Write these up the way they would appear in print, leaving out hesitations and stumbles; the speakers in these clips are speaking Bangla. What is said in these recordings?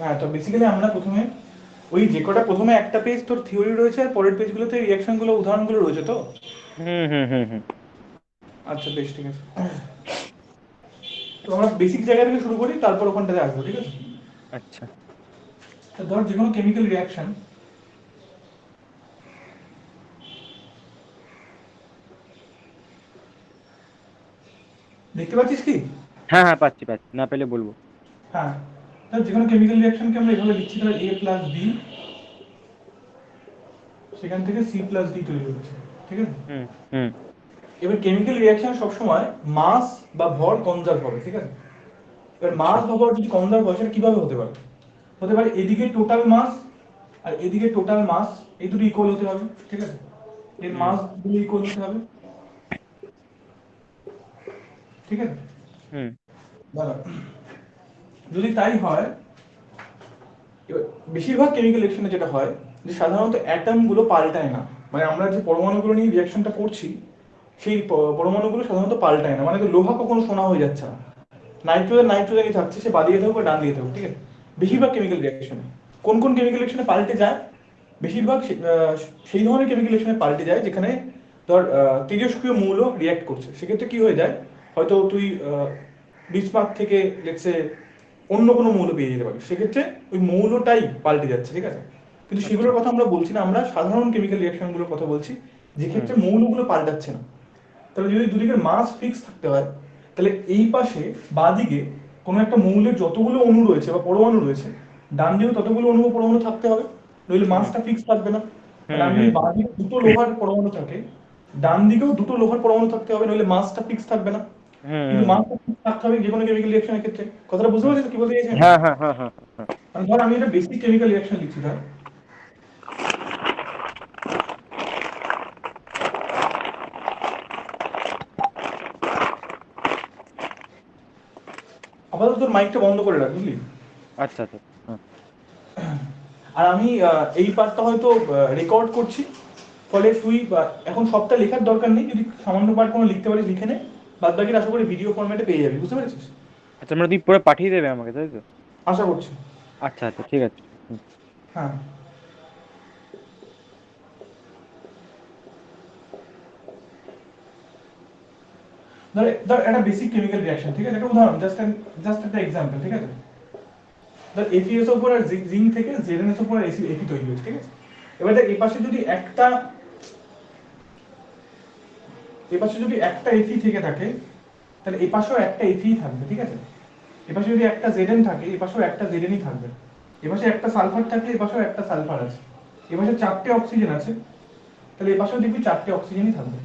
হ্যাঁ, তো বেসিক্যালি আমরা প্রথমে ওই যে কটা প্রথমে একটা পেজ তোর থিওরি রয়েছে আর পরের পেজগুলোতে রিয়াকশন গুলো উদাহরণগুলো রয়েছে তো। হুম হুম হুম হুম। আচ্ছা বেশ, ঠিক আছে। তো আমরা বেসিক জায়গা থেকে শুরু করি, তারপর ওখানটাতে আসবো, ঠিক আছে? আচ্ছা। তো ধর যে কোনো কেমিক্যাল রিয়াকশন, দেখতে পাচ্ছিস কি? হ্যাঁ হ্যাঁ, পাচ্ছি পাচ্ছি, না পেলে বলবো। হ্যাঁ, ধর যে কোনো কেমিক্যাল রিয়াকশনকে আমরা এভাবে লিখছি, ধর এ প্লাস বি, সেখান থেকে সি প্লাস ডি তৈরি হচ্ছে, ঠিক আছে? হুম হুম এবার কেমিক্যাল রিয়াকশন সবসময় মাস বা ভর কনজার্ভ হবে, ঠিক আছে? এবার আচ্ছা। মাস বা ভর যদি কনজার্ভ হয় সেটা কিভাবে হতে পারে? হতে পারে এদিকে টোটাল মাস আর এদিকে টোটাল মাস, এই দুটো ইকুয়াল হতে হবে, ঠিক আছে? এর হুম মাস দুটো ইকুয়াল হতে হবে, ঠিক আছে? হুম দাঁড়া, যদি তাই হয়, এবার বেশিরভাগ কেমিক্যাল রিঅ্যাকশনে যেটা হয় যে সাধারণত অ্যাটম গুলো পাল্টায় না, মানে আমরা যে পরমাণুগুলো নিয়ে রিঅ্যাকশনটা করছি সেই পরমাণুগুলো সাধারণত পাল্টায় না, মানে তো লোহা কখনো সোনা হয়ে যাচ্ছে না, নাইট্রোজেন নাইট্রোজেনই থাকছে, সে বাদিকে থাকুক বা ডান দিকে থাকুক, ঠিক আছে? হুম বেশিরভাগ কেমিক্যাল রিঅ্যাকশনে কোন কোন কেমিক্যাল রিঅ্যাকশনে পাল্টে যায়? বেশিরভাগ সেই ধরনের কেমিক্যাল রিঅ্যাকশনে পাল্টে যায় যেখানে ধর তেজস্ক্রিয় মৌল রিঅ্যাক্ট করছে, সেক্ষেত্রে কি হয়ে যায়, হয়তো তুই বিসমার্ক থেকে লেটসে অন্য কোনো মৌল পেয়ে যেতে পারিস, সেক্ষেত্রে ওই মৌলটাই পাল্টে যাচ্ছে, ঠিক আছে? কিন্তু আচ্ছা। সেগুলোর কথা আমরা বলছি না, আমরা সাধারণ কেমিক্যাল রিঅ্যাকশনগুলোর কথা বলছি, যে হুম ক্ষেত্রে মৌলগুলো পাল্টাচ্ছে না। তাহলে যদি দুদিকের মাস ফিক্স থাকতে হয়, তাহলে এই পাশে বাদিকে কোনো একটা মৌলের যতগুলো অণু রয়েছে বা পরমাণু রয়েছে, ডান দিকেও ততগুলো অণু ও পরমাণু থাকতে হবে, নইলে হুম মাসটা ফিক্স থাকবে না। মানে হুম আমি হুম যদি বাদিকে দুটো লোহার পরমাণু থাকে, ডান দিকেও দুটো লোহার পরমাণু থাকতে হবে, নইলে মাসটা ফিক্স থাকবে না। হুম কিন্তু হুম হুম মাসটা ফিক্স থাকতে হবে যে কোনো কেমিক্যাল রিঅ্যাকশনের ক্ষেত্রে। কথাটা বুঝতে হুম। পারছিস কি বলতে চাইছি আমি? হ্যাঁ হ্যাঁ হ্যাঁ হ্যাঁ হ্যাঁ। মানে ধর আমি একটা বেসিক কেমিক্যাল রিঅ্যাকশন লিখছি, ধর আপাতত তোর মাইকটা বন্ধ করে রাখ, বুঝলি? আচ্ছা আচ্ছা। হ্যাঁ। আর আমি এই পার্টটা হয়তো রেকর্ড করছি, ফলে তুই এখন সবটা লেখার দরকার নেই, যদি সামান্য পার্ট কোনো লিখতে পারিস লিখে নে, বাদ বাকিটা আশা করি ভিডিও ফরম্যাটে পেয়ে যাবি, বুঝতে পেরেছিস? আচ্ছা, মানে তুই পরে পাঠিয়ে দেবে আমাকে, তাই তো? আশা করছি। আচ্ছা আচ্ছা, ঠিক আছে। হুম হ্যাঁ, ধর ধর একটা বেসিক কেমিক্যাল রিঅ্যাকশন, ঠিক আছে? একটা উদাহরণ, জাস্ট একটা এক্সাম্পল, ঠিক আছে? ধর এফিএসও4 আর জিঙ্ক থেকে জেডএনএসও4 আর এফি তৈরি হয়েছে, ঠিক আছে? এবার দেখ এপাশে যদি একটা এফি থেকে থাকে, তাহলে এপাশেও একটা এফি থাকবে, ঠিক আছে? এপাশে যদি একটা জেডএন থাকে, এপাশেও একটা জেডএনই থাকবে। এপাশে একটা সালফার থাকলে এপাশেও একটা সালফার আছে। এপাশে চারটে অক্সিজেন আছে, তাহলে এপাশেও দেখবি চারটে অক্সিজেনই থাকবে,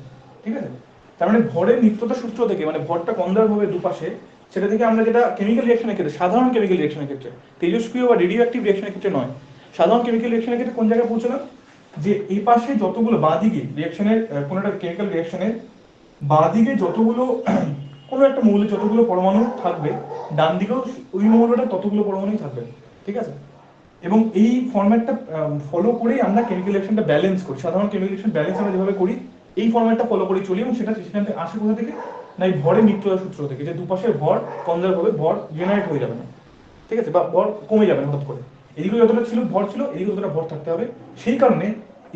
ঠিক আছে? তার মানে ভরের নিত্যতা সূত্র থেকে, মানে ভরটা কনজার্ভ হবে দুপাশে, সেটা থেকে আমরা যেটা কেমিক্যাল রিঅ্যাকশনের ক্ষেত্রে, সাধারণ কেমিক্যাল রিঅ্যাকশনের ক্ষেত্রে, তেজস্ক্রিয় বা রেডিও অ্যাক্টিভ রিঅ্যাকশনের ক্ষেত্রে নয়, সাধারণ কেমিক্যাল রিঅ্যাকশনের ক্ষেত্রে কোন জায়গায় পৌঁছলাম, যে এই পাশে যতগুলো বাঁদিকে রিঅ্যাকশনের, কোনো একটা কেমিক্যাল রিঅ্যাকশনের বাঁদিকে যতগুলো কোনো একটা মৌলের যতগুলো পরমাণু থাকবে, ডান দিকেও ওই মৌলটা ততগুলো পরমাণুই থাকবে, ঠিক আছে? এবং এই ফরম্যাটটা ফলো করেই আমরা কেমিক্যাল রিঅ্যাকশনটা ব্যালেন্স করি, সাধারণ কেমিক্যাল রিঅ্যাকশন ব্যালেন্স আমরা যেভাবে করি এই ফরম্যাটটা ফলো করে চলি, এবং সেটা সেখান থেকে আসে কোথা থেকে, না এই ভরের নিত্যতা সূত্র থেকে, যে দুপাশের ভর কনজার্ভ হবে, ভর জেনারেট হয়ে যাবে না, ঠিক আছে? বা ভর কমে যাবে না হঠাৎ করে, এদিকে যতটা ছিল ভর ছিল এদিকে ততটা ভর থাকতে হবে। সেই কারণে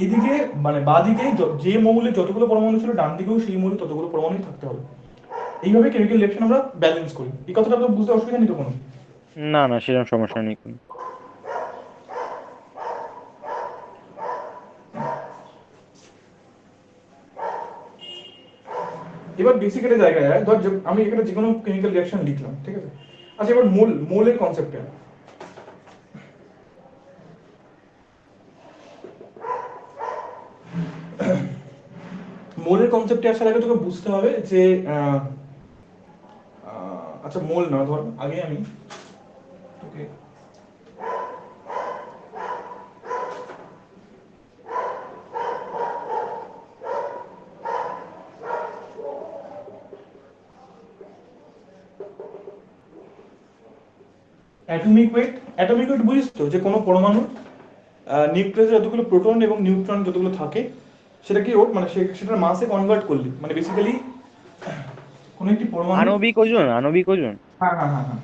এদিকে মানে বাঁ দিকে যে মৌলের যতগুলো পরমাণু ছিল, ডান দিকেও সেই মৌলের ততগুলো পরমাণু থাকতে হবে। এইভাবে কেমিক্যাল রিঅ্যাকশন আমরা ব্যালেন্স করি। এই কথাটা আপনার বুঝতে অসুবিধা নেই তো কোনো? না না, সেরকম সমস্যা নেই কোনো। এবার বেসিক একটা জায়গায় আয়, ধর আমি এখানে যে কোনো কেমিক্যাল রিঅ্যাকশন লিখলাম, ঠিক আছে? আচ্ছা, এবার মোলের কনসেপ্টে মোলের কনসেপ্টে আসার আগে তোকে বুঝতে হবে যে আচ্ছা মোল না, ধর আগে আমি তোকে অ্যাটমিক ওয়েট বুঝিস তো, যে কোনো পরমাণুর নিউক্লিয়াসে যতগুলো প্রোটন এবং নিউট্রন যতগুলো থাকে, সেটা কি ওর মানে সেটার মাসে কনভার্ট করলি, মানে বেসিক্যালি কোনো একটি পরমাণু। আণবিক ওজন, আণবিক ওজন। হ্যাঁ হ্যাঁ হ্যাঁ হ্যাঁ,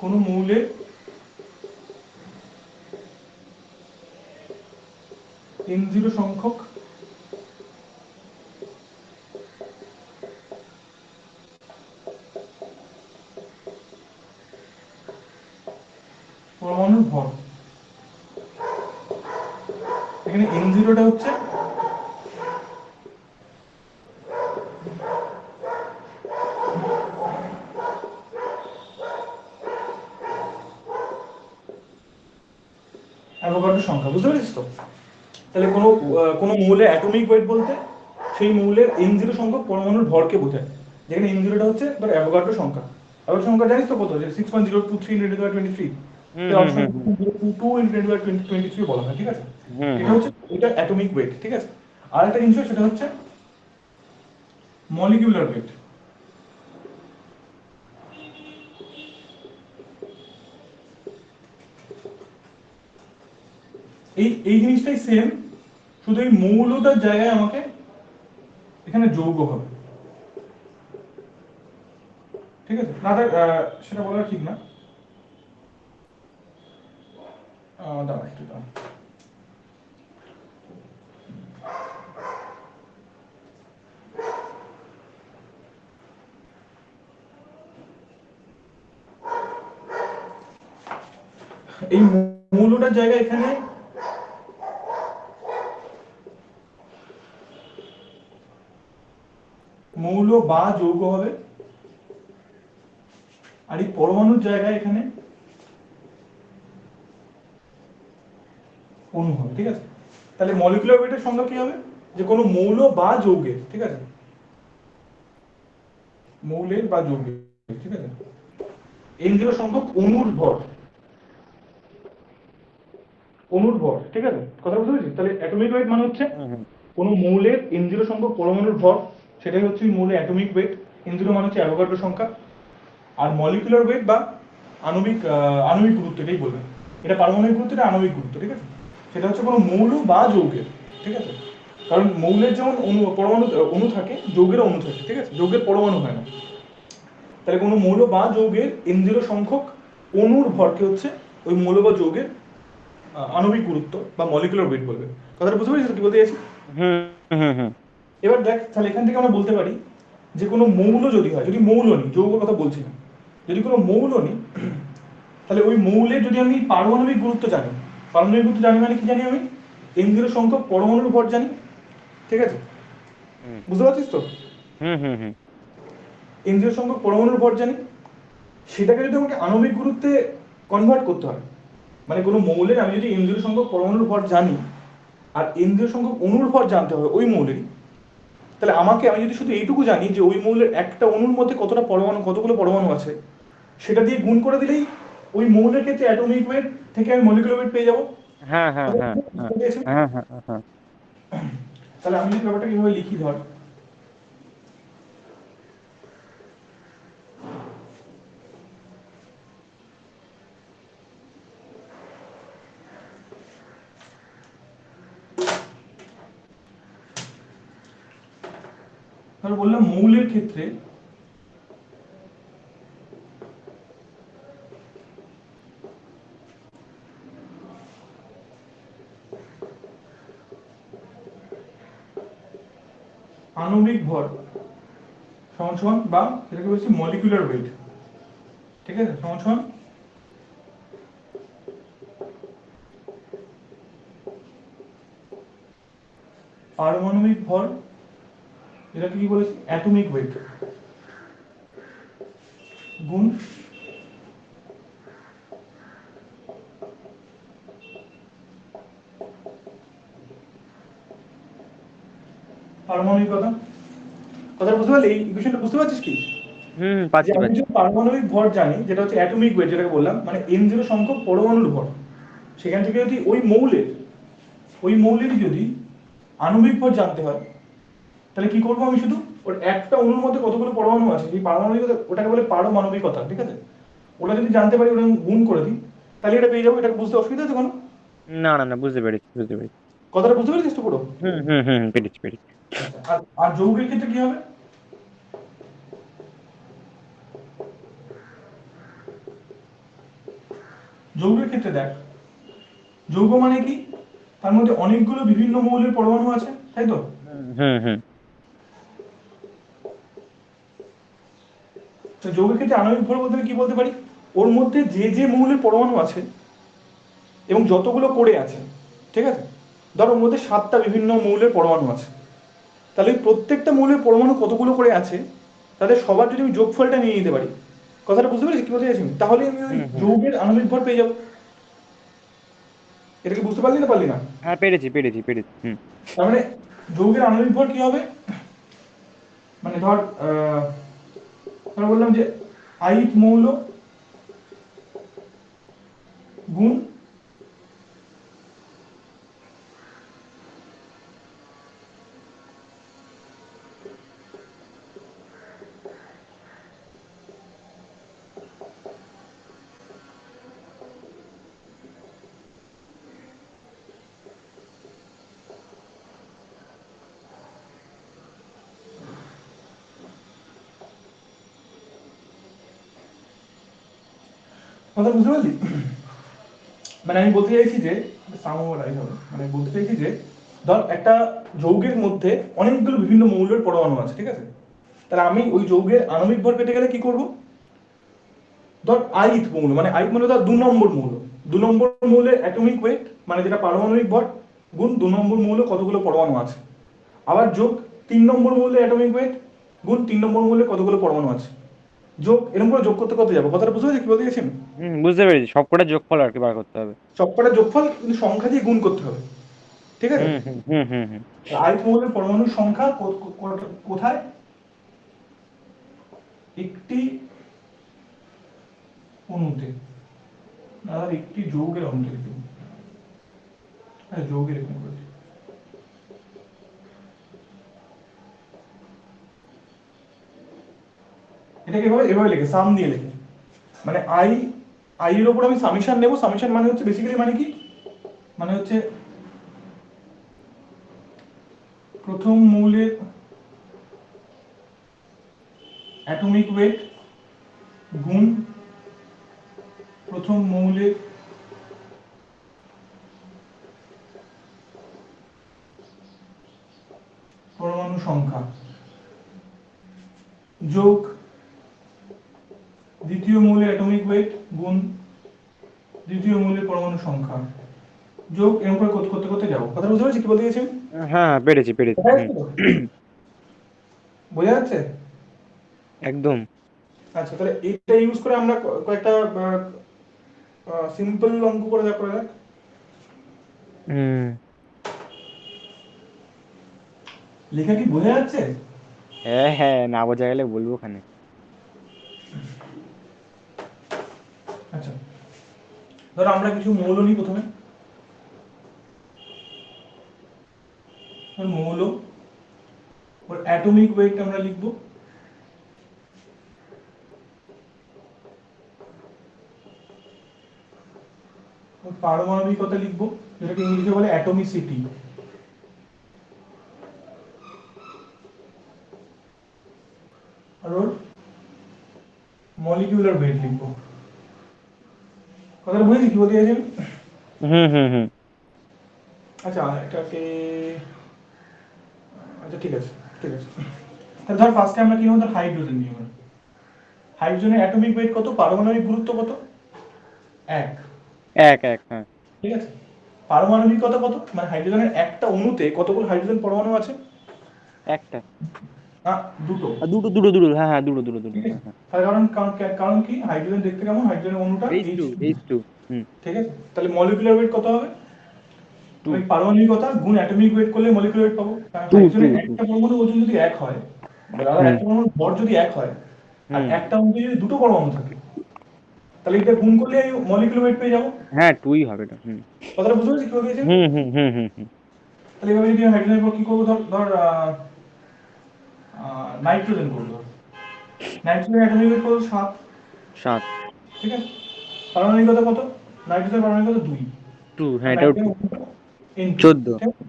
কোনো মৌলের N0 সংখ্যক পরমাণুর ভর। এখানে N0টা হচ্ছে অ্যাভোগাড্রো সংখ্যা, বুঝতে পেরেছিস তো? তাহলে কোনো মৌলের অ্যাটমিক ওয়েট বলতে সেই মৌলের N0 সংখ্যক পরমাণুর ভরকে বোঝায়, যেখানে N0টা হচ্ছে ধর অ্যাভোগাড্রো সংখ্যা। অ্যাভোগাড্রো সংখ্যা জানিস তো কত? যে 6.023 × 1023। হুম এই হুম অপশন হুম 2 × 1023 বলা হয়, ঠিক আছে? হুম এটা হুম হচ্ছে এটা অ্যাটমিক ওয়েট, ঠিক আছে? আর একটা জিনিস সেটা হচ্ছে মলিকিউলার ওয়েট। এই জিনিসটাই সেম, শুধু এই মৌলটার জায়গায় আমাকে এখানে যৌগ হবে, ঠিক আছে? না সেটা বলা ঠিক না। দাঁড়া একটু দাঁড়া। এই মৌলটার জায়গায় এখানে মৌল বা যৌগ হবে, আর এই পরমাণুর জায়গায় এখানে অণু হবে, ঠিক আছে? তাহলে মলিকুলার ওয়েটের সংজ্ঞা কি হবে? যে কোনো মৌল বা যৌগের, ঠিক আছে? মৌলের বা যৌগের, ঠিক আছে? N0 সংখ্যক অণুর ভর, অণুর ভর, ঠিক আছে? কথা বুঝতে পেরেছিস? তাহলে অ্যাটমিক ওয়েট মানে হচ্ছে হুম কোনো মৌলের N0 সংখ্যক পরমাণুর ভর, সেটাই হচ্ছে ওই মৌলের অ্যাটমিক ওয়েট। N0 মানে হচ্ছে অ্যাভোগাড্রো সংখ্যা। আর মলিকুলার ওয়েট বা আণবিক গুরুত্ব, এটাই বলবেন। এটা পারমাণবিক গুরুত্ব, এটা আণবিক গুরুত্ব, ঠিক আছে? সেটা হচ্ছে কোনো মৌল বা যৌগের, ঠিক আছে? কারণ মৌলের যেমন অণু থাকে, যৌগের অণু থাকে, ঠিক আছে? যৌগের পরমাণু হয় না। তাহলে কোনো মৌল বা যৌগের N0 সংখ্যক অণুর ভরকে হচ্ছে ওই মৌল বা যৌগের আণবিক গুরুত্ব বা মলিকুলার ওয়েট বলবে। কথাটা বুঝতে পেরেছিস কি বলতে চাইছি? হুম হুম হুম এবার দেখ, তাহলে এখান থেকে আমরা বলতে পারি যে কোনো মৌল যদি হয়, যদি মৌল নিই, যৌগের কথা বলছি না, যদি কোনো মৌল নিই, তাহলে ওই মৌলের যদি আমি পারমাণবিক গুরুত্ব জানি, পারমাণবিক গুরুত্ব জানি মানে কি জানি? আমি N0 সংখ্যক পরমাণুর ভর জানি, ঠিক আছে? বুঝতে পারছিস তো? হুম হুম হুম N0 সংখ্যক পরমাণুর ভর জানি, সেটাকে যদি আমাকে আণবিক গুরুত্বে কনভার্ট করতে হয়, মানে কোনো মৌলের আমি যদি N0 সংখ্যক পরমাণুর ভর জানি আর N0 সংখ্যক অণুর ভর জানতে হবে ওই মৌলেরই, তাহলে আমি যদি শুধু এইটুকু জানি যে ওই মৌলের একটা অণুর মধ্যে কতগুলো পরমাণু আছে, সেটা দিয়ে গুণ করে দিলেই ওই মৌলের ক্ষেত্রে অ্যাটমিক ওয়েট থেকে আমি মলিকুলার ওয়েট পেয়ে যাবো। হ্যাঁ হ্যাঁ হ্যাঁ হ্যাঁ হ্যাঁ হ্যাঁ হ্যাঁ তাহলে আমি যদি ব্যাপারটা কিভাবে লিখি, ধর বললাম মৌলের ক্ষেত্রে আণবিক ভর সমান সমান, বা যেটাকে বলছি মলিকুলার ওয়েট, ঠিক আছে, সমান সমান পারমাণবিক ভর, যেটাকে কি বলেছি অ্যাটমিক ওয়েট, গুণ পারমাণবিকতা। কথা বুঝতে পারলি? এই ইকুয়েশনটা বুঝতে পারছিস কি? যে পাচ্ছি আমি পাচ্ছি যদি পারমাণবিক ভর জানি, যেটা হচ্ছে অ্যাটমিক ওয়েট, যেটাকে বললাম, মানে N0 সংখ্যক পরমাণুর ভর, সেখান থেকে যদি ওই মৌলেরই যদি আণবিক ভর জানতে হয়, তাহলে কি করবো? আমি শুধু ওর একটা অণুর মধ্যে কতগুলো পরমাণু আছে, এই পারমাণবিকতা, ওটাকে বলে পারমাণবিকতা, ঠিক আছে? ওটা যদি জানতে পারি, ওটা গুণ করে দিই, তাহলে এটা পেয়ে যাবো। এটা বুঝতে অসুবিধা আছে কোনো? না না না বুঝতে পেরেছি বুঝতে পেরেছি কথাটা বুঝতে পেরেছিস তো পুরো? পেরেছি পেরেছি আচ্ছা, আর যৌগের ক্ষেত্রে কি হবে? যৌগের ক্ষেত্রে দেখ, যৌগ মানে কি, তার মধ্যে অনেকগুলো বিভিন্ন মৌলের পরমাণু আছে, তাই তো? হুম হুম তো যৌগের ক্ষেত্রে আণবিক ভর বলতে কি বলতে পারি, ওর মধ্যে যে যে মৌলের পরমাণু আছে এবং যতগুলো করে আছে, ঠিক আছে, ধর ওর মধ্যে 7টা বিভিন্ন মৌলের পরমাণু আছে, তাহলে প্রত্যেকটা মৌলের পরমাণু কতগুলো করে আছে, তাদের সবার যদি আমি যোগফলটা নিয়ে নিতে পারি, কথাটা বুঝতে পারছিস কি বলতে চাইছি, তাহলে আমি ওই হুম হুম যৌগের আণবিক ভর পেয়ে যাবো। এটা কি বুঝতে পারলি না পারলি না? হ্যাঁ, পেরেছি পেরেছি পেরেছি। হুম তার মানে যৌগের আণবিক ভর কি হবে, মানে ধর ধর বললাম যে আইত মৌল গুণ কথা বুঝতে পারলি? মানে আমি বলতে চাইছি যে সামোরাই হবে, মানে বলতে চাইছি যে ধর একটা যৌগের মধ্যে অনেকগুলো বিভিন্ন মৌলের পরমাণু আছে, ঠিক আছে, তাহলে আমি ওই যৌগের আণবিক ভর পেতে গেলে কি করব, ধর আইথ মৌল, মানে আইথ মানে ধর 2 নম্বর মৌল, 2 নম্বর মৌলের অ্যাটমিক ওয়েট মানে যেটা পারমাণবিক ভর গুণ 2 নম্বর মৌলে কতগুলো পরমাণু আছে, আবার যোগ 3 নম্বর মৌলের অ্যাটমিক ওয়েট গুণ 3 নম্বর মৌলে কতগুলো পরমাণু আছে, যোগ এরকম করে যোগ করতে করতে যাবো। কথাটা বুঝতে পারছি কি বলতে চাইছি আমি? হুম, বুঝতে পেরেছি, সবকটা যোগফল আর কি বার করতে হবে। সবকটা যোগফল কিন্তু সংখ্যা দিয়ে গুণ করতে হবে, ঠিক আছে? হুম হুম হুম হুম হুম আইথ মৌলের পরমাণুর সংখ্যা কোথায়, একটি অণুতে, আর একটি যৌগের অণুতে লিখব। হ্যাঁ, যৌগের এখানে বলছি। এটাকে এভাবে এভাবে লিখে সাম দিয়ে লিখে, মানে আই এর উপর আমি সামেশন নেব, সামেশন মানে হচ্ছে বেসিক্যালি মানে কি, মানে হচ্ছে প্রথম মৌলের অ্যাটমিক ওয়েট গুণ প্রথম মৌলের পরমাণু সংখ্যা যোগ দ্বিতীয় মৌলের অ্যাটমিক ওয়েট গুণ দ্বিতীয় মৌলের পরমাণু সংখ্যা যোগ এরকম করে করতে করতে করতে যাবো। কথা বুঝতে পারছি কি বলতে গেছি? হ্যাঁ হ্যাঁ, পেরেছি পেরেছি। বোঝা হুম যাচ্ছে তো? বোঝা যাচ্ছে? একদম। আচ্ছা, তাহলে এইটা ইউজ করে আমরা কয়েকটা সিম্পল অঙ্ক করে দেখ করে দেখ। হুম। লেখা কি বোঝা যাচ্ছে? হ্যাঁ হ্যাঁ, না বোঝা গেলে বলবো ওখানে। আচ্ছা, ধরো আমরা কিছু মৌল নিই প্রথমে, মৌল ওর অ্যাটমিক ওয়েট আমরা লিখবো, ওর পারমাণবিকতা লিখবো, যেটাকে ইংলিশে বলে অ্যাটমিসিটি, আর ওর মলিকিউলার ওয়েট লিখবো। কথাটা বুঝেছি কি বলতে চাইছি আমি? হুম হুম হুম আচ্ছা এটাকে, আচ্ছা ঠিক আছে, ঠিক আছে, তাহলে ধর ফার্স্টে আমরা কি নেবো, ধর হাইড্রোজেন নিই আমরা। হাইড্রোজেনের অ্যাটমিক ওয়েট কত, পারমাণবিক গুরুত্ব কত, 1, এক এক, হ্যাঁ। ঠিক আছে। পারমাণবিকতা কত, মানে হাইড্রোজেনের একটা অণুতে কতগুলো হাইড্রোজেন পরমাণু আছে, একটা। না দুটো, আর দুটো দুটো দুটো, হ্যাঁ হ্যাঁ, দুটো দুটো দুটো, ঠিক আছে। হ্যাঁ হ্যাঁ। তার কারণ কারণ কি, হাইড্রোজেন দেখতে কেমন, হাইড্রোজেনের অণুটা H2 H2, H2। হুম। ঠিক আছে। তাহলে মলিকুলার ওয়েট কত হবে, টু ওই পারমাণবিকতা গুণ অ্যাটমিক ওয়েট করলে মলিকুলার ওয়েট পাবো, কারণ টু টু হাইড্রোজেনের টু একটা পরমাণু ওজন যদি 1 হয়, আলাদা হুম একটা পরমাণুর ভর যদি 1 হয়, আর হুম একটা অণুতে যদি দুটো পরমাণু থাকে, তাহলে এটা গুণ করলে আমি মলিকুলার ওয়েট পেয়ে যাবো। হ্যাঁ, টুই হবে এটা। হুম কথাটা বুঝতে পারছি কি বলতে, হুম হুম হুম হুম হুম তাহলে এভাবে যদি হাইড্রোজেনের পর কি করবো, ধর ধর নাইট্রোজেন করবো, নাইট্রোজেন অ্যাটমিক ওয়েট কত, 7, সাত। ঠিক আছে। পারমাণবিকতা কত, নাইট্রোজেন পারমাণবিকতা 2, টু, হ্যাঁ আর এটাও টু। Nitrogen N2, 14। ঠিক আছে?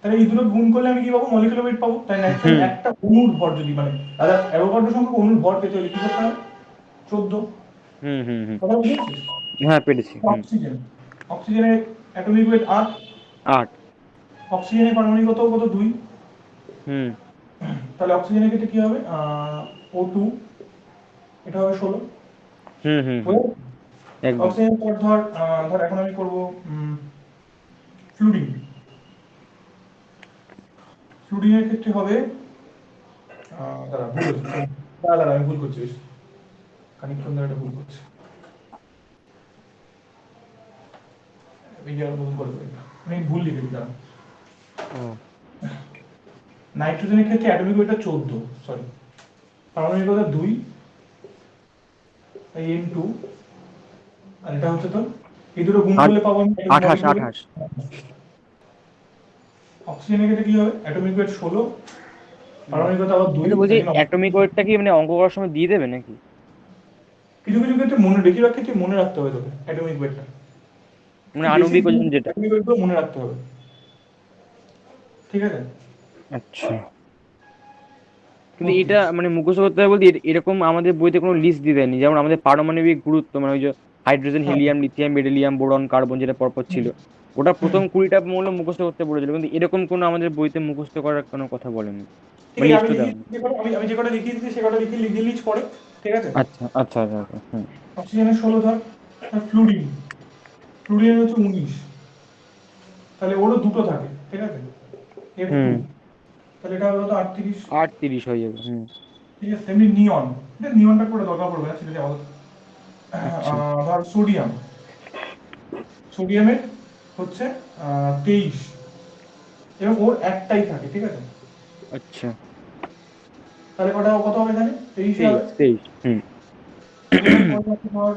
তাহলে এই দুটো গুণ করলে আমি কি পাবো, মলিকুলার ওয়েট পাবো। তাই নাইট্রোজেন হুম একটা অণুর ভর যদি, মানে দাদা অ্যাভোগাড্রো সংখ্যক অণুর ভর পেতে হলে কি করতে হবে, 14। হুম হুম হুম কথা বুঝতে পারছিস? হ্যাঁ পেরেছি। হুম। অক্সিজেন, অক্সিজেনের অ্যাটমিক ওয়েট 8, 8। অক্সিজেনের পারমাণবিক কত কত 2, হুম তাহলে অক্সিজেনের ক্ষেত্রে কি হবে O2, এটা হবে 16। হুম হুম হুম। বুঝলে? একদম। অক্সিজেন পর ধর ধর এখন আমি করব ফ্লুডিং। ফ্লুডিং এর ক্ষেত্রে হবে দাঁড়া ভুল হচ্ছে, দাঁড়া আমি ভুল করছি, বেশ খানিকক্ষণ ধরে একটা ভুল করছি, এই যে নতুন করে করি। আমি ভুল লিখেছি, দাঁড়া। ও নাইট্রোজেনের ক্ষেত্রে অ্যাটমিক ওয়েটটা 14, সরি, পারমাণবিক কত 2, এই N2, আর এটা হচ্ছে তো এই দুটো গুণ করলে পাবো আমি 28 মলিকিউল। 28। অক্সিজেনের ক্ষেত্রে কি হবে, অ্যাটমিক ওয়েট 16, হুম। পারমাণবিক আবার 2, কিন্তু বলছি তাই জন্য অ্যাটমিক ওয়েটটা কি মানে অঙ্ক করার সময় দিয়ে দেবে নাকি? কিছু কিছু ক্ষেত্রে মনে, বেশিরভাগ ক্ষেত্রে মনে রাখতে হবে তোকে অ্যাটমিক ওয়েটটা, মানে খুব বেসিক আণবিক ওজন যেটা। অ্যাটমিক ওয়েট গুলো মনে রাখতে হবে, ঠিক আছে? আচ্ছা। কিন্তু ওকে। এটা মানে মুখস্থ করতে হবে বলতে এরকম আমাদের বইতে কোনো লিস্ট দিয়ে দেয়নি, যেমন আমাদের পারমাণবিক গুরুত্ব মানে ওই যে হাইড্রোজেন, হ্যাঁ। Helium, lithium, beryllium, boron, carbon যেটা পরপর হুম। ছিল, ওটা হুম। প্রথম 20টা মৌল মুখস্থ করতে বলেছিল, কিন্তু এরকম কোনো আমাদের বইতে মুখস্থ করার কোনো কথা বলেনি ঠিক বা আছে, আমি লিস্টও লিখি দেয়নি। যে কটা, আমি যে কটা লিখিয়ে দিচ্ছি সে কটা লিখে লিস্ট পড়ে, ঠিক আছে? আচ্ছা আচ্ছা আচ্ছা আচ্ছা, হুম। অক্সিজেনের 16 ধর, ফ্লুরিন, ফ্লুরিনের হচ্ছে 19, তাহলে ওরও দুটো থাকে, ঠিক আছে? F2, হুম। তাহলে এটা হলো তো 38, 38 হয়ে যাবে, হুম। ঠিক আছে? তেমনি নিয়ন, এটা নিয়নটা করে দরকার পড়বে না, সেটা দিয়ে আলাদা। আচ্ছা ধর সোডিয়াম, সোডিয়ামের হচ্ছে 23, এবং ওর একটাই থাকে, ঠিক আছে? আচ্ছা। তাহলে কটা কত হবে এখানে, 23 হবে। 23 23, হুম। সোডিয়ামের পরে আছে ধর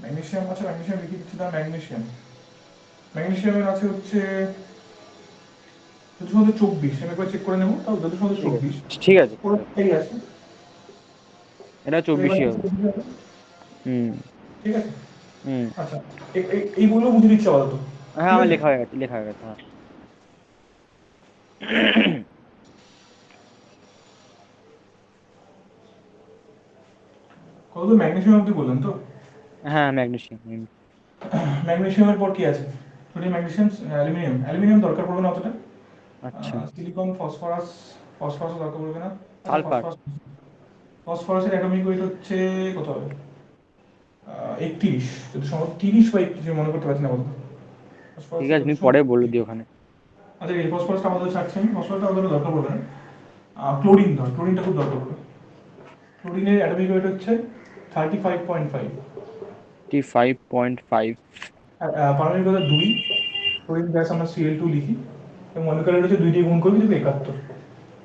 ম্যাগনেসিয়াম, আছে ম্যাগনেসিয়াম লিখে দিচ্ছি, ধর ম্যাগনেসিয়াম, ম্যাগনেসিয়ামের আছে হচ্ছে যত সম্ভবত 24, আমি একবার চেক করে নেবো, তাও যত সম্ভবত ঠিক আছে 24, ঠিক আছে ওর ঠিক আছে। একটাই আছে। এটা তো এবার 24ই আছে হবে। 24 হবে, হুম ঠিক আছে? হুম। আচ্ছা, এইগুলো বুঝে দিচ্ছি আপাতত, হ্যাঁ ঠিক আমার আছে? লেখা হয়ে গেছে, লেখা হয়ে গেছে, হ্যাঁ। কত ম্যাগনেসিয়াম অব্দি বললাম তো? হ্যাঁ ম্যাগনেসিয়াম, হুম। ম্যাগনেসিয়ামের পর কি আছে, সোডিয়াম, ম্যাগনেসিয়াম, অ্যালুমিনিয়াম, অ্যালুমিনিয়াম দরকার পড়বে না অতটা। আচ্ছা। সিলিকন, ফসফরাস, ফসফরাসও দরকার পড়বে না। আচ্ছা, সালফার। ফসফরাস, ফসফরাসের অ্যাটমিক ওয়েট হচ্ছে কত হবে, 31, যদি সম্ভব 30 বা 31, মনে করতে পারছি না বলতো। ঠিক ফসফরাসের আছে যত তুমি সম্ভব পরে বলে 30। দিও ওখানে। আচ্ছা, এই ফসফরাসটা আমাদের ছাড়ছি আমি, ফসফরাসটা আমাদের দরকার পড়বে না। ক্লোরিন ধর, ক্লোরিনটা খুব দরকার পড়বে। ক্লোরিনের অ্যাটমিক ওয়েট হচ্ছে 35.5, 5.5। আর পারমাণবিক কত 2, ক্লোরিন গ্যাস আমরা Cl2 লিখি, এবং মলিকুলার হচ্ছে 2 দিয়ে গুণ করবি, দেবে 71।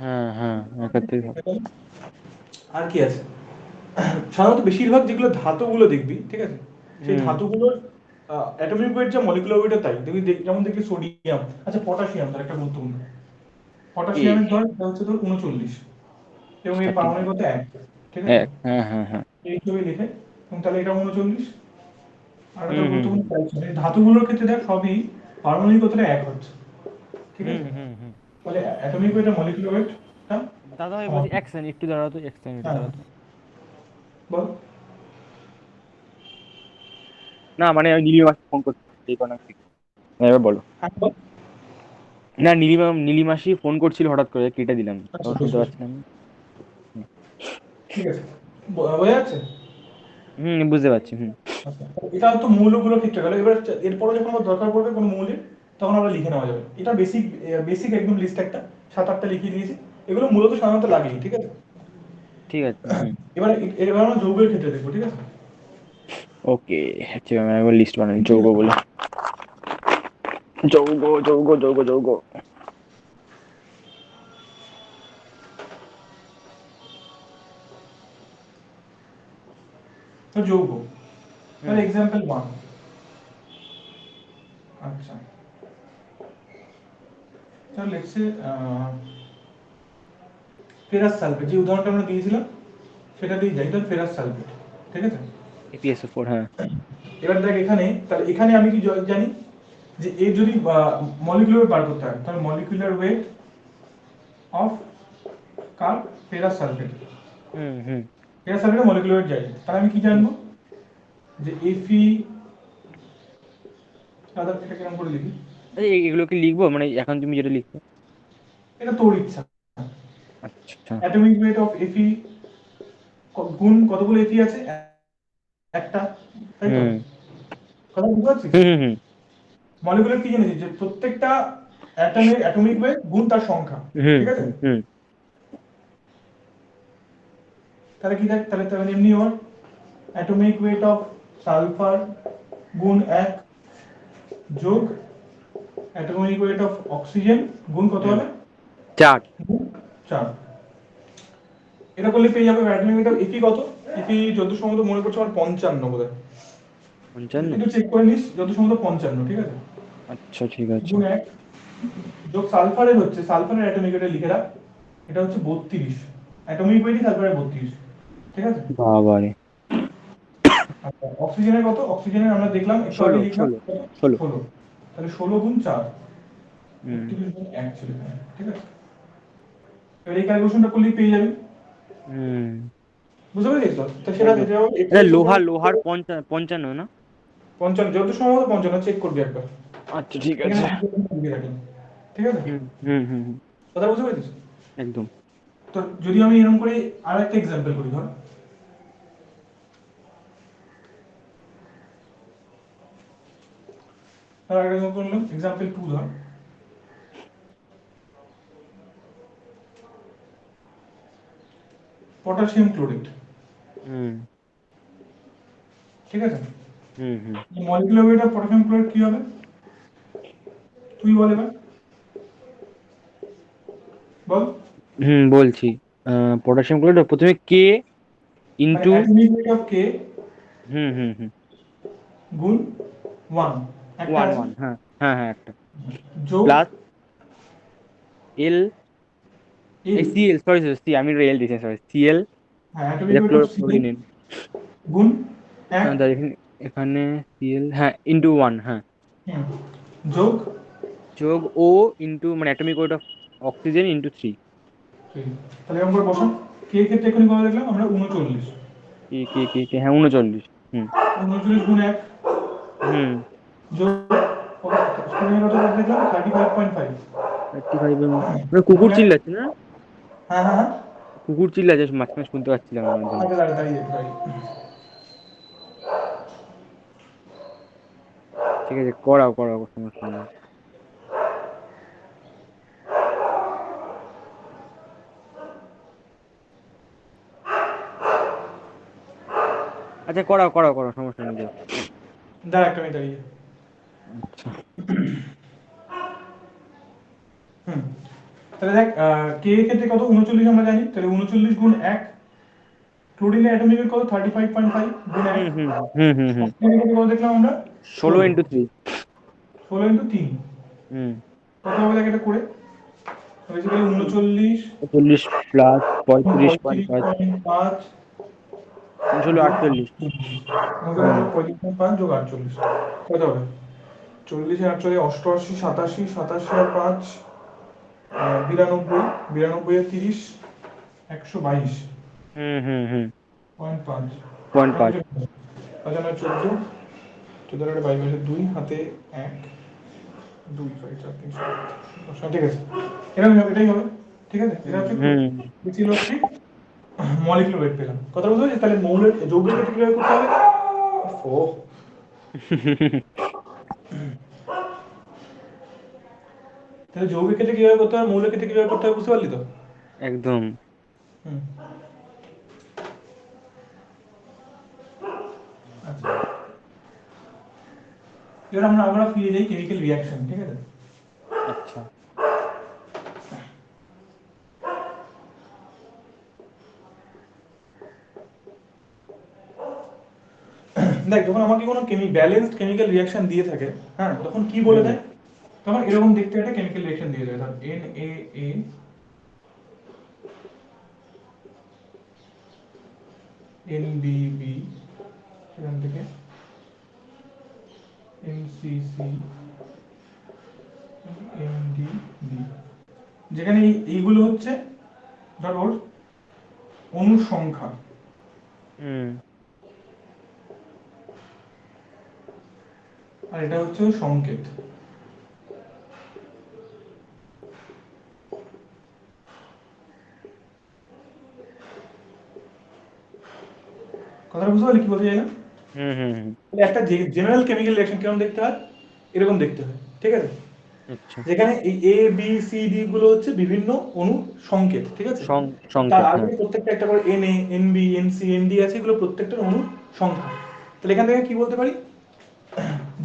হ্যাঁ হ্যাঁ, একাত্তর হবে। আর কি আছে, সাধারণত বেশিরভাগ যেগুলো ধাতুগুলো দেখবি, ঠিক আছে, সেই হুম। ধাতুগুলোর অ্যাটমিক ওয়েট যা মলিকুলার ওয়েটও তাই দেখবি, যেমন দেখবি সোডিয়াম, আচ্ছা পটাশিয়াম তার একটা গুরুত্বপূর্ণ, এ পটাশিয়ামের ধর এটা হচ্ছে তোর 39, এবং এর থার্টি পারমাণবিক কত 1, ঠিক আছে? এক, হ্যাঁ হ্যাঁ হ্যাঁ। এই হিসেবে লিখে, এবং তাহলে এটা 39। আর একটা হুম হুম গুরুত্বপূর্ণ ক্যালসিয়াম, এই ধাতুগুলোর ক্ষেত্রে দেখ সবই পারমাণবিক কতটা 1 হচ্ছে, ঠিক হুম আছে? হুম হুম। তাহলে অ্যাটমিক ওয়েট আর মলিকুলার ওয়েটটা দাদা ভাই সমান। বলছি, এক সেকেন্ড একটু দাঁড়াও তো, এক সেকেন্ড একটু হ্যাঁ, দাঁড়াও তো। বল। না মানে আমি নীলিমা ফোন করছি, এই কারণে এবার বলো। হ্যাঁ, বল। না নীলিমাসি ফোন করছিল হঠাৎ করে, কেটে দিলাম, আচ্ছা, তখন বেশ শুনতে বেশ, পাচ্ছিলাম না। হুম। ঠিক আছে, বোঝা যাচ্ছে? বুঝতে পারছি, হুম। আচ্ছা, এটা তো মৌলগুলোর ক্ষেত্রে গেল, এবার এরপরে যখন আমার দরকার পড়বে কোনো মৌলের, তখন আমরা লিখে নেওয়া যাবে। এটা বেসিক, বেসিক একদম লিস্ট একটা 7-8টা লিখিয়ে দিয়েছি, এগুলো মূলত সাধারণত লাগেই, ঠিক আছে? ঠিক আছে, হুম। এবার এবার আমরা যৌগের ক্ষেত্রে দেখবো, ঠিক আছে? ওকে। আচ্ছা আমি একবার লিস্ট বানাই যৌগ বলে। যৌগ যৌগ যৌগ যৌগ। তো যৌগ, হুম তাহলে এক্সাম্পল 1, আচ্ছা, তাহলে লেটস সে ফেরাস সালফেট, যে উদাহরণটা আমরা দিয়েছিলাম সেটা দিয়ে যাই, তাহলে ফেরাস সালফেট, ঠিক আছে? APSO4, হ্যাঁ। এবার দেখ এখানে, তাহলে এখানে আমি কি জানি, যে এর যদি মলিকুলার বার করতে হয়, তাহলে মলিকুলার ওয়েট অফ কার, ferrous sulphate, hmm hmm ferrous সালফেটের মলিকুলার ওয়েট জানি, তাহলে আমি কি হুম। জানবো, যে এফি আদার এটা কেমন করে লিখি, আচ্ছা, এগুলো কি লিখবো মানে এখন তুমি যেটা লিখছো? এটা তোর ইচ্ছা। আচ্ছা। অ্যাটমিক ওয়েট অফ এফি গুণ কতগুলো এফি আছে, একটা, তাই তো? হুম কথা বুঝতে পারছিস? হুম হুম হুম মলিকুলার কি জেনেছিস যে প্রত্যেকটা অ্যাটমিক ওয়েট গুণ তার সংখ্যা, হুম ঠিক আছে? হুম হুম তাহলে কি দেখ, তাহলে তাহলে এমনি ওর অ্যাটমিক ওয়েট অফ সালফার গুণ 1 যোগ অ্যাটমিক ওয়েট অফ অক্সিজেন গুণ কত হুম হবে, 4। গুণ 4। এটা করলে পেয়ে যাবে অ্যাটমিক ওয়েট অফ এপি কত, এপি যত সম্ভবত মনে করছে আমার 55 বোধহয়, 55। একটু চেক করে নিস, যত সম্ভবত 55, ঠিক আছে? আচ্ছা ঠিক আছে। গুণ 1 যোগ সালফারের হচ্ছে, সালফারের অ্যাটমিক ওয়েট লিখে রাখ, এটা হচ্ছে 32, অ্যাটমিক ওয়েটই সালফারের 32, ঠিক আছে? বাবারে। আচ্ছা অক্সিজেনের কত, অক্সিজেনের আমরা দেখলাম একটু আগে 16 লিখলাম 16 কত, 16। 16, তাহলে 16 গুণ 4, হুম 32 গুণ 1 ছিল এখানে, ঠিক আছে? এবার এই ক্যালকুলেশনটা করলেই পেয়ে যাবি, হুম বুঝতে পেরেছিস তো? তো সেটা একদম। এটা হবে আচ্ছা, এক্সের উপরে লোহার লোহার 55 না? 55, যত সম্ভবত 55, চেক করবি একবার, আচ্ছা ঠিক এখানে আছে। লিখে রাখলাম, ঠিক আছে? হুম হুম হুম হুম কথা বুঝতে পেরেছিস? একদম। তো যদি আমি এরকম করে আর একটা এক্সাম্পল করি, ধর আর একটা এক্সাম্পল করলাম, এক্সাম্পল 2 ধর, পটাশিয়াম ক্লোরাইড, হুম ঠিক আছে? Hmm hmm molecular weight of potassium chloride কি হবে, তুই বল এবার, বল। হুম বলছি। পটাশিয়াম ক্লোরাইড প্রথমে কে মানে into. Atomic weight of K hmm hmm হুম গুণ 1, একটা 1 আছে, 1 হ্যাঁ হ্যাঁ হ্যাঁ একটা। যোগ প্লাস এল। এল, এই সিএল, সরি সরি সি, আমি এল দিয়েছি, সরি সিএল। হ্যাঁ অ্যাটমিক এটা ওয়েট অফ সি ক্লোরিন। গুণ 1, এখানে এখানে সিএল, হ্যাঁ ইন্টু 1, হ্যাঁ। যোগ যোগ ও ইন্টু মানে atomic weight of oxygen into 3। 3, তাহলে এরকম করে বসান। কে এর ক্ষেত্রে এখনই কত দেখলাম আমরা, 39, কে কে কে কে হ্যাঁ 39। হুম 39 গুণ 1 হুম যোগ স্টুডেন্টের কত দেখলাম 35.5 35 এর মানে গুণ কুকুর 1, চিল্লাচ্ছে না? হ্যাঁ হ্যাঁ হ্যাঁ, কুকুর চিল্লাচ্ছে, মাঝখানে শুনতে পাচ্ছিলাম না ওর জন্য। আচ্ছা দাঁড়িয়ে দাঁড়িয়ে দাঁড়িয়ে, ঠিক আছে, করাও করাও, সমস্যা নেই। আচ্ছা করাও করাও করাও, সমস্যা নেই, যাও। দাঁড়া একটা মিনিট দাঁড়িয়ে। আচ্ছা। হুম, তাহলে দেখ কে এর ক্ষেত্রে কত 39 আমরা জানি, তাহলে 39 গুণ 1, ক্লোরিনের অ্যাটমিক ওয়েট কত 35.5 গুণ 1, হুম হুম হুম হুম হুম অক্সিজেনের ক্ষেত্রে কত দেখলাম আমরা 16 16, ইন্টু 3। 16 ইন্টু 3 হুম কত হবে দেখ এটা করে, বেসিক্যালি 39 40 প্লাস 35.5, 35.5 ষোলো যোগ 48। 38, হুম 35.5 যোগ 48 কত হবে, 40 আর 48, 88, 87, 87 আর 5 92, 92 আর 30 122 হুম হুম হুম পয়েন্ট 5, 0.5। 5 আর 14, 14 আর 22 2 হাতে 1 2 6 4 3 ঠিক আছে, এরকম হবে, এটাই হবে, ঠিক আছে? এটা হচ্ছে হুম ছিল হচ্ছে মলিকুলার ওয়েট পেলাম, কথা বুঝতে পারছিস? তাহলে মৌলের যৌগের ক্ষেত্রে কিভাবে করতে হবে, ও তাহলে যৌগের ক্ষেত্রে কিভাবে করতে হবে, মৌলের ক্ষেত্রে কিভাবে করতে হবে, বুঝতে পারলি তো? একদম। হুম, আচ্ছা এবার আমরা ফিরে যাই কেমিক্যাল রিঅ্যাকশন, ঠিক আছে? আচ্ছা। দেখ যখন আমাকে কোনো ব্যালেন্সড কেমিক্যাল রিঅ্যাকশন দিয়ে থাকে, হ্যাঁ তখন কি বলে হুম দেয়, তখন এরকম দেখতে একটা কেমিক্যাল রিঅ্যাকশন দিয়ে দেয়, ধর NaA NBB, সেখান থেকে NCC NDB, যেখানে এইগুলো হচ্ছে ধর ওর অনুর সংখ্যা, হুম আর এটা হচ্ছে সংকেত। কথাটা বুঝতে পারলি কি বলতে চাইলাম? হুম হুম হুম। একটা জেনারেল কেমিক্যাল রিঅ্যাকশন কেমন দেখতে হয়, এরকম দেখতে হয়, ঠিক আছে? আচ্ছা। যেখানে এই এ বি সি ডি গুলো হচ্ছে বিভিন্ন অণু সংকেত, ঠিক আছে? তার সংকেত, আগে হ্যাঁ। প্রত্যেকটা একটা করে N A, N B, N C, N D আছে, এগুলো প্রত্যেকটা অণু সংখ্যা। তাহলে এখান থেকে কি বলতে পারি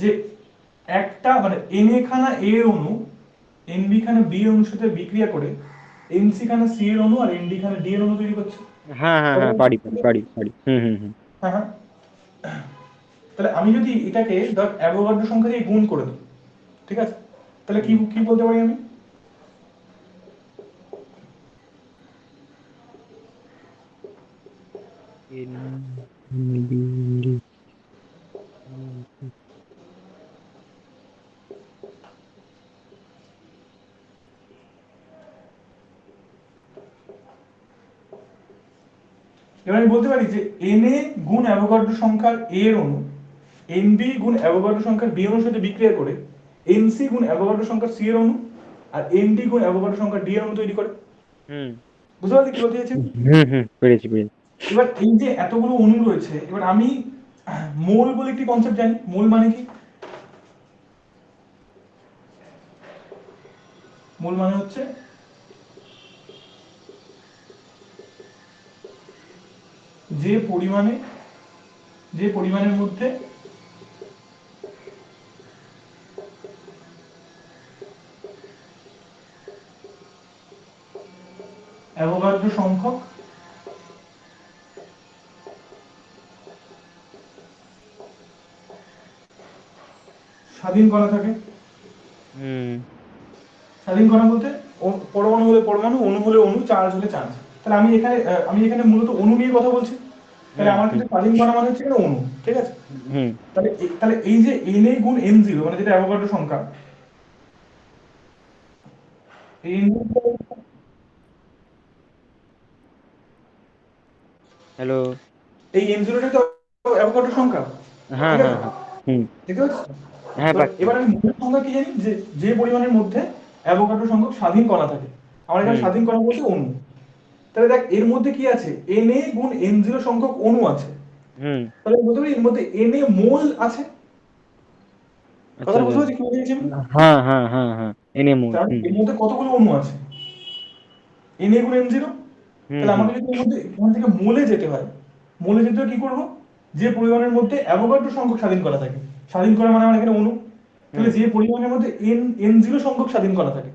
যে একটা মানে এন এ খানা এ এর অণু এন বি খানা বি এর অণুর সাথে বিক্রিয়া করে এন সি খানা সি এর অণু আর এন ডি খানা ডি এর অণু তৈরি করছে। হ্যাঁ হ্যাঁ হ্যাঁ, পারি পারি পারি পারি। হুম হুম হুম। হ্যাঁ হ্যাঁ। তাহলে আমি যদি এটাকে ধর অ্যাভোগাড্রো সংখ্যা দিয়ে গুণ করে দিই, ঠিক আছে? তাহলে কি হুম। কি বলতে পারি আমি? এবার আমি বলতে পারি যে এন এ গুণ অ্যাভোগাড্রো সংখ্যার এ এর অণু এন বি গুণ অ্যাভোগাড্রো সংখ্যার বি অণুর সাথে বিক্রিয়া করে এন সি গুণ অ্যাভোগাড্রো সংখ্যার সি এর অণু আর এন ডি গুণ অ্যাভোগাড্রো সংখ্যার ডি এর অণু তৈরি করে। হুম বুঝতে পারলি কি বলতে চাইছি? হুম হুম, পেরেছি পেরেছি। এবার এই যে এতগুলো অণু রয়েছে, এবার আমি মোল বলে একটি কনসেপ্ট জানি। মোল মানে কি? মোল মানে হচ্ছে যে পরিমাণে যে পরিমাণের মধ্যে অ্যাভোগাড্রো সংখ্যক স্বাধীন কণা থাকে। হুম স্বাধীন কণা বলতে পরমাণু হলে পরমাণু, অণু হলে অণু, চার্জ হলে চার্জ। তাহলে আমি এখানে মূলত অণু নিয়ে কথা বলছি। তাহলে হুম আমার হুম ক্ষেত্রে স্বাধীন কণা মানে হচ্ছে এখানে অণু, ঠিক আছে? হুম তাহলে এই যে এন এ গুণ এন জিরো মানে যেটা অ্যাভোগাড্রো সংখ্যা, এই হ্যালো। এই এন জিরোটা তো অ্যাভোগাড্রো সংখ্যা, হ্যাঁ ঠিক হ্যাঁ আছে? হ্যাঁ। হুম। দেখতে পাচ্ছিস? হ্যাঁ, এবার পাচ্ছি। এবার আমি মোলের সংখ্যা কি জানি, যে যে পরিমাণের মধ্যে অ্যাভোগাড্রো সংখ্যক স্বাধীন কণা থাকে। আমার এখানে হুম স্বাধীন কণা বলতে অণু। তাহলে দেখ এর মধ্যে কি আছে, এন এ গুণ এন জিরো সংখ্যক অণু আছে। হুম। তাহলে বলতে পারি এর মধ্যে এন এ মোল আছে। আচ্ছা কথাটা আচ্ছা। বুঝতে পারছি কি বলতে চাইছি আমি? হ্যাঁ হ্যাঁ হ্যাঁ হ্যাঁ, এনএমও। তাহলে হুম এর মধ্যে কতগুলো অণু আছে? এন এ গুণ এন জিরো। হুম তাহলে হুম আমাকে যদি এর মধ্যে এখান থেকে মোলে যেতে হয়, মোলে যেতে হলে কি করবো? যে পরিমাণের মধ্যে অ্যাভোগাড্রো সংখ্যক স্বাধীন করা থাকে, স্বাধীন করা মানে আমার এখানে অণু, তাহলে হুম। যে পরিমাণের মধ্যে এন এন জিরো সংখ্যক স্বাধীন করা থাকে,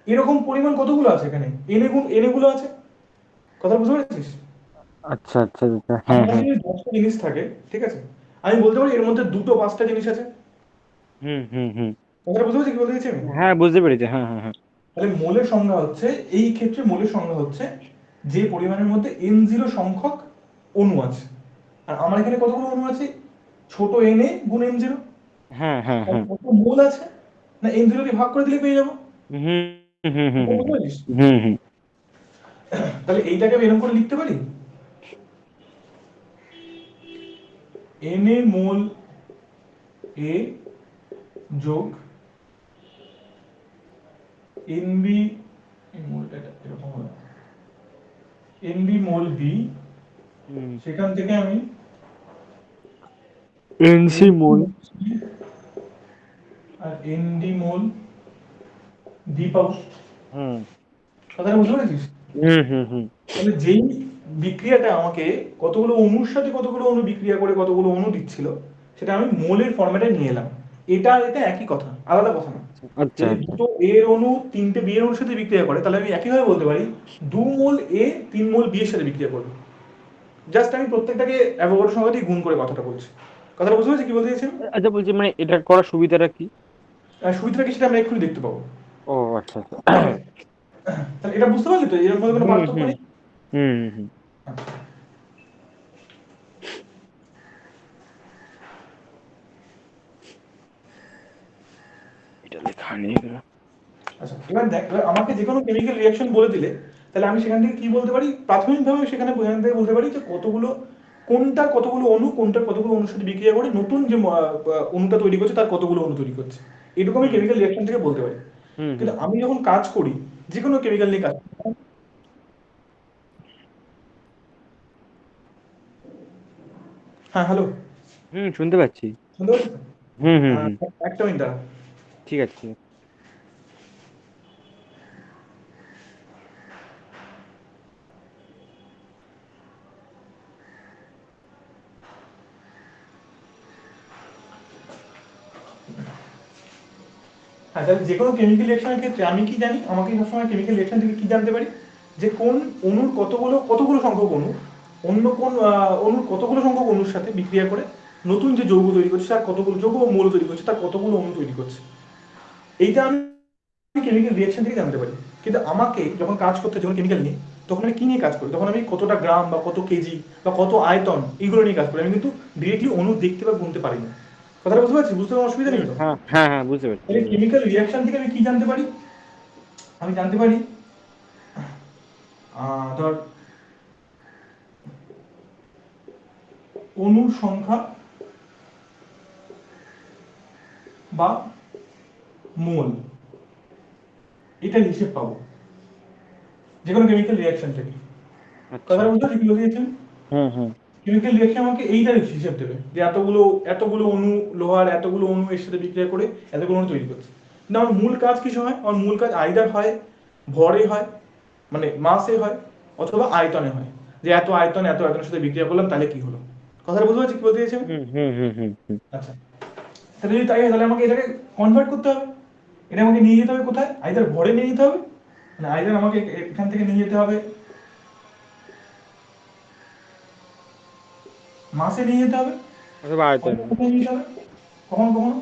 এরকম পরিমাণ কতগুলো আছে এখানে? এনে গুণ এনে গুলো আছে। কথা বুঝতে পারছিস? আচ্ছা আচ্ছা আচ্ছা, হ্যাঁ আমার কাছে হ্যাঁ। যদি 10টা জিনিস থাকে, ঠিক আছে, আমি বলতে পারি এর মধ্যে দুটো 5টা জিনিস আছে। হুম হুম হুম। কথাটা বুঝতে পারছি কি বলতে চাইছি আমি? হ্যাঁ, বুঝতে পেরেছি। হ্যাঁ হ্যাঁ হ্যাঁ। তাহলে মোলের সংজ্ঞা হচ্ছে, এই ক্ষেত্রে মোলের সংজ্ঞা হচ্ছে যে পরিমাণের মধ্যে এন জিরো সংখ্যক অণু আছে। আর আমার এখানে কতগুলো অণু আছে? ছোট এন এ গুণ এন জিরো। হ্যাঁ হ্যাঁ হ্যাঁ। কত মোল আছে? না এন জিরো দিয়ে ভাগ করে দিলে পেয়ে যাবো। হুম হুম হুম হুম বুঝতে পারছিস? হুম হুম। তাহলে এইটাকে আমি এরকম করে লিখতে পারি, এন এ মোল এ যোগ এন বি, এই মোলটা এরকম হবে, এন বি মোল বি, হুম। সেখান থেকে আমি এনসি এন মোল। আর এন ডি মোল ডি পাবো। হুম কথাটা বুঝতে পেরেছিস? হুম হুম হুম। তাহলে যেই বিক্রিয়াটা আমাকে কতগুলো অণুর সাথে কতগুলো অণু বিক্রিয়া করে কতগুলো অণু দিচ্ছিল, সেটা আমি মোলের ফরম্যাটে নিয়ে এলাম। এটা এটা একই কথা, আলাদা কথা না। আচ্ছা যদি আচ্ছা। দুটো এ এর অণু তিনটে বি এর অণুর সাথে বিক্রিয়া করে, তাহলে আমি একইভাবে বলতে পারি 2 মোল এ 3 মোল বি এর সাথে বিক্রিয়া করবে। জাস্ট আমি প্রত্যেকটাকে অ্যাভোগাড্রো সংখ্যা দিয়ে গুণ করে কথাটা বলছি। কথাটা বুঝতে পারছি কি বলতে চাইছি আমি? আচ্ছা, বলছি মানে এটা করার সুবিধাটা কি? সুবিধাটা কি সেটা আমরা এক্ষুনি দেখতে পাবো। ও আচ্ছা আচ্ছা। ঠিক আছে? তাহলে এটা বুঝতে পারলি তো, এর মধ্যে কোনো হুম পার্থক্য হুম নেই? হুম হুম। এটা লেখা নেই গেল। আচ্ছা এবার দেখ, এবার আমাকে যে কোনো কেমিক্যাল রিঅ্যাকশন বলে দিলে, তাহলে আমি সেখান থেকে কি বলতে পারি? প্রাথমিকভাবে সেখানে সেখান থেকে বলতে পারি যে কতগুলো কোনটার কতগুলো অণু কোনটার কতগুলো অণুর সাথে বিক্রিয়া করে নতুন যে অণুটা তৈরি করছে তার কতগুলো অণু তৈরি করছে, এটুকু আমি হুম কেমিক্যাল রিঅ্যাকশন থেকে বলতে পারি। হুম কিন্তু হুম আমি যখন কাজ করি, যে কোনো কেমিক্যাল নিয়ে কাজ করি। হ্যাঁ, হ্যালো, হুম, শুনতে পাচ্ছি। শুনতে পাচ্ছি তো? হুম হুম হুম। একটা মিনিট দাঁড়া। ঠিক আছে, ঠিক আছে। হ্যাঁ, তাহলে যে কোনো কেমিক্যাল রিঅ্যাকশনের ক্ষেত্রে আমি কি জানি, আমাকে সবসময় কেমিক্যাল রিঅ্যাকশন থেকে কি জানতে পারি, যে কোন অণুর কতগুলো কতগুলো সংখ্যক অণু অন্য কোন অণুর কতগুলো সংখ্যক অণুর সাথে বিক্রিয়া করে নতুন যে যৌগ তৈরি করছে তার কতগুলো যৌগ ও মৌল তৈরি করছে তার কতগুলো অণু তৈরি করছে, এইটা আমি কেমিক্যাল রিঅ্যাকশন থেকে জানতে পারি। কিন্তু আমাকে যখন কাজ করতে হয়, যখন কেমিক্যাল নিয়ে, তখন আমি কি নিয়ে কাজ করি, তখন আমি কতটা গ্রাম বা কত কেজি বা কত আয়তন এইগুলো নিয়ে কাজ করি, আমি কিন্তু ডিরেক্টলি অণু দেখতে বা গুনতে পারি না। কথাটা বুঝতে পারছি? বুঝতে কোনো অসুবিধা হুম, নেই তো? হ্যাঁ হ্যাঁ হ্যাঁ, বুঝতে পারছি, তাহলে বুঝতে পারছি। কেমিক্যাল রিঅ্যাকশন থেকে আমি কি জানতে পারি, আমি জানতে পারি ধর অণুর সংখ্যা বা মোল, এটার হিসেব পাবো যে কোনো কেমিক্যাল রিঅ্যাকশন থেকে। আচ্ছা। কথাটা বুঝতে পারছি কি বলতে চাইছেন? হুম হুম কেমিক্যাল রিঅ্যাকশন আমাকে এইটার হিসেব দেবে যে এতগুলো এতগুলো অণু, লোহার এতগুলো অণু এর সাথে বিক্রিয়া করে এতগুলো অণু তৈরি করছে। কিন্তু আমার মূল কাজ কিছু হয়, আমার মূল কাজ আইদার হয় ভরে হয়, মানে মাসে হয়, অথবা আয়তনে হয়, যে এত আয়তন এত আয়তনের সাথে বিক্রিয়া করলাম তাহলে কি হলো। কথাটা বুঝতে পারছি কি বলতে চাইছেন? হুম হুম হুম হুম হুম। আচ্ছা, তাহলে যদি তাই হয় তাহলে আমাকে এটাকে কনভার্ট করতে হবে, এটা আমাকে নিয়ে যেতে হবে কোথায়, আইদার ভরে নিয়ে যেতে হবে, মানে আইদার আমাকে এখান থেকে নিয়ে যেতে হবে মাসে নিয়ে যেতে হবে, অথবা আয়তন। অথবা কোথায় নিয়ে যেতে হবে, কখনো কখনো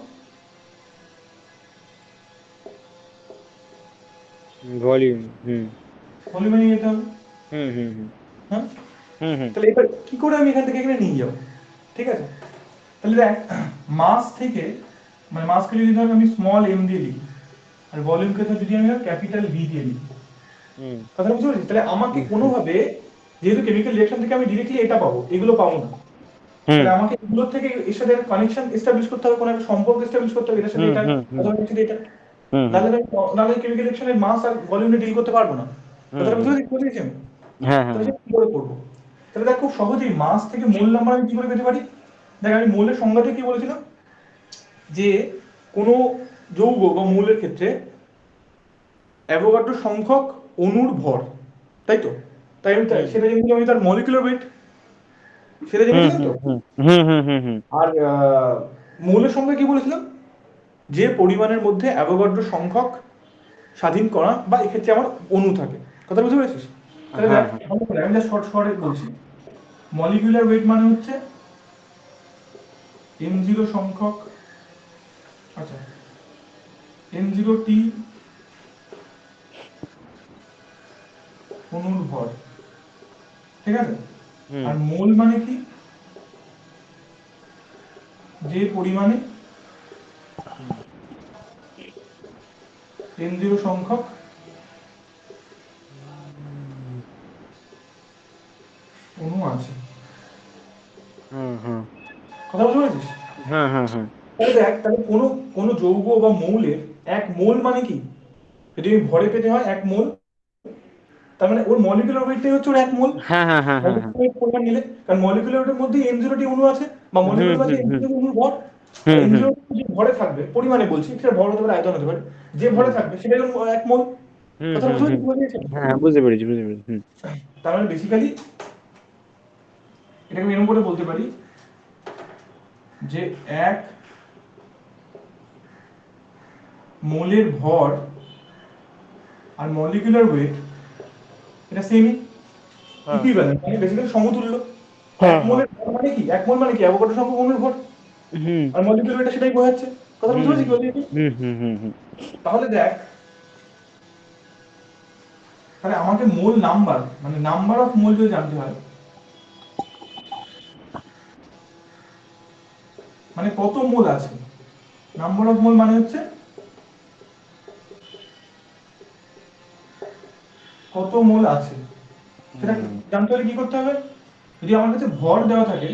ভলিউম। হুম ভলিউমে নিয়ে যেতে হবে। হুম হুম হুম হ্যাঁ, হুম হুম তাহলে এবার কি করে আমি এখান থেকে এখানে নিয়ে যাবো, ঠিক আছে? তাহলে দেখ, মাস থেকে, মানে মাসকে যদি ধর আমি স্মল এম দিয়ে লিখি, আর ভলিউমকে ধর যদি আমি ক্যাপিটাল ভি দিয়ে লিখি, হুম কথা বুঝতে পারছিস? তাহলে আমাকে হুম কোনোভাবে, যেহেতু কেমিক্যাল রিঅ্যাকশন থেকে আমি ডিরেক্টলি এটা পাবো, এগুলো পাবো না, হুম তাহলে আমাকে এগুলোর থেকে এর সাথে কানেকশন এস্টাবলিশ করতে হবে, কোনো একটা সম্পর্ক এস্টাবলিশ করতে হবে, এটার সাথে হুম এটা, হুম হুম অথবা এটার সাথে এটা। হুম হুম নাহলে নাহলে কেমিক্যাল রিঅ্যাকশনের মাস আর ভলিউমে ডিল করতে পারবো না। হুম কথাটা হুম। বুঝতে পেরেছি আমি? হ্যাঁ হ্যাঁ তাহলে হ্যাঁ। সেটা কি করে করবো? তাহলে দেখ খুব সহজেই মাস থেকে মোল নাম্বার আমি কি করে পেতে পারি। দেখ আমি মোলের সংজ্ঞাটা কি বলেছিলাম, যে কোনো যৌগ বা মৌলের ক্ষেত্রে অ্যাভোগাড্রো সংখ্যক অণুর ভর, তাই তো? তাই আমি হুম সেটা জেনেছিলাম, আমি তার মলিকুলার ওয়েট সেটা হুম জেনেছিলাম হুম তো। হুম হুম হুম হুম হুম আর মৌলের সংখ্যা কি বলেছিলাম, যে পরিমাণের মধ্যে অ্যাভোগাড্রো সংখ্যক স্বাধীন কণা বা এক্ষেত্রে আমার অণু থাকে। কথা বুঝতে পেরেছিস? তাহলে হ্যাঁ দেখ হ্যাঁ। আমি জাস্ট শর্ট শর্টে বলছি, মলিকুলার ওয়েট মানে হচ্ছে m0 সংখ্যক, আচ্ছা m0t অণুর ভর, ঠিক আছে? হুম আর মোল মানে কি, যে পরিমাণে হুম m0 সংখ্যক অণু আছে। হুম হুম। কথা বুঝতে পেরেছিস? হ্যাঁ হ্যাঁ হ্যাঁ। তাহলে দেখ, তাহলে কোনো কোনো যৌগ বা মৌলের এক মোল মানে কি, যদি আমি ভরে পেতে হয় এক মোল, তার মানে ওর মলিকুলার ওয়েটটাই হচ্ছে ওর এক মোল। হ্যাঁ হ্যাঁ হ্যাঁ হ্যাঁ হ্যাঁ। মলিকুলার ওয়েট পরিমাণ নিলে, কারণ মলিকুলার ওয়েটের মধ্যে m0টি অণু আছে, বা হুম মলিকুলার হুম আছে হুম m0 অণুর ভর। আর হুম হুম m0 যে ভরে থাকবে, পরিমাণে বলছি, সেটা ভর হতে পারে আয়তন হতে পারে, যে ভরে হুম থাকবে সেটাই হলো এক মোল। হুম কথা হুম বুঝতে হুম। পেরেছি? হ্যাঁ হ্যাঁ, বুঝতে পেরেছি, বুঝতে পেরেছি। হুম তার মানে বেসিক্যালি এটাকে আমি এরকম করে বলতে পারি যে এক মোলের ভর আর মলিকুলার ওয়েট এটা সেমই, হ্যাঁ ইকুইভ্যালেন্ট, মানে বেসিক্যালি সমতুল্য। এক হ্যাঁ হ্যাঁ। মোলের ভর মানে কি, এক মোল মানে কি অ্যাভোগাড্রো সংখ্যক অণুর ভর, হুম আর মলিকুলার ওয়েটটা সেটাই বোঝাচ্ছে। কথা বুঝতে হুম পারছিস কি বলতে চাইছি? হুম হুম হুম হুম তাহলে দেখ, তাহলে আমাকে মোল নাম্বার, মানে নাম্বার অফ মোল যদি জানতে হয়, মানে কত মোল আছে, নাম্বার অফ মোল মানে হচ্ছে কত মোল আছে, সেটা হুম জানতে হলে কি করতে হবে, যদি আমার কাছে ভর দেওয়া থাকে,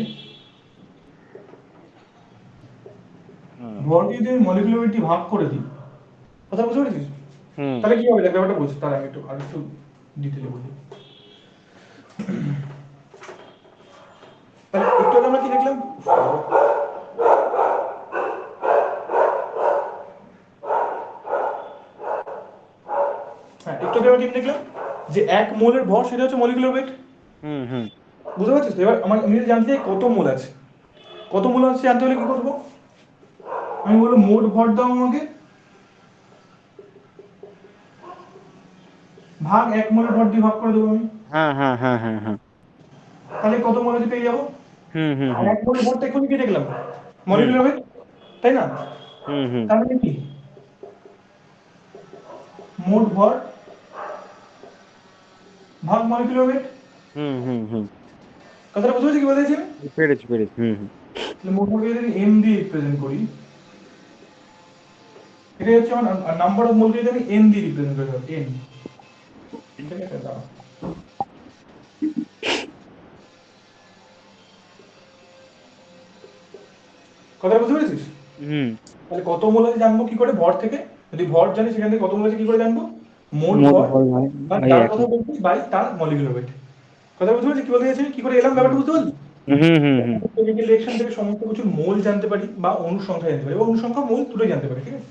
ভরকে যদি আমি মলিকুলার ওয়েট দিয়ে ভাগ করে দিই, কথা বুঝতে পেরেছিস? হুম তাহলে কি হবে দেখ ব্যাপারটা বুঝ, তাহলে আমি একটু আরেকটু ডিটেলে বলি। তাহলে একটু আগে আমরা কি দেখলাম, হ্যাঁ একটু আগে আমরা কি দেখলাম যে 1 মোলের ভর সেটা হচ্ছে মলিকুলার ওয়েট। হুম হুম বুঝতে পারছিস তো? এবার আমি যদি জানতে চাই কত মোল আছে, কত মোল আছে জানতে হলে কি করবো, আমি বলবো মোট ভর দাও আমাকে, ভাগ 1 মোলের ভর দিয়ে ভাগ করে দেবো আমি, হ্যাঁ হ্যাঁ হ্যাঁ হ্যাঁ হ্যাঁ তাহলে কত মোল আছে পেয়ে যাবো। হুম হুম আর হুম 1 মোলের ভরটা এক্ষুনি কেটে গেলাম, হুম মলিকুলার ওয়েট, তাই না? হুম হুম তার মানে কি মোট ভর ভাগ মলিকুলার ওয়েট। হুম হুম হুম কথাটা বুঝতে পারছি কি বলেছি আমি? পেরেছি পেরেছি হুম হুম তাহলে মোট ভরকে যদি এম দিয়ে রিপ্রেজেন্ট করি, এটা হচ্ছে আমার নাম্বার অফ মোলকে যদি আমি এন দিয়ে রিপ্রেজেন্ট করি, এন, ঠিক আছে দাঁড়াও। কথাটা বুঝতে পেরেছিস? হুম তাহলে কত মোল আছে জানবো কি করে ভর থেকে, যদি ভর জানি সেখান থেকে কত মোল আছে কি করে জানবো, মোট মোট ভর ভর ভাই বা ভাই যার একই কথা বলছি বাই তার মলিকুলার ওয়েট। কথা বুঝতে পারছি কি বলতে চাইছি, কি করে এলাম হুম ব্যাপারটা বুঝতে পারলি? হুম হুম হুম কেমিক্যাল রিঅ্যাকশন থেকে সমস্ত কিছু মোল জানতে পারি বা অণুর সংখ্যা জানতে পারি, এবং অণুর সংখ্যা মোল দুটোই জানতে পারি, ঠিক আছে?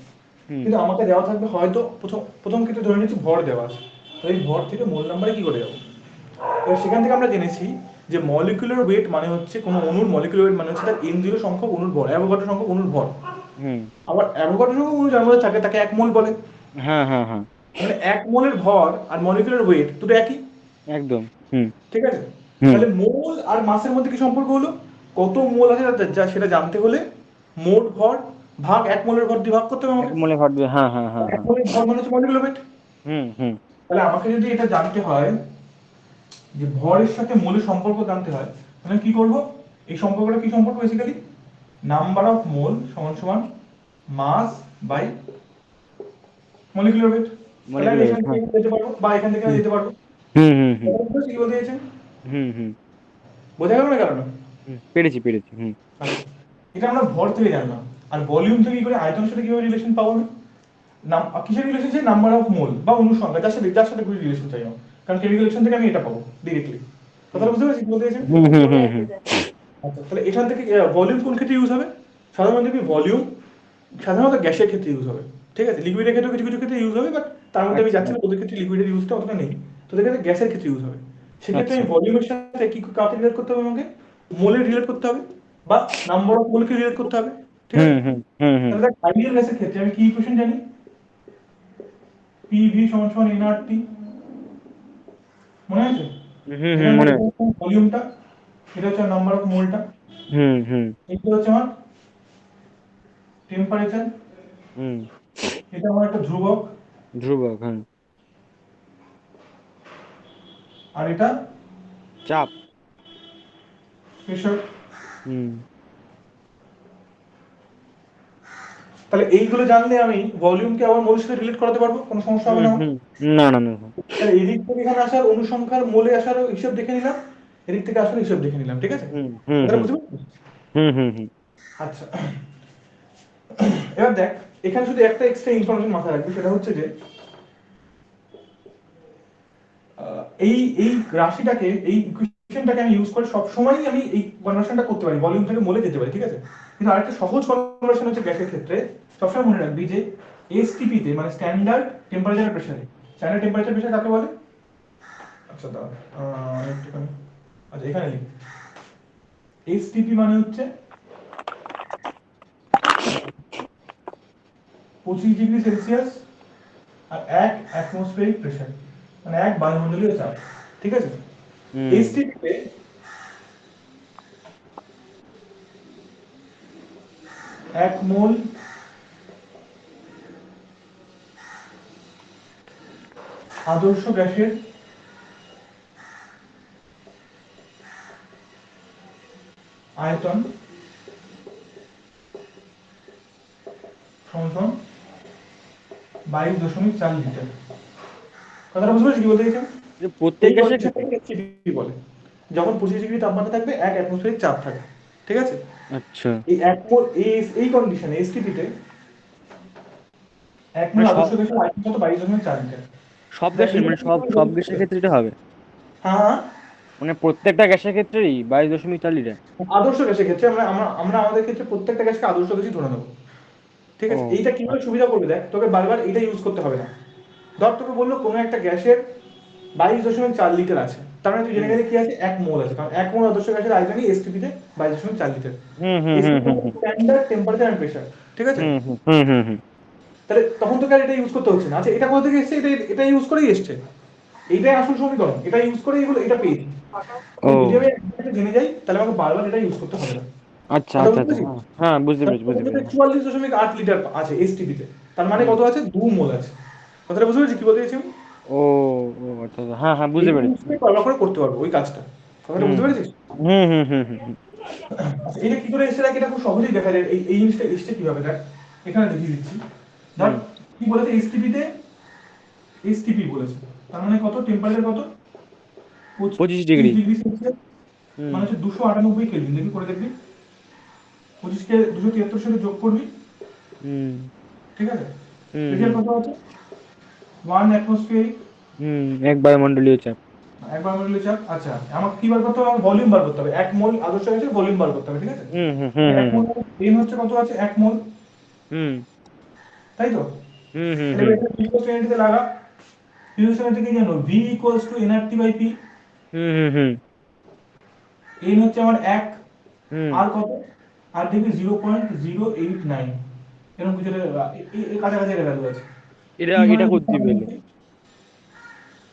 হুম কিন্তু আমাকে দেওয়া থাকবে হয়তো প্রথম প্রথম ক্ষেত্রে ধরে নিচ্ছি ভর দেওয়া আছে, তো এই ভর থেকে মোল নাম্বারে কি করে যাবো। এবার সেখান থেকে আমরা জেনেছি যে মলিকুলার ওয়েট মানে হচ্ছে কোনো অণুর মলিকুলার ওয়েট মানে হচ্ছে তার N0 সংখ্যক অণুর ভর, অ্যাভোগাড্রো সংখ্যক অণুর ভর। হুম আবার অ্যাভোগাড্রো সংখ্যক অণু যার মধ্যে থাকে তাকে 1 মোল বলে। হ্যাঁ হ্যাঁ হ্যাঁ মানে 1 মোলের ভর আর মলিকুলার ওয়েট দুটো একই, একদম হুম ঠিক আছে? হুম তাহলে মোল আর মাসের মধ্যে কি সম্পর্ক হলো, কত মোল আছে যা সেটা জানতে হলে মোট ভর ভাগ 1 মোলের ভর দিয়ে ভাগ করতে হবে এক আমাকে। মোলে ঘটবে হ্যাঁ হ্যাঁ হ্যাঁ 1 হ্যাঁ মোলের ভর মানে হচ্ছে মলিকুলার ওয়েট। হুম হুম তাহলে আমাকে যদি এটা জানতে হয় যে ভরের সাথে মোলের সম্পর্ক জানতে হয়, তাহলে কি করব, এই সম্পর্কটা কি সম্পর্ক বেসিক্যালি, নাম্বার অফ মোল সমান সমান মাস বাই মলিকুলার ওয়েট। তাহলে আমি মলিকুলার এখান থেকে হ্যাঁ এখানে যেতে পারবো বা এখান থেকে হুম যেতে পারবো। হুম হুম হুম কথা বুঝতে কি বলতে চাইছেন? হুম হুম বোঝা গেল না কারণ? হুম পেরেছি পেরেছি হুম আচ্ছা, এটা আমরা ভর থেকে জানলাম। আর ভলিউম থেকে কি করে আয়তনের সাথে কিভাবে রিলেশন পাবো আমি? নাম কিসের রিলেশন চাই, নাম্বার অফ মোল বা অণু সংখ্যা, যার সাথে কোনো রিলেশন চাই আমার, কারণ কেমিক্যাল রিলেশন থেকে আমি এটা পাবো ডিরেক্টলি। হুম কথাটা বুঝতে পারছি কি বলতে চাইছেন? হুম হুম হুম হুম আচ্ছা, তাহলে এখান থেকে ভলিউম কোন ক্ষেত্রে ইউজ হবে? সাধারণত দেখবি ভলিউম সাধারণত গ্যাসের ক্ষেত্রে ইউজ হবে, ঠিক আছে? লিকুইডের ক্ষেত্রে কিছু কিছু ক্ষেত্রে ইউজ হবে, বাট তার মধ্যে আমি আচ্ছা যাচ্ছি না, ওদের ক্ষেত্রে লিকুইডের ইউজটা অতটা নেই। তোদের ক্ষেত্রে গ্যাসের ক্ষেত্রে ইউজ হবে। সেক্ষেত্রে আচ্ছা আমি ভলিউমের সাথে কি কাকে রিলেট করতে হবে আমাকে, মোলের রিলেট করতে হবে বা নাম্বার অফ মোলকে রিলেট করতে হবে, ঠিক হুম আছে? হুম হুম হুম তাহলে দেখ আইডিয়াল গ্যাসের ক্ষেত্রে আমি কি ইকুয়েশন জানি, পিভি সমান সমান এনআরটি, মনে আছে? হুম হুম এখান মনে থেকে আছে ভলিউমটা, এটা হচ্ছে নাম্বার অফ মোলটা, হুম হুম এটা হচ্ছে আমার টেম্পারেচার, হুম এটা আমার একটা ধ্রুবক, ধ্রুবক হ্যাঁ আর এটা চাপ প্রেশার। হুম তাহলে এইগুলো জানলে আমি ভলিউমকে আবার মোলের সাথে রিলেট করাতে পারবো, কোনো সমস্যা হবে হুম না আমার। হুম না না না তাহলে এদিক থেকে এখানে আসার অনুসংখ্যার মোলে আসার হিসাব দেখে নিলাম, এদিক থেকে আসার হিসাব দেখে নিলাম, ঠিক আছে? হুম হুম কথাটা হুম বুঝতে পারছিস? হুম হুম হুম আচ্ছা, এবার দেখ এখানে শুধু একটা এক্সট্রা ইনফরমেশন মাথায় রাখবি, সেটা হচ্ছে যে এই এই রাশিটাকে, এই ইকুয়েশনটাকে আমি ইউজ করে সব সময়ই আমি এই কনভার্সনটা করতে পারি, ভলিউম থেকে মোলে যেতে পারি, ঠিক আছে? কিন্তু আরেকটা সহজ কনভার্সন হচ্ছে গ্যাসের ক্ষেত্রে, সবসময় মনে রাখবি যে এসটিপি তে মানে স্ট্যান্ডার্ড টেম্পারেচার প্রেসারে, স্ট্যান্ডার্ড টেম্পারেচার প্রেসার কাকে বলে? আচ্ছা দাঁড়া, একটুখানি, আচ্ছা এখানে লিখ, এসটিপি মানে হচ্ছে 25 ডিগ্রি সেলসিয়াস আর 1 অ্যাটমসফিয়ারিক প্রেসার, মানে 1 বায়ুমণ্ডলীয় চাপ, ঠিক আছে? হুম এসটিপি তে 1 মোল আদর্শ গ্যাসের আয়তন সমান 22.4 লিটার। কথাটা বুঝতে পারছি কি বলতে চাইছেন? প্রত্যেক এই গ্যাসের ক্ষেত্রে কন্ডিশনটাকে এসটিপি বলে। যখন 25 ডিগ্রি তাপমাত্রা থাকবে 1 অ্যাটমসফিয়ারিক চাপ থাকে, ঠিক আছে? আচ্ছা, এই এক মোল এই কন্ডিশনে এসটিপিতে 1 মোল মানে আদর্শ গ্যাসের আয়তন কত? 22.4 লিটার। সব দেখ গ্যাসের, এইটা মানে কি সব করে সব বলতে গ্যাসের হবে? ক্ষেত্রে এটা হবে? হ্যাঁ হ্যাঁ, মানে প্রত্যেকটা গ্যাসের ক্ষেত্রেই 22.4 লিটার? আদর্শ গ্যাসের ক্ষেত্রে আমরা আমরা আমরা আমাদের ক্ষেত্রে প্রত্যেকটা গ্যাসকে আদর্শ গ্যাসই ধরে নেবো, ঠিক আছে? ও এইটা কিভাবে সুবিধা করবে দেখ, তোকে বারবার এটা ইউজ করতে হবে না। ধর তোকে বললো কোনো একটা গ্যাসের 22.4 লিটার আছে, তার মানে তুই জেনে হুম গেলে কি আছে, 1 মোল আছে, কারণ 1 মোল আদর্শ গ্যাসের আয়তনই এসটিপিতে 22.4 লিটার। হুম হুম হুম এসটিপি হুম হচ্ছে হুম স্ট্যান্ডার্ড টেম্পারেচার এন্ড প্রেসার, ঠিক আছে? হুম হুম হুম হুম হুম। তাহলে তখন তোকে আর এটা ইউজ করতে হচ্ছে না। আচ্ছা, এটা কোথা থেকে এসছে? এটা ইউজ করেই এসছে, এইটাই আসল সমীকরণ, এটা ইউজ করে এগুলো এটা পেয়েছি। ও আমি যদি আমি একটা জেনে যাই তাহলে আমাকে বারবার এটা ইউজ করতে হবে না। আচ্ছা কথা আচ্ছা বুঝতে আচ্ছা, পেরেছিস? হ্যাঁ হ্যাঁ, বুঝতে পেরেছি তোর বুঝতে কাছে পেরেছি। 44.8 লিটার আছে এসটিপিতে, তার মানে হুম। কত আছে? 2 মোল আছে। কথাটা বুঝতে পেরেছিস কি বলতে চাইছি আমি? ও ও আচ্ছা আচ্ছা, হ্যাঁ হ্যাঁ, বুঝতে এইটা পেরেছি। ইউজ করে বারবার করে করতে পারবো ওই কাজটা। কথাটা হুম বুঝতে পেরেছিস? হুম হুম হুম হুম হুম আচ্ছা, এটা কি করে এসে, দেখ এটা খুব সহজেই দেখা যায়। এই জিনিসটা এসছে কিভাবে দেখ, এখানে দেখিয়ে দিচ্ছি। ধর হুম। কি বলেছে এসটিপিতে, এসটিপি বলেছে, তার মানে কত? টেম্পারেচার কত? 25 ডিগ্রি। 25 ডিগ্রি সেলসিয়াস, হুম মানে হচ্ছে 298 কেলভিন। দেখবি করে দেখবি, 25 কে 273 সাথে যোগ করবি, হুম ঠিক আছে? হুম হুম রেজাল্ট কত আছে? 1 অ্যাটমসফিয়ারিক, হুম, এক বায়ুমণ্ডলীয় চাপ। একবার মিলিয়ে চাপ। আচ্ছা, আমাকে কি বার করতে হবে? আমাকে ভলিউম বার করতে হবে। 1 মোল আদর্শ গ্যাসের ভলিউম বার করতে হবে, ঠিক আছে? হুম হুম হুম এক হুম মোল এন হচ্ছে কত আছে? 1 মোল, হুম তাই তো? হুম হুম তাহলে হুম এটা ফিজিক্যাল শ্রেণীতে লাগা। ফিজিক্যাল শ্রেণীতে কি জানো? V equals to nRT by P. Hmm hmm hmm n হচ্ছে আমার 1, হুম। আর কত? আর দেখবি 0.089, এরকম কিছু একটা এর কাছাকাছি একটা ভ্যালু আছে। এটা পি মানে এটা হচ্ছে করতে পেলে?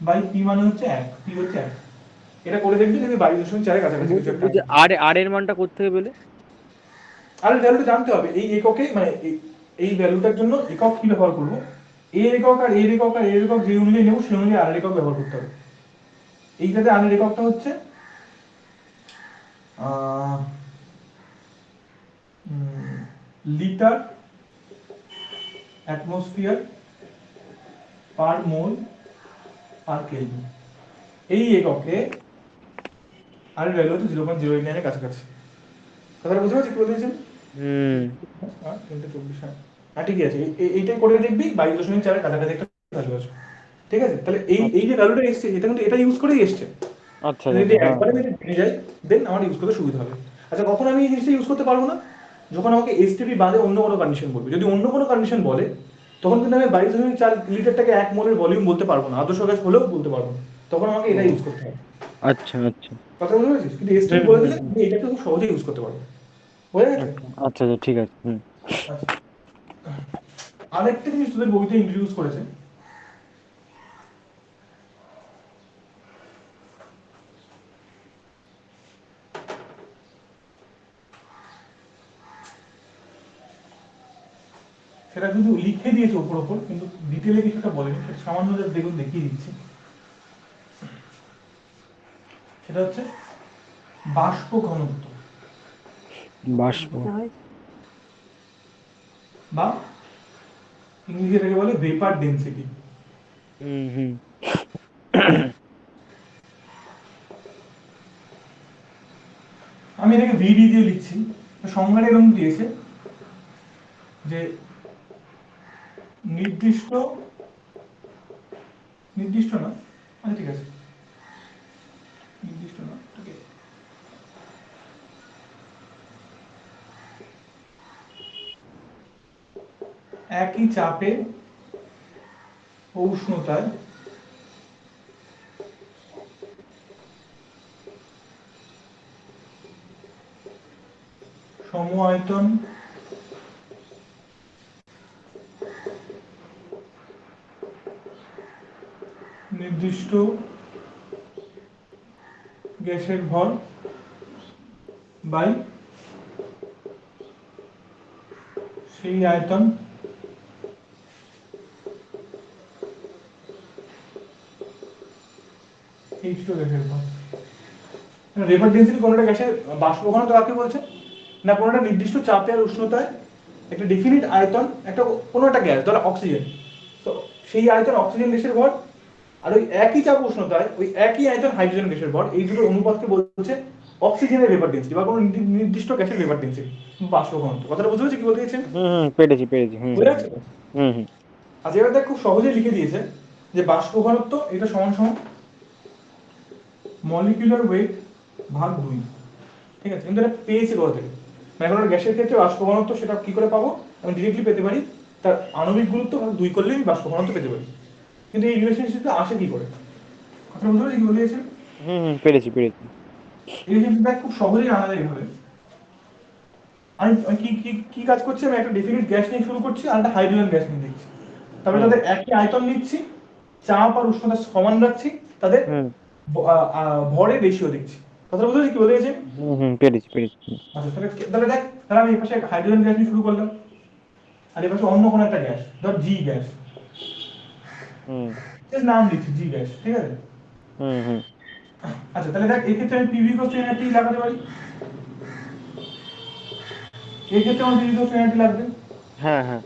বাই পি মানে হচ্ছে 1, পি হচ্ছে 1। এটা করে দেখবি, দেখবি 22.4 এর কাছাকাছি কিছু বুঝে একটা বুঝে, আছে। আর এর মানটা করতে পেলে? আর ভ্যালুটা জানতে হবে এই এককে, মানে এই ভ্যালুটার জন্য একক কি ব্যবহার করব, এর একক আর এর একক আর এর একক যে অনুযায়ী নেব সেই অনুযায়ী আর একক ব্যবহার করতে হবে। এইটাতে আর এককটা হচ্ছে আহ, লিটার অ্যাটমসফিয়ার পার মোল পার কেলভিন। এই এককে আর ভ্যালু হচ্ছে 0.089 এর কাছাকাছি। কথাটা বুঝতে পারছি কি বলতে চাইছেন? হুম। 324, হ্যাঁ ঠিকই আছে। এইটাই করে দেখবি 22.4 এর কাছাকাছি একটা ভ্যালু আছে, ঠিক আছে? তাহলে এই আচ্ছা যে ভ্যালুটা এসছে এটা কিন্তু এটা ইউজ করেই এসছে। আচ্ছা যদি আচ্ছা, হ্যাঁ একবারে হ্যাঁ। যদি জেনে যাই দেন আমার ইউজ করতে সুবিধা হবে। আচ্ছা, কখন আমি এই জিনিসটা ইউজ করতে পারবো না? যখন আমাকে এসটিপি বাদে অন্য কোনো কন্ডিশন বলবে। যদি অন্য কোনো কন্ডিশন বলে তখন কিন্তু আমি 22.4 লিটারটাকে 1 মোলের ভলিউম বলতে পারবো না, আদর্শ গ্যাস হলেও বলতে পারবো না। তখন আমাকে এটা ও ইউজ করতে হবে। আচ্ছা আচ্ছা। কথা বুঝতে পেরেছিস? কিন্তু এসটিপি হুম বলে হুম দিলে হুম। তুমি এটাকে খুব সহজেই ইউজ করতে পারবে। বোঝা গেছে? আচ্ছা আচ্ছা আচ্ছা, ঠিক আছে। হুম। আচ্ছা, আরেকটা জিনিস তোদের বইতে ইন্ট্রোডিউস করেছে, সেটা কিন্তু লিখে দিয়েছে ওপর ওপর, কিন্তু ডিটেলে কিছুটা বলেনি। সেটা সামান্য just দেখুন দেখিয়ে দিচ্ছি। সেটা হচ্ছে বাষ্প ঘনত্ব, বাষ্প। বা ইংরেজি এটাকে বলে ভেপার ডেনসিটি। হুম হুম আমি এটাকে ভিডি দিয়ে লিখছি। সংজ্ঞাটা এরকম দিয়েছে যে নির্দিষ্ট, নির্দিষ্ট না, আচ্ছা ঠিক আছে, নির্দিষ্ট না, ঠিক আছে, একই চাপে ও উষ্ণতায় সম আয়তন নির্দিষ্ট গ্যাসের ভর বাই সেই আয়তন H2 গ্যাসের ভর। ভেপার ডেনসিটি কোনোটা গ্যাসের বাষ্প ঘনত্ব কাকে বলছে না, কোনোটা নির্দিষ্ট চাপে আর উষ্ণতায় একটা ডেফিনিট আয়তন, একটা কোনো একটা গ্যাস, ধরো অক্সিজেন, তো সেই আয়তন অক্সিজেন গ্যাসের ভর আর ওই একই চাপ উষ্ণতায় ওই একই আয়তন হাইড্রোজেন গ্যাসের ভর, এই দুটো অনুপাতকে বলছে অক্সিজেনের ভেপার ডেন্সিটি বা কোনো নির্দিষ্ট গ্যাসের ভেপার ডেন্সিটি, বাষ্প ঘনত্ব। কথাটা বুঝতে পেরেছি কি বলতে চাইছেন? পেরেছি পেরেছি। বুঝে যাচ্ছে তো? হুম হুম আচ্ছা এবার দেখ খুব সহজেই লিখে দিয়েছে যে বাষ্প ঘনত্ব এটা সমান সমান মলিকিউলার ওয়েট ভাগ 2। ঠিক আছে, কিন্তু এটা পেয়েছি কোথা থেকে? মানে এখন গ্যাসের ক্ষেত্রে বাষ্প ঘনত্ব সেটা কি করে পাবো? আমি ডিরেক্টলি পেতে পারি তার আণবিক গুরুত্ব ভাগ 2 করলে আমি বাষ্প ঘনত্ব পেতে পারি। কিন্তু এই রিলেশনশিপটা আসে কি করে? কথা বুঝতে পেরেছি কি বলতে চাইছেন? পেরেছি পেরেছি। এই রিলেশনশিপটা খুব সহজেই আনা যায় এইভাবে। আমি আমি কি কি কি কাজ করছি? আমি একটা ডেফিনিট গ্যাস নিয়ে শুরু করছি আর একটা হাইড্রোজেন গ্যাস নিয়ে দেখছি, তারপরে হুম তাদের একই আয়তন নিচ্ছি, চাপ আর উষ্ণতা সমান রাখছি, তাদের হুম ভরের রেশিও দেখছি। কথা বুঝতে পেরেছি কি বলতে চাইছেন? পেরেছি পেরেছি। আচ্ছা তাহলে তাহলে দেখ, তাহলে আমি এই পাশে হাইড্রোজেন গ্যাস নিয়ে শুরু করলাম, আর এই পাশে অন্য কোনো একটা গ্যাস, ধর জি গ্যাস, হুম এর নাম দিচ্ছি জি গ্যাস, ঠিক আছে? হুম হুম আচ্ছা তাহলে দেখ এই ক্ষেত্রে আমি পিভি কোস এনআরটি লাগাতে পারি, এই ক্ষেত্রে আমার পিভি কোস এনআরটি লাগবে। হ্যাঁ হ্যাঁ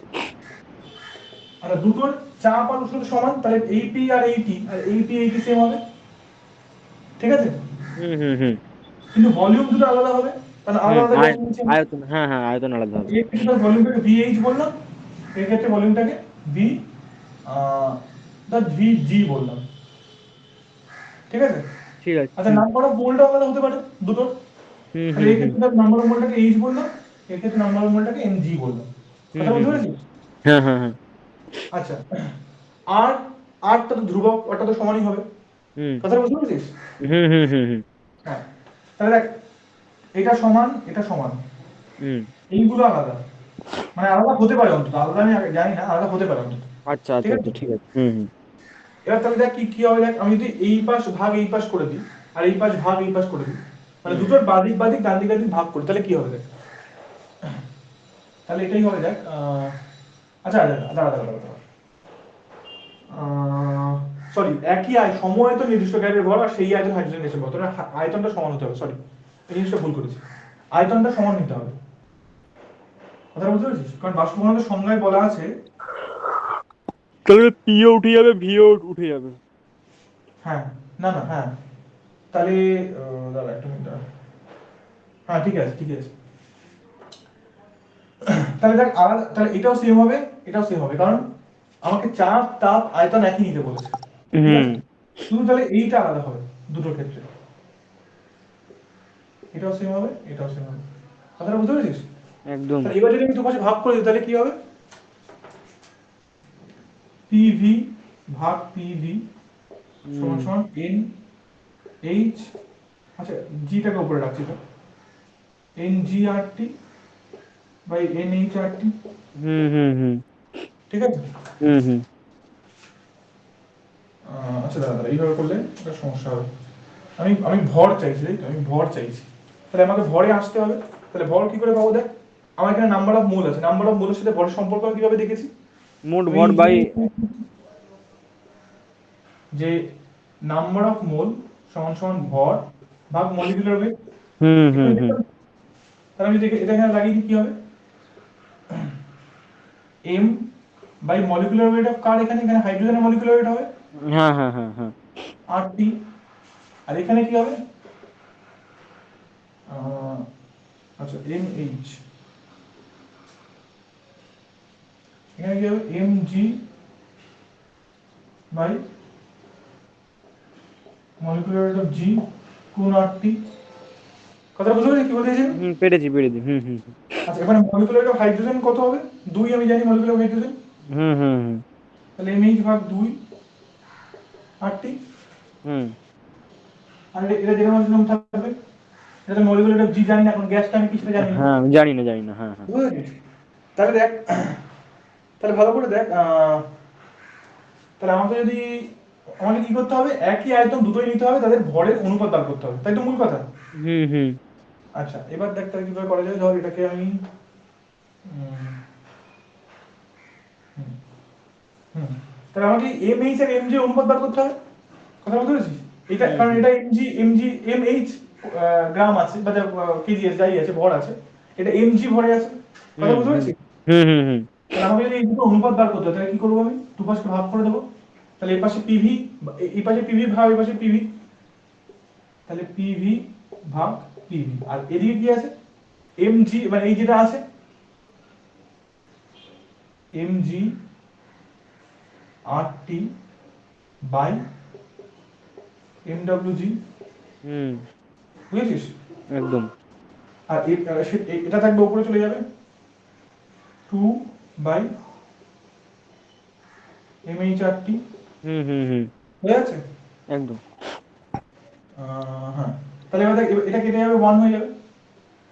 আর দুটোর চাপ আর উষ্ণতা সমান, তাহলে এইপি আর এইটি আর এইপি এইটি সেম হবে, ঠিক আছে? হুম কিন্তু ভলিউম দুটো আলাদা হবে, কারণ আলাদা আলাদা গ্যাস নিচ্ছি আমি। আয়তন, হ্যাঁ আয়তন আলাদা হবে। এই ক্ষেত্রে ভলিউমটাকে ভিএইচ বললাম, এই ক্ষেত্রে ভলিউমটাকে ভি জি বললাম, ঠিক আছে? ঠিক আছে। আচ্ছা নাম্বার অফ মোলটা আলাদা হতে পারে দুটো, তাহলে এই হুম ক্ষেত্রে নাম্বার অফ মোলটাকে এইচ বললাম, এই ক্ষেত্রে নাম্বার অফ মোলটাকে এমজি বললাম। হুম কথা হুম বুঝতে হুম পেরেছিস? হ্যাঁ। আচ্ছা আর আরটা তো ধ্রুবক, ওটা তো সমানই হবে। হুম কথা বুঝতে পেরেছিস? হুম হ্যাঁ, তাহলে দেখ এটা সমান এটা সমান, হুম এইগুলো আলাদা, মানে আলাদা হতে পারে অন্তত, আলাদা আমি জানি না, আলাদা হতে পারে অন্তত, আচ্ছা ঠিক আচ্ছা আছে? আচ্ছা, ঠিক আছে। এবার তাহলে দেখ কি কি হবে, দেখ আমি যদি এই পাশ ভাগ এই পাশ করে দিই আর এই পাশ ভাগ এই পাশ করে দিই, মানে হুম দুটোর বাদিক বাদিক ডান দিক ডান দিক ভাগ করি, তাহলে কি হবে দেখ? তাহলে এটাই হবে দেখ আচ্ছা আচ্ছা দাঁড়া দাঁড়া দাঁড়া, সরি একই সমআয়তন নির্দিষ্ট গ্যাসের ভর আর সেই আয়তন হাইড্রোজেন গ্যাসের ভর, তোর আয়তনটা সমান হতে হবে, সরি এই জিনিসটা ভুল করেছি, আয়তনটা সমান নিতে হবে। কথা বুঝতে পেরেছিস? কারণ বাষ্প ঘনত্বের সংজ্ঞায় বলা আছে, তাহলে পিও উঠে যাবে, ভিও উঠে যাবে। হ্যাঁ না না হ্যাঁ, তাহলে দাঁড়া একটা মিনিট দাঁড়া। হ্যাঁ ঠিক আছে ঠিক আছে, তাহলে দেখ আলাদা, তাহলে এটাও সেম হবে এটাও সেম হবে, কারণ আমাকে চাপ তাপ আয়তন একই নিতে বলেছে, ঠিক হুম আছে? শুধু তাহলে এইটা আলাদা হবে দুটোর ক্ষেত্রে, এটাও সেম হবে এটাও সেম হবে। কথাটা বুঝতে পেরেছিস? একদম। তাহলে এবার যদি আমি দুপাশে ভাগ করে দিই তাহলে কি হবে? পিভি ভাগ পিভি সমান হুম সমান এন এইচ, আচ্ছা জিটাকে উপরে রাখছি তো, N G R T by N H R T, hmm ঠিক আছে? হুম আচ্ছা দাদা দাদা এইভাবে করলে একটা সমস্যা হবে, আমি আমি ভর চাইছি তাই তো? আমি ভর চাইছি, তাহলে আমাকে ভরে আসতে হবে, তাহলে ভর কি করে পাবো দেখ? আমার এখানে নাম্বার অফ মোল আছে, নাম্বার অফ মোলের সাথে ভরের সম্পর্ক আমি কিভাবে দেখেছি? মোট আমি ভর এই বাই। যে নাম্বার অফ মোল সমান সমান ভর ভাগ মলিকুলার ওয়েট, এখানে হুম দেখলাম, তাহলে আমি যদি এটা এখানে লাগিয়ে দিই কি হবে? M by molecular weight of কার, এখানে এখানে হাইড্রোজেনের মলিকুলার ওয়েট হবে হ্যাঁ আর টি, আর এখানে কি হবে? আহ, আচ্ছা এম এইচ, এখানে কি হবে? M G by molecular weight of G গুণ আর টি। কথা বুঝতে পেরেছি কি বলতে চাইছেন? পেরেছি পেরেছি। আচ্ছা এখানে মলিকুলার ওয়েট অফ হাইড্রোজেন কত হবে? 2 আমি জানি মলিকুলার ওয়েট হাইড্রোজেন, হুম তাহলে এম এইচ ভাগ 2 আর টি, হুম আর এটা যেরকম আছে সেরকম থাকবে, এটা মলিকুলার ওয়েট অফ জি জানি না, এখন গ্যাসটা আমি কিছুটা জানি না, হ্যাঁ আমি জানি না হ্যাঁ। বুঝতে পেরেছিস? তাহলে দেখ, তাহলে ভালো করে দেখ, তাহলে আমাকে কি করতে হবে? একই আয়তন দুটোই নিতে হবে, তাদের ভরের অনুপাত বার করতে হবে, তাই তো মূল কথা? হুম আচ্ছা এবার দেখ তাহলে কিভাবে করা যায়, ধর এটাকে আমি উম, হুম, হুম, তাহলে আমাকে M H R M G অনুপাত বার করতে হবে। কথা বলতে পেরেছিস? এটা কারণ হুম এটা এম জি এম এইচ গ্রাম আছে বা কেজি আছে যাই আছে ভর আছে, এটা এম জি ভরে আছে। কথা হুম বুঝতে হুম পেরেছিস? হুম তাহলে আমাকে যদি এই দুটো অনুপাত বার করতে হয় তাহলে কি করবো? আমি দুপাশকে ভাগ করে দেবো, তাহলে এই পাশে পিভি, এই পাশে পিভি ভাগ এই পাশে পিভি, তাহলে পিভি ভাগ পিভি। আর এদিকে কি আছে, এমজি, মানে এই যেটা আছে এমজি আরটি বাই এমডব্লিউজি, হুম, বুঝেছিস? একদম। আর এটা থাকবে উপরে চলে যাবে 2 বাই এমএইচআরটি, হুম, হুম, হুম, হয়ে যাচ্ছে? একদম। হ্যাঁ, তাহলে এবার দেখ, এটা কেটে যাবে 1 হয়ে যাবে,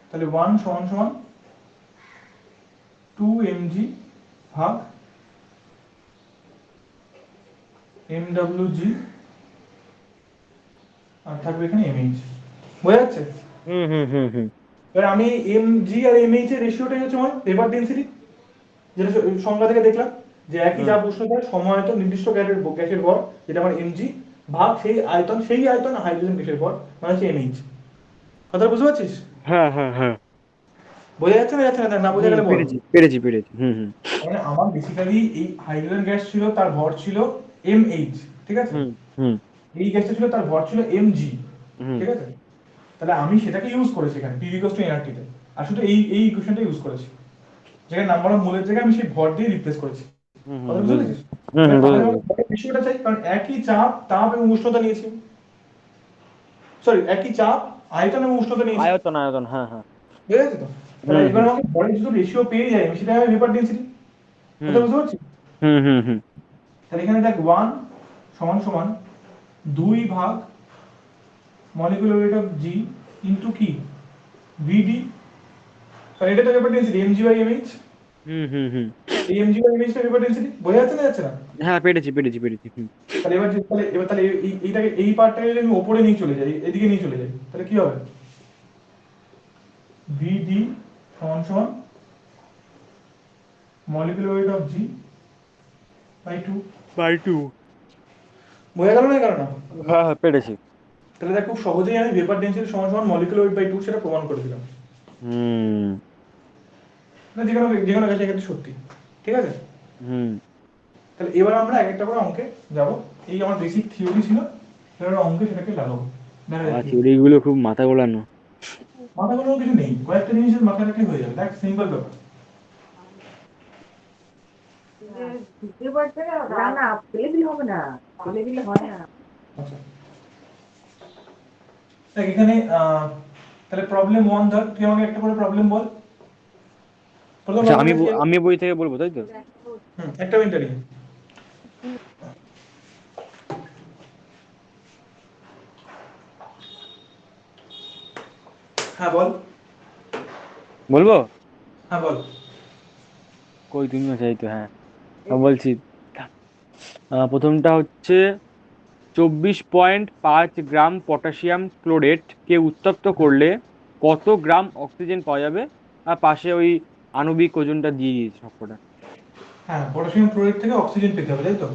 তাহলে 1 সমান সমান 2 এমজি ভাগ এমডব্লিউজি, আর থাকবে এখানে এমএইচ, বোঝা যাচ্ছে? হুম, হুম, হুম, হুম, এবার আমি এমজি আর এমএইচ এর রেশিওটাই হচ্ছে আমার ভেপার ডেনসিটি, যেটা সংজ্ঞা থেকে দেখলাম, যে একই হুম। চাপ উষ্ণতায় সময়ত নির্দিষ্ট গ্যাসের ভর, যেটা আমার এমজি, ভাগ সেই আয়তন হাইড্রোজেন গ্যাসের ভর, মানে হচ্ছে এমএইচ। কথা বুঝতে পারছিস? হ্যাঁ, হ্যাঁ, হ্যাঁ। বোঝা যাচ্ছে না যাচ্ছে না? না বোঝা হুম, গেলে বল। পেরেছি, পেরেছি, পেরেছি। হুম, হুম, মানে আমার বেসিক্যালি এই হাইড্রোজেন গ্যাস ছিল, তার ভর ছিল এমএইচ, ঠিক আছে? হুম, হুম, এই গ্যাসটা ছিল, তার ভর ছিল এমজি, হুম, ঠিক আছে? তাহলে আমি সেটাকে ইউজ করেছি এখানে পি ইকুয়ালস টু এনআরটি তে, আর শুধু এই ইকুয়েশনটা ইউজ করেছি, যেখানে নাম্বার অফ মোলের জায়গায় আমি সেই ভর দিয়ে রিপ্লেস করেছি। হুম, হুম, কথা বুঝতে বুঝলাম। পেরেছিস? হুম, এবার হুম, তাহলে বুঝলাম। আমাকে ভরের রেশিওটা চাই, কারণ একই চাপ, তাপ এবং উষ্ণতা নিয়েছি, সরি একই চাপ, আয়তন এবং উষ্ণতা নিয়েছি, আয়তন, আয়তন, হ্যাঁ, হ্যাঁ। বুঝে গেছে তো? তাহলে হুম, এবার হুম, আমাকে ভরের যদি রেশিও পেয়ে যাই, আমি সেটা হবে ভেপার ডেনসিটি। কথা হুম, বুঝতে পারছিস? হুম, হুম, হুম, তাহলে এখানে দেখ 1 সমান সমান 2 ভাগ molecular weight of G into কি ভিডি, কারণ এটা তো vapour density MG by MH, hmm, hmm, hmm. এই এমজি বাই এমএইচ টা ভেপার ডেনসিটি, বোঝা যাচ্ছে না যাচ্ছে না? হ্যাঁ, পেরেছি, পেরেছি, পেরেছি। হুম, তাহলে এবার তাহলে এইটাকে, এই পার্টটাকে যদি আমি উপরে নিয়ে চলে যাই, এদিকে নিয়ে চলে যাই, তাহলে কি হবে? ভিডি সমান সমান molecular weight of G by 2, by two. বোঝা গেল না কেন না? হ্যাঁ, হ্যাঁ, পেরেছি। তাহলে দেখ, খুব সহজেই আমি ভেপার ডেনসিটি সমান সমান মলিকুলার ওয়েট বাই 2 সেটা প্রমাণ করে দিলাম। হুম, না, যে কোনো কাছে ক্ষেত্রে সত্যি, ঠিক আছে? হুম। তাহলে এবার আমরা এক একটা করে অঙ্কে যাব। এই আমার বেসিক থিওরি ছিল, এবার অঙ্কে সেটাকে লাগাবো। দেখা যাক কি হয়। থিওরি গুলো খুব মাথা গোলানো। মাথা কোনো কিছু নেই, কয়েকটা জিনিসের মাথা রাখলে হয়ে যাবে, দেখ সিম্পল ব্যাপার। না না, ফেলে দিলে হবে না, ফেলে দিলে হয় না। আচ্ছা, দেখ এখানে তাহলে প্রবলেম 1 ধর, তুই আমাকে একটা করে প্রবলেম বল। প্রথম আচ্ছা, প্রবলেমটা কি আছে? আমি বই থেকে বলবো, তাই তো? একটা মিনিট দাঁড়িয়ে। হ্যাঁ বল। বলবো? হ্যাঁ বল। কই তুমিও চাই তো, হ্যাঁ। বলছি। প্রথমটা হচ্ছে 24.5 গ্রাম পটাশিয়াম ক্লোরেট কে উত্তপ্ত করলে কত গ্রাম অক্সিজেন পাওয়া যাবে? আর পাশে ওই আণবিক ওজনটা দিয়ে দিয়েছে সবকটা। হ্যাঁ, পটাশিয়াম ক্লোরাইড থেকে অক্সিজেন পেতে হবে, তাই তো?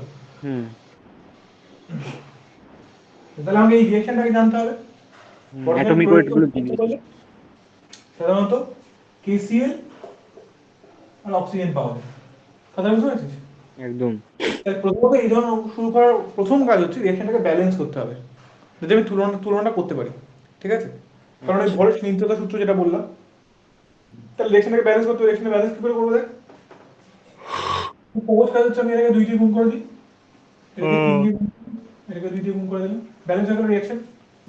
হুম, তাহলে আমাকে এই রিঅ্যাকশনটাকে জানতে হবে। পটাশিয়াম অ্যাটমিক ওয়েট ক্লোরাইডকে গুলো দিয়ে উত্তপ্ত দিয়েছে। করলে সাধারণত কেসিএল আর অক্সিজেন পাওয়া যায়। কথা বুঝতে পারছিস? একদম। তাই প্রথমত এই ধরনের অঙ্ক শুরু করার প্রথম কাজ হচ্ছে রিঅ্যাকশনটাকে ব্যালেন্স করতে হবে, যদি আমি তুলনাটা করতে পারি, ঠিক আছে? কারণ এই আচ্ছা। ভরের স্নিগ্ধতা সূত্র যেটা বললাম, তাহলে রিঅ্যাকশনটাকে ব্যালেন্স করতে হবে। রিঅ্যাকশনে ব্যালেন্স কি করে করবো দেখ, খুব সহজ কাজ হচ্ছে, আমি এটাকে 2 দিয়ে গুণ করে দিই, এটাকে 3 দিয়ে গুণ করি, এটাকে 2 দিয়ে গুণ করে দিলাম, ব্যালেন্স হয়ে গেল রিঅ্যাকশন,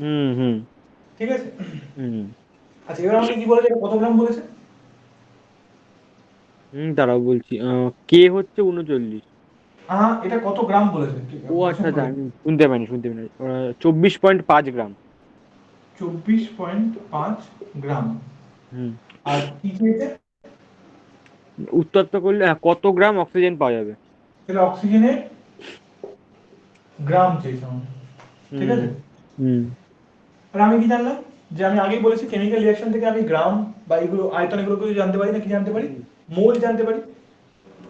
হুম, হুম, ঠিক আছে? হুম, আচ্ছা, এবার আমাকে কি বলেছে, কত গ্রাম বলেছে? হুম, দাঁড়াও বলছি। কে হচ্ছে 39। এটা কত গ্রাম বলেছে? ও আচ্ছা, পটাশিয়াম আচ্ছা, ক্লোরাইড আমি শুনতে পাইনি। 24.5 গ্রাম। 24.5 গ্রাম। হুম। আর কি চেয়েছে? উত্তপ্ত করলে কত গ্রাম অক্সিজেন পাওয়া যাবে? তাহলে অক্সিজেনের গ্রাম চেয়েছে আমাকে, ঠিক হুম, আছে? হুম, আর আমি কি জানলাম, যে আমি আগেই বলেছি কেমিক্যাল রিঅ্যাকশন থেকে আমি গ্রাম বা এগুলো আয়তন এগুলো কিছু জানতে পারি না, কি জানতে পারি? হুম, মোল জানতে পারি।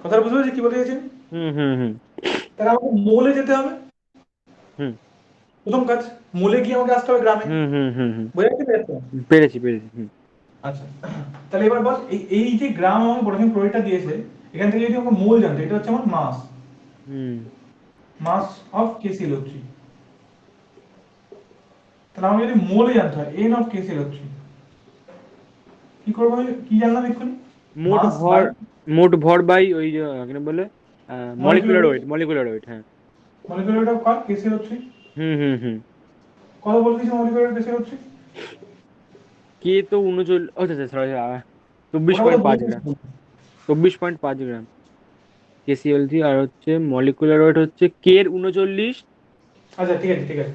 কথাটা বুঝতে পেরেছি কি বলতে চাইছেন? হুম, হুম, হুম, তাহলে আমাকে মোলে যেতে হবে, হুম, প্রথম কাজ। মোলে গিয়ে আমাকে আসতে হবে গ্রামে, হুম, হুম, হুম, হুম। বোঝা যাচ্ছে? পেরেছি, পেরেছি। হুম, আচ্ছা, তাহলে এবার বল, এই যে গ্রাম আমাকে পটাশিয়াম ক্লোরাইডটা দিয়েছে, এখান থেকে যদি আমাকে মোল জানতে, এটা হচ্ছে আমার মাস, হুম, মাস অফ KClO3। তাহলে আমাকে যদি মোলে জানতে হয় n অফ KClO3, কি করবো আমি? কি জানলাম এক্ষুনি? মোট মাস ভর, বাই বাই ওই যে কেন বলে মলিকুলার ওয়েট। মলিকুলার ওয়েট, হ্যাঁ। Molecular weight of car? KClO3। Hmm hmm হুম। কত বলে দিয়েছি মলিকুলার ওয়েট KClO3? কে তো 39, আচ্ছা সরি, চব্বিশ ওটা তো পয়েন্ট বলে পাঁচ দিয়েছি। গ্রাম 24.5 গ্রাম কেসিএল3। আর হচ্ছে মলিকুলার ওয়েট হচ্ছে কে এর 39। আচ্ছা ঠিক আছে ঠিক আছে।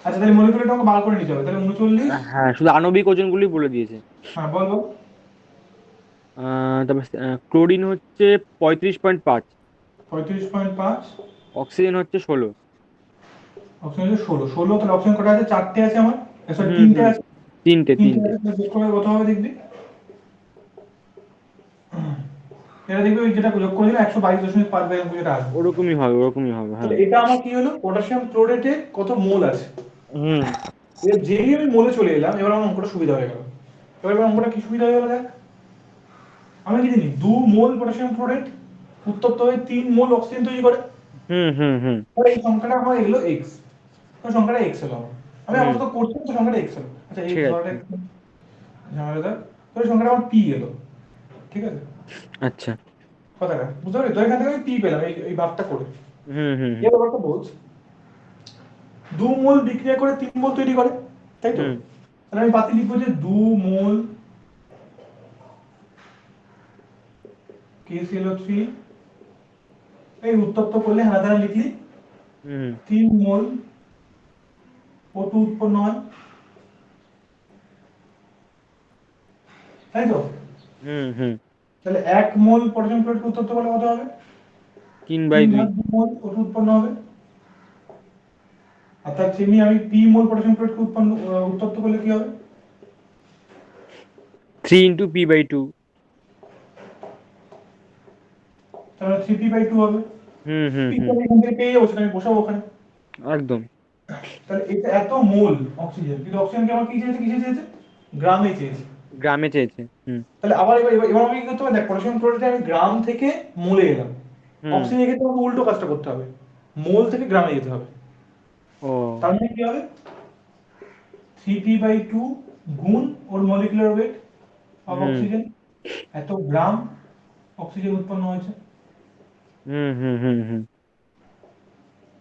আচ্ছা তাহলে মলিকুলার ওয়েট আমাকে বার করে নিতে হবে, তাহলে 39। হ্যাঁ, শুধু আণবিক ওজনগুলি বলে দিয়েছে। হ্যাঁ বল বল। তারপর ক্লোরিন হচ্ছে 35.5, 35.5। অক্সিজেন হচ্ছে 16। অপশন হচ্ছে 16। 16, তাহলে অপশন কটা আছে? চারটে আছে আমার, সরি হুম তিনটে হুম। আছে। তিনটে তিনটে তিনটে আছে, তাহলে যোগ করে কত হবে দেখবি? এটা দেখবি ওই যেটা যোগ করেছিল 122.5 গ্রাম যেটা আসবে। ওরকমই হবে, ওরকমই হবে, তাহলে হ্যাঁ। এটা আমার কি হলো? পটাশিয়াম ক্লোরেটে কত মোল আছে? হুম এবার যেই আমি মোলে চলে এলাম, এবার আমার অঙ্কটা সুবিধা হয়ে গেল। এবার অঙ্কটা কি সুবিধা হয়ে গেল দেখ। আমি কি জানি 2 মোল পটাশিয়াম ক্লোরেট উত্তপ্ত হয়ে 3 মোল অক্সিজেন তৈরি করে। হুম হুম হুম তাহলে এই সংখ্যাটা আমার এলো x। তো সংখ্যাটা x হলো আমার। আমি হুম। আপাতত করছি তো সংখ্যাটা x হলো। আচ্ছা x ঠিক ধরাটা আছে। একটু ঝামেলাদার। তো এই সংখ্যাটা আমার p এলো। ঠিক আছে? আচ্ছা। কথাটা বুঝতে পারলি তো? এখান থেকে আমি p পেলাম এই এই ভাগটা করে। হুম হুম হুম এবার ব্যাপারটা বলছি, 2 মোল বিক্রিয়া করে 3 মোল তৈরি করে, তাই তো? হুম তাহলে আমি পাতি লিখবো যে 2 মোল KClO3, এই উত্তপ্ত করলে হানা দ্বারা লিখলি হুম 3 মোল O2 উৎপন্ন হয়, তাই তো? হুম হুম। তাহলে 1 মোল পটাশিয়াম ক্লোরাইডকে উত্তপ্ত করলে কত হবে? 3/2। 3/2 মোল O2 উৎপন্ন হবে। অর্থাৎ তেমনি আমি p মোল পটাশিয়াম ক্লোরাইডকে উত্তপ্ত করলে কি হবে? 3 × p/2। তাহলে 3p/2 হবে। হুম হুম p তো হুম। আমি এখান থেকে পেয়ে যাবো, সেটা আমি বসাবো ওখানে। একদম। তাহলে এটা এত মোল অক্সিজেন, কিন্তু অক্সিজেনকে আমার কি চেয়েছে, কিসে চেয়েছে? গ্রামে চেয়েছে। গ্রামে চেয়েছে। হুম তাহলে আবার এবার আমাকে কি করতে হবে? দেখ, পটাশিয়াম ক্লোরাইডে আমি গ্রাম থেকে মোলে এলাম। হুম। অক্সিজেনের ক্ষেত্রে আমাকে উল্টো কাজটা করতে হবে, মোল থেকে গ্রামে যেতে হবে। ও। তার মানে কি হবে? 3p/2 গুণ ওর molecular weight of hmm oxygen, এত গ্রাম অক্সিজেন উৎপন্ন হয়েছে। হুম হুম হুম হুম।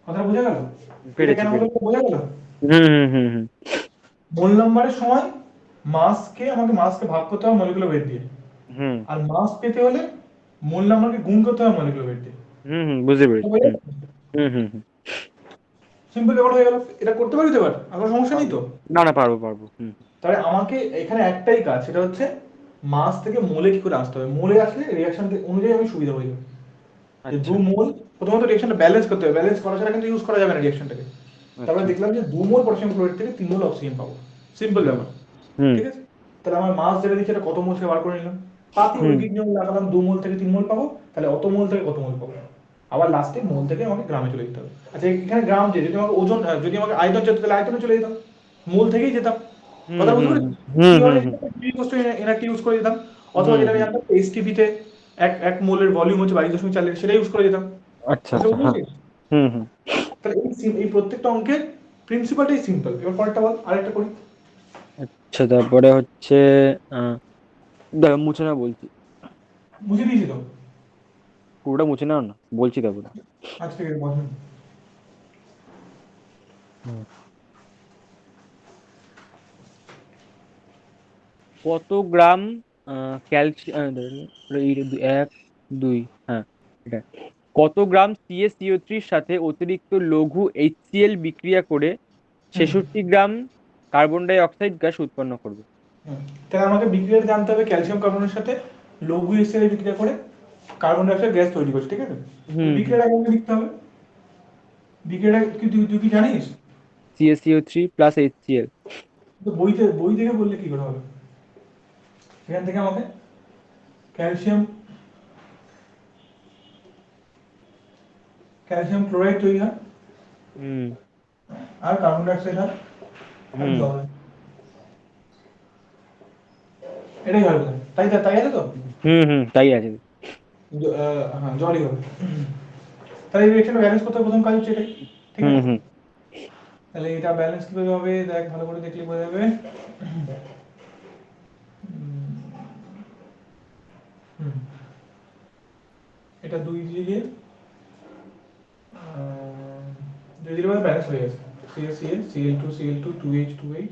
কথা বোঝা গেল? এটা পেরেছি কেন হলো পেরেছি। বোঝা গেল? হুম হুম হুম হুম মোল নাম্বারের সময় আমাকে মাসকে ভাগ করতে হবে মলিকুলার ওয়েট দিয়ে, হুম আর মাস পেতে হলে মোল নাম্বারকে গুণ করতে হবে মলিকুলার ওয়েট দিয়ে। হুম হুম, বুঝতে পেরেছি। হুম হুম হুম হুম। সিম্পল ব্যাপার হয়ে গেল। এটা করতে পারি তো? এবার আর কোনো সমস্যা নেই পারবো। তো? না না, পারবো পারবো। হুম। তাহলে আমাকে এখানে একটাই কাজ, সেটা হচ্ছে মাস থেকে মোলে কি করে আসতে হবে। মোলে আসলে রিঅ্যাকশন অনুযায়ী আমি সুবিধা হয়ে যাবে। যে আচ্ছা 2 মোল, প্রথমত রিঅ্যাকশনটা ব্যালেন্স করতে হবে, ব্যালেন্স করা ছাড়া কিন্তু ইউজ করা যাবে না রিঅ্যাকশনটাকে। তারপরে আচ্ছা। দেখলাম যে 2 মোল পটাশিয়াম ক্লোরাইড থেকে 3 মোল অক্সিজেন পাবো। সিম্পল হুম ব্যাপার। হুম ঠিক আছে? তাহলে আমার মাস যেটা দিচ্ছে এটা কত মোল থেকে বার করে নিলাম। হুম প্রাতিরৈখিক নিয়ম লাগালাম, 2 মোল থেকে 3 মোল পাবো, তাহলে অত মোল থেকে কত মোল পাবো। আবার লাস্টে মোল থেকে আমাকে গ্রামে চলে যেতে হবে। আচ্ছা এখানে গ্রাম যে, যদি আমাকে ওজন, যদি আমাকে আয়তন যেত, তাহলে আয়তনে চলে যেতাম, মোল থেকেই যেতাম। হুম কথা বুঝতে হুম পেরেছিস? হুম হুম কিভাবে হুম এনার্জি ইউজ করে যেতাম। অথবা হুম যেটা আমি হুম। জানতাম এইচটিপিতে এক এক মোলের ভলিউম হচ্ছে 22.4 লিটার, সেটা ইউজ করে যেতাম। আচ্ছা কথা আচ্ছা, বুঝতে হ্যাঁ। পেরেছিস? হুম হুম। তাহলে এই প্রত্যেকটা অঙ্কের প্রিন্সিপালটাই সিম্পল। এবার পরেরটা বল, আরেকটা করি। আচ্ছা, তারপরে হচ্ছে আহ দাঁড়া, মুছে না বলছি। বুঝে দিয়েছি তো? পুরোটা মুছে নাও না, বলছি তারপরে। আচ্ছা ঠিক আছে বল। হুম। কত গ্রাম ক্যালসিয়াম, এক, দুই, হ্যাঁ, এটা কত গ্রাম CaCO3 সাথে অতিরিক্ত লঘু HCl বিক্রিয়া করে হুম 66 গ্রাম কার্বন ডাই অক্সাইড গ্যাস উৎপন্ন করবে? হুম। তাহলে আমাকে বিক্রিয়াটা জানতে হবে, ক্যালসিয়াম কার্বনের সাথে লঘু এসিআই বিক্রিয়া করে কার্বন ডাই অক্সাইড গ্যাস তৈরি করছে, ঠিক আছে? তাহলে হুম হুম। বিক্রিয়াটা আমাকে লিখতে হবে। বিক্রিয়াটা কি তুই তুই কি জানিস? CaCO3 plus HCl। তো বই দেখে বললে কি করে হবে? সেখান থেকে আমাকে ক্যালসিয়াম ক্যালসিয়াম ক্লোরাইড তৈরি হয়, হুম আর কার্বন ডাই অক্সাইড হয়, আর হুম জল হয়। এটাই হবে বোধহয়। তাই আছে তো? হুম হুম, তাই আছে। হ্যাঁ জলই হবে। তাহলে এই রিঅ্যাকশনটা ব্যালেন্স করতে হবে, প্রথম কাজ হচ্ছে এটাই, ঠিক হুম আছে? হুম তাহলে এটা ব্যালেন্স কিভাবে হবে দেখ, ভালো করে দেখলে বোঝা যাবে। হুম, এটা 2 দিলে 2 দিলে মানে ব্যালেন্স হয়ে গেছে। CaCl Cl2 Cl2 2H 2H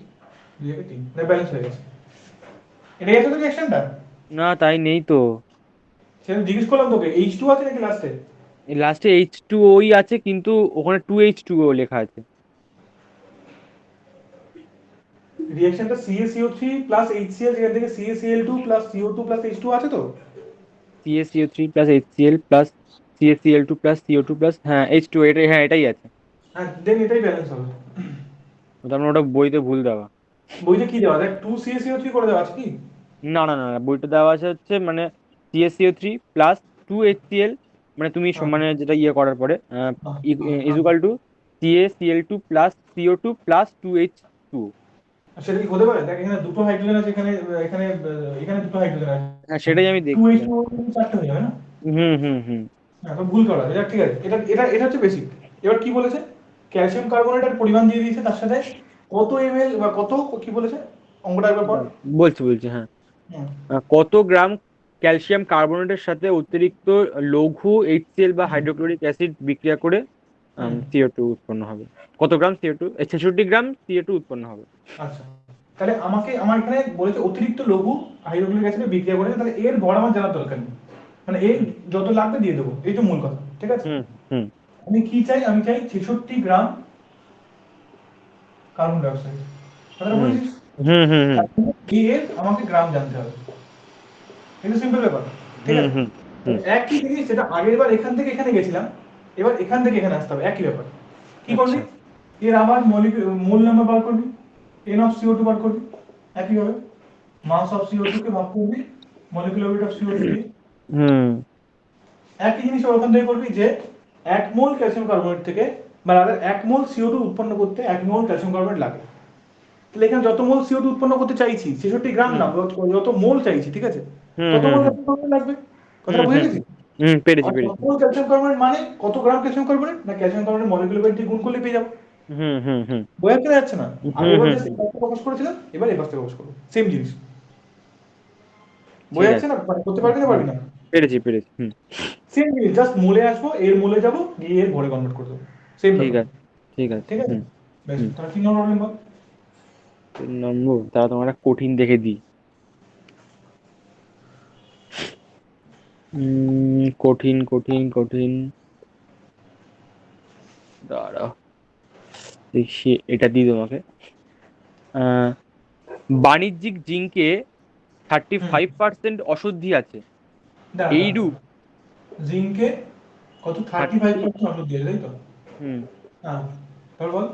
2 জায়গায় 3, এটা ব্যালেন্স হয়ে গেছে। এটাই আছে তো রিঅ্যাকশনটা? না তাই নেই তো, সেটা জিজ্ঞেস করলাম তোকে, H2 আছে নাকি লাস্টে? লাস্টে H2O আছে কিন্তু ওখানে 2H2O লেখা আছে। রিঅ্যাকশনটা CaCO3 প্লাস HCl, যেখান থেকে CaCl2 plus CO2 plus H2 আছে তো? CaCO3 plus HCl plus CaCl2 plus CO2 plus হ্যাঁ H2, এটাই, হ্যাঁ এটাই আছে। হ্যাঁ, দেন এটাই ব্যালেন্স হবে। তার মানে ওটা বইতে ভুল দেওয়া। বইতে কি দেওয়া, দেখ 2 CaCO3 করে দেওয়া আছে কি? না না না না, বইটা দেওয়া আছে হচ্ছে মানে CaCO3 প্লাস 2HCl, মানে তুমি হ্যাঁ, মানে যেটা ইয়ে করার পরে হ্যাঁ, হ্যাঁ। ইজুকাল to CaCl2 plus CO2 plus 2H2। সেটা কি হতে পারে? দেখ এখানে দুটো হাইড্রোজেন আছে, এখানে এখানে এখানে দুটো হাইড্রোজেন আছে। হ্যাঁ সেটাই আমি টু দেখছি। এইচ টু চারটে হয়ে যাবে না? হুম হুম হুম হ্যাঁ, তো ভুল করা যাক, ঠিক আছে। এটা এটা এটা হচ্ছে বেসিক। এবার কি বলেছে, ক্যালসিয়াম কার্বনেটের পরিমাণ দিয়ে দিয়েছে, তার সাথে কত ml বা কত, কি বলেছে অঙ্কটা একবার পর। বলছি বলছি হ্যাঁ। হুম, কত গ্রাম ক্যালসিয়াম কার্বনেটের সাথে অতিরিক্ত লঘু HCl বা হুম, হাইড্রোক্লোরিক অ্যাসিড বিক্রিয়া করে হুম। CO2 উৎপন্ন হবে? কত গ্রাম CO2? 66 গ্রাম CO2 উৎপন্ন হবে। আচ্ছা, তাহলে আমার এখানে বলেছে অতিরিক্ত লঘু হাইড্রোক্লোরিক অ্যাসিডে বিক্রিয়া করেছে, তাহলে এর ভর আমার জানার দরকার নেই, মানে এর হুম যত লাগবে দিয়ে দেবো, এই তো মূল কথা, ঠিক আছে? হুম হুম আমি কি চাই, আমি চাই 66 গ্রাম কার্বন ডাই অক্সাইড, কথাটা হুম বুঝেছিস? হুম হুম হুম এর আমাকে গ্রাম জানতে হবে, এটা সিম্পল ব্যাপার, ঠিক হুম আছে? হুম হুম তাহলে একই জিনিস, যেটা আগের বার এখান থেকে এখানে গেছিলাম, এবার এখান থেকে এখানে আসতে হবে, একই ব্যাপার। কি করবি, আচ্ছা এর আবার মোল নাম্বার বার করবি, n অফ CO2 বার করবি, একইভাবে মাস অফ CO2 কে ভাগ করবি মলিকুলার ওয়েট অফ CO2 দিয়ে, হুম একই জিনিস ওখান থেকে করবি যে 1 মোল ক্যালসিয়াম কার্বনেট থেকে, মানে 1 মোল CO2 উৎপন্ন করতে 1 মোল ক্যালসিয়াম কার্বনেট লাগে। তাহলে এখানে যত মোল CO2 উৎপন্ন করতে চাইছি, 66 গ্রাম হুম না, যত মোল চাইছি, ঠিক আছে, হুম তত হুম মোল হুম ক্যালসিয়াম কার্বনেট লাগবে, হুম কথাটা বুঝে হুম গেছিস? হুম পেরেছি আর কত পেরেছি। মোল ক্যালসিয়াম কার্বনেট মানে কত গ্রাম ক্যালসিয়াম কার্বনেট, না ক্যালসিয়াম কার্বনেট মলিকুলার ওয়েট দিয়ে গুণ করলে পেয়ে যাবো। হুম হুম হুম বোঝা চলে যাচ্ছে না? হুম আগের বার হুম জাস্ট হুম এপাশে প্রকাশ করেছিলাম, এবার এপাশে প্রকাশ করবো, সেম জিনিস। বোঝা ঠিক যাচ্ছে আছে। না, মানে করতে পারবি না হুম পারবি না? পেরেছি পেরেছি হুম। সেম জিনিস, জাস্ট মোলে আসবো, এর মোলে যাবো, গিয়ে এর ভরে কনভার্ট করে দেবো, সেম ঠিক ব্যাপার, আছে ঠিক আছে ঠিক আছে? হুম বেশ, হুম। তাহলে 3 নম্বর প্রবলেম বল। 3 নম্বর, তারা তোমার একটা কঠিন দেখে দিই। কঠিন কঠিন কঠিন, দাঁড়াও দেখি, এটা দিই তোমাকে। আহ, বাণিজ্যিক জিঙ্কে থার্টি হুম, ফাইভ পার্সেন্ট অশুদ্ধি আছে। দাঁড়া দাঁড়া এইরূপ দাঁড়া। জিঙ্কে কত, 30 35% ওষুধ দিয়ে, তাই তো? হুম হ্যাঁ, তারপর বল।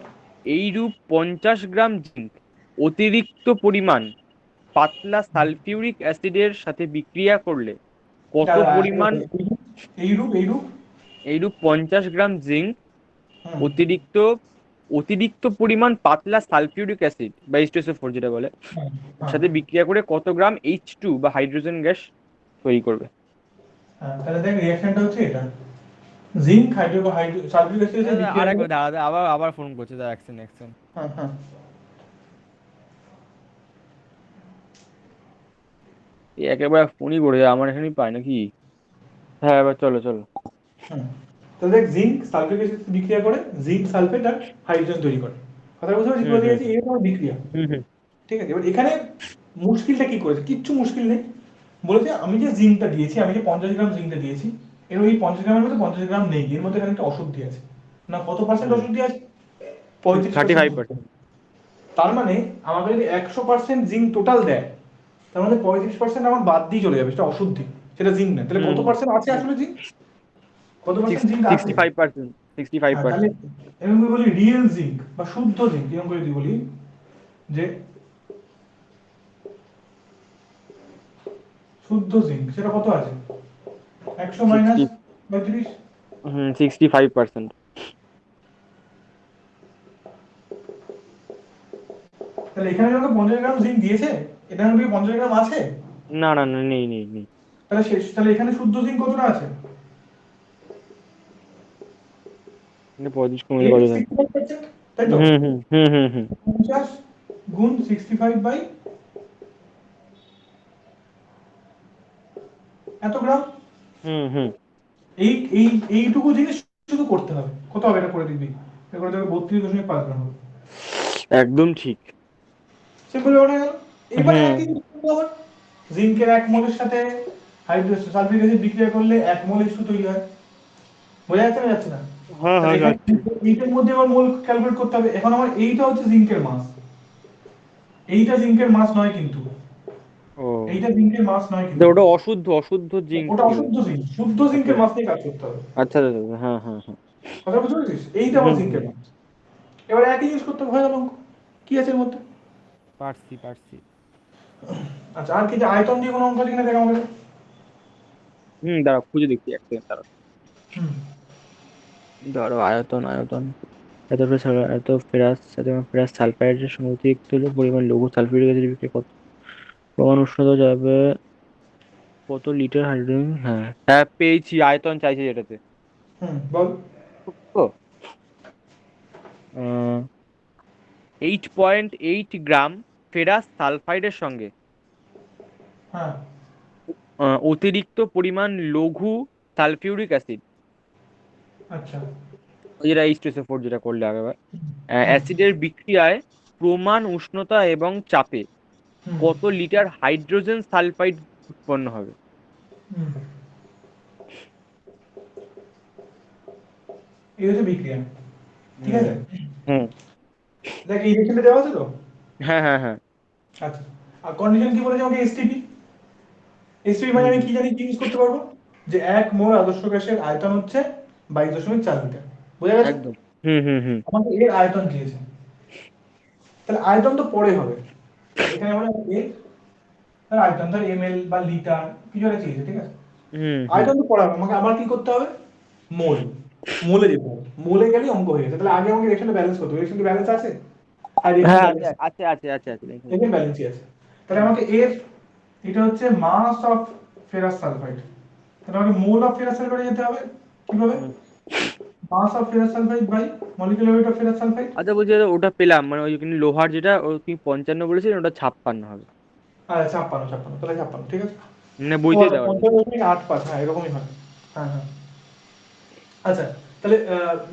এইরূপ 50 গ্রাম জিঙ্ক অতিরিক্ত পরিমাণ পাতলা সালফিউরিক অ্যাসিডের সাথে বিক্রিয়া করলে কত দাঁড়া, পরিমাণ? এইরূপ এইরূপ। এইরূপ 50 গ্রাম জিঙ্ক হুম, অতিরিক্ত অতিরিক্ত পরিমাণ পাতলা সালফিউরিক অ্যাসিড বা H2SO4 যেটা বলে, হুম, হ্যাঁ, সাথে বিক্রিয়া করে কত গ্রাম H2 বা হাইড্রোজেন গ্যাস তৈরি করবে? হ্যাঁ, তাহলে দেখ রিঅ্যাকশনটা হচ্ছে এটা, জিঙ্ক হাইড্রো সালফিউরিক অ্যাসিড এর বিক্রিয়া আরেকবার করে। দাঁড়া দাঁড়া, আবার আবার ফোন করছে, দাঁড়া অ্যাকশন অ্যাকশন। হ্যাঁ, হ্যাঁ, এই একেবারে ফোনই করে যায়, আমার এখানেই পায় নাকি? হ্যাঁ এবার চলো চলো। হুম। তাহলে দেখ জিঙ্ক সালফিউরিক অ্যাসিড বিক্রিয়া করে জিঙ্ক সালফেট আর হাইড্রোজেন তৈরি করে, কথা বুঝতে পারছিস? হুম বলে হুম দিয়েছি এই রকম বিক্রিয়া, হুম হুম ঠিক আছে? এবার এখানে মুশকিলটা কি করেছে, কিচ্ছু মুশকিল নেই। বলেছে আমি যে জিঙ্কটা দিয়েছি, আমি যে 50 গ্রাম জিঙ্কটা দিয়েছি, এর ওই 50 গ্রামের মধ্যে 50 গ্রাম নেই, এর মধ্যে খানিকটা অশুদ্ধি আছে। না, কত পার্সেন্ট হুম অশুদ্ধি আছে? Thirty 35% five অশুদ্ধি। পার্সেন্ট তার মানে আমাকে যদি 100% জিঙ্ক টোটাল দেয়, তার মধ্যে 35% আমার বাদ দিয়ে চলে যাবে, সেটা অশুদ্ধি, সেটা জিঙ্ক না। তাহলে কত হুম পার্সেন্ট আছে আসলে জিঙ্ক, কত পার্সেন্ট জিঙ্ক আছে? 65%, সিক্সটি ফাইভ হ্যাঁ, তাহলে পার্সেন্ট এরকম করে বলি রিয়েল জিঙ্ক বা শুদ্ধ জিঙ্ক, এরকম করে যদি বলি যে শুদ্ধ জিঙ্ক, সেটা কত আছে? 100 মাইনাস সিক্সটি 35। 65%। তাহলে এখানে আমাকে 50 গ্রাম জিঙ্ক দিয়েছে, এখানে কি 50 গ্রাম আছে? না না না, নেই নেই নেই। তাহলে শেষ, তাহলে এখানে শুদ্ধ জিঙ্ক কতটা আছে? মানে 35 কমলে এইট কত থাকে? 65%, তাই তো? হুম হুম হুম হুম হুম 50 গুণ 65 বাই এত গ্রাম। হুম হুম এই এই এইটুকু জিনিস শুধু করতে হবে। কত হবে এটা করে দিবি? এটা করে দেবে 32.5 গ্রাম হবে। একদম ঠিক। সিম্পল ব্যাপার হয়ে গেল। এবার হুম একই জিনিস করতে হবে। জিঙ্কের 1 মোলের সাথে হাইড্রোজেন সালফিউরিক অ্যাসিড বিক্রিয়া করলে 1 মোল H2 তৈরি হয়। বোঝা যাচ্ছে না যাচ্ছে না? হ্যাঁ তাহলে হ্যাঁ এখানে যাচ্ছে। এইটার মধ্যে আবার মোল ক্যালকুলেট করতে হবে। এখন আমার এইটা হচ্ছে জিঙ্কের মাস, এইটা জিঙ্কের মাস নয় কিন্তু, ও এইটা জিঙ্কের মাস নয় তো কিন্তু, ওটা অশুদ্ধ অশুদ্ধ জিঙ্ক ওটা ছিল। অশুদ্ধ জিঙ্ক। শুদ্ধ আচ্ছা জিঙ্কের মাস নিয়ে কাজ করতে হবে। আচ্ছা আচ্ছা আচ্ছা, হ্যাঁ হ্যাঁ হ্যাঁ। কথা বুঝতে পেরেছিস? এইটা আমার হুম হুম জিঙ্কের মাস। এবার একই জিনিস করতে হবে, হয়ে গেল অঙ্ক। কি আছে এর মধ্যে? পারছি পারছি। আচ্ছা, আর কি যে আয়তন দিয়ে কোনো অঙ্ক আছে কিনা দেখ আমাকে। দাঁড়াও খুঁজে দেখছি, এক সেকেন্ড দাঁড়াও। হুম। ধরো আয়তন আয়তন, এত ফেরাস সালফাইডের সঙ্গে অতিরিক্ত হলে পরিমাণ লঘু সালফিউরিক অ্যাসিড বিক্রিয়া কত প্রমাণ উষ্ণতা যাবে, কত লিটার হাইড্রোজেন, হ্যাঁ হ্যাঁ পেয়েছি, আয়তন চাইছে যেটাতে। হুম, বল। তো 8.8 গ্রাম ফেরাস সালফাইডের সঙ্গে হ্যাঁ। অতিরিক্ত পরিমাণ লঘু সালফিউরিক অ্যাসিড, আচ্ছা। ওই যেটা H2SO4 যেটা করলে আগেবার, হুম। অ্যাসিডের বিক্রিয়ায় প্রমাণ উষ্ণতা এবং চাপে হুম। কত লিটার হাইড্রোজেন সালফাইড উৎপন্ন হবে? হুম। এই হচ্ছে বিক্রিয়া, ঠিক হুম আছে? হুম দেখ এই রিলেশনটা দেওয়া আছে তো। হ্যাঁ হ্যাঁ হ্যাঁ আচ্ছা, আর কন্ডিশন কি বলেছে আমাকে? এসটিপি। এসটিপি মানে হুম আমি হুম কি জানি, কি ইউজ করতে পারবো? যে 1 মোল আদর্শ গ্যাসের আয়তন হচ্ছে 22.4 লিটার। বোঝা গেছে? একদম হুম হুম হুম আমাকে এর আয়তন দিয়েছে, তাহলে আয়তন তো পরে হবে। এখানে আমরা এ তার আয়তন ধর এমএল বা লিটার কিছু একটা চেয়েছে, ঠিক আছে? হুম হুম আয়তন তো পড়া হবে, আমাকে আবার কি করতে হবে? মোল। মোলে যেতে হবে, মোলে গেলেই অঙ্ক হয়ে গেছে। তাহলে আগে আমাকে রিঅ্যাকশনটা ব্যালেন্স করতে হবে। রিঅ্যাকশন কি ব্যালেন্স আছে? আর রিঅ্যাকশন হ্যাঁ আছে ব্যালেন্স, আছে আছে আছে আছে দেখে এখানে ব্যালেন্সই আছে। তাহলে হুম আমাকে এর, এটা হচ্ছে মাস অফ ফেরাস সালফাইড, তাহলে আমাকে মোল অফ ফেরাস সালফাইডে যেতে হবে। কিভাবে? Hmm. Mass of ferrous sulphide by molecular weight of ferrous sulphide. আচ্ছা বলছি দাদা, ওটা পেলাম মানে ওই কিন্তু লোহার যেটা ও তুমি 55 বলেছিলে, ওটা 56 হবে। আচ্ছা, 56, 56, তাহলে 56, ঠিক আছে। মানে ও বইতে আচ্ছা, দেওয়া আছে। 55.85, হ্যাঁ এরকমই হয়। হ্যাঁ হ্যাঁ। আচ্ছা, তাহলে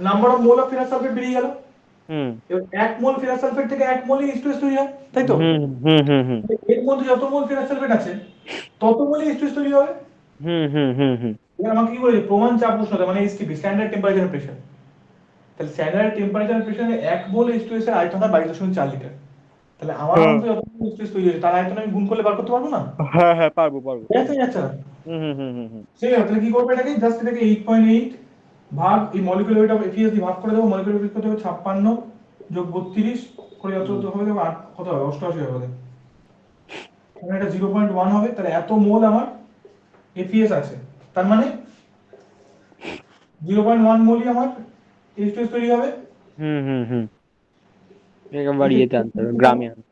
number of mole of ferrous sulphate বেরিয়ে গেল। হুম এবার 1 মোল ফেরাস সালফেট থেকে 1 মোলই H2S তৈরি হয়, তাই তো? হুম হুম হুম হুম এর মধ্যে যত মোল ফেরাস সালফেট আছে তত মোলই H2S তৈরি হবে। হুম হুম হুম হুম এবার আমাকে কি বলেছে? প্রমাণ চাপ উষ্ণতা মানে এসটিপি, স্ট্যান্ডার্ড টেম্পারেচার প্রেসার। তাহলে স্ট্যান্ডার্ড টেম্পারেচার প্রেসারে 1 মোল H2S এর আয়তন হয় 22.4 লিটার। তাহলে আমার হ্যাঁ অঙ্কে যত মোল H2S তৈরি হয়েছে তার আয়তন আমি গুণ করলে বার করতে পারবো না? হ্যাঁ হ্যাঁ পারবো পারবো। যাচ্ছে যাচ্ছে না? হুম হুম হুম হুম হুম সেই তাহলে কি করবো? এটাকে জাস্ট এটাকে 8.8 ভাগ এই মলিকুলার ওয়েট অফ এফিএস দিয়ে ভাগ করে দেবো। মলিকুলার ওয়েট করতে হবে 56 যোগ 32 করে যত হুম হবে দেবো 8, কত হবে? 88 হবে। মানে এটা 0.1 হবে। তাহলে এত মোল আমার এফিএস আছে, তার মানে 0.1 মোলই আমার H2S তৈরি হবে। হুম হুম হুম একেবারে এইটা ইয়েতে আনতে হবে, গ্রামে আনতে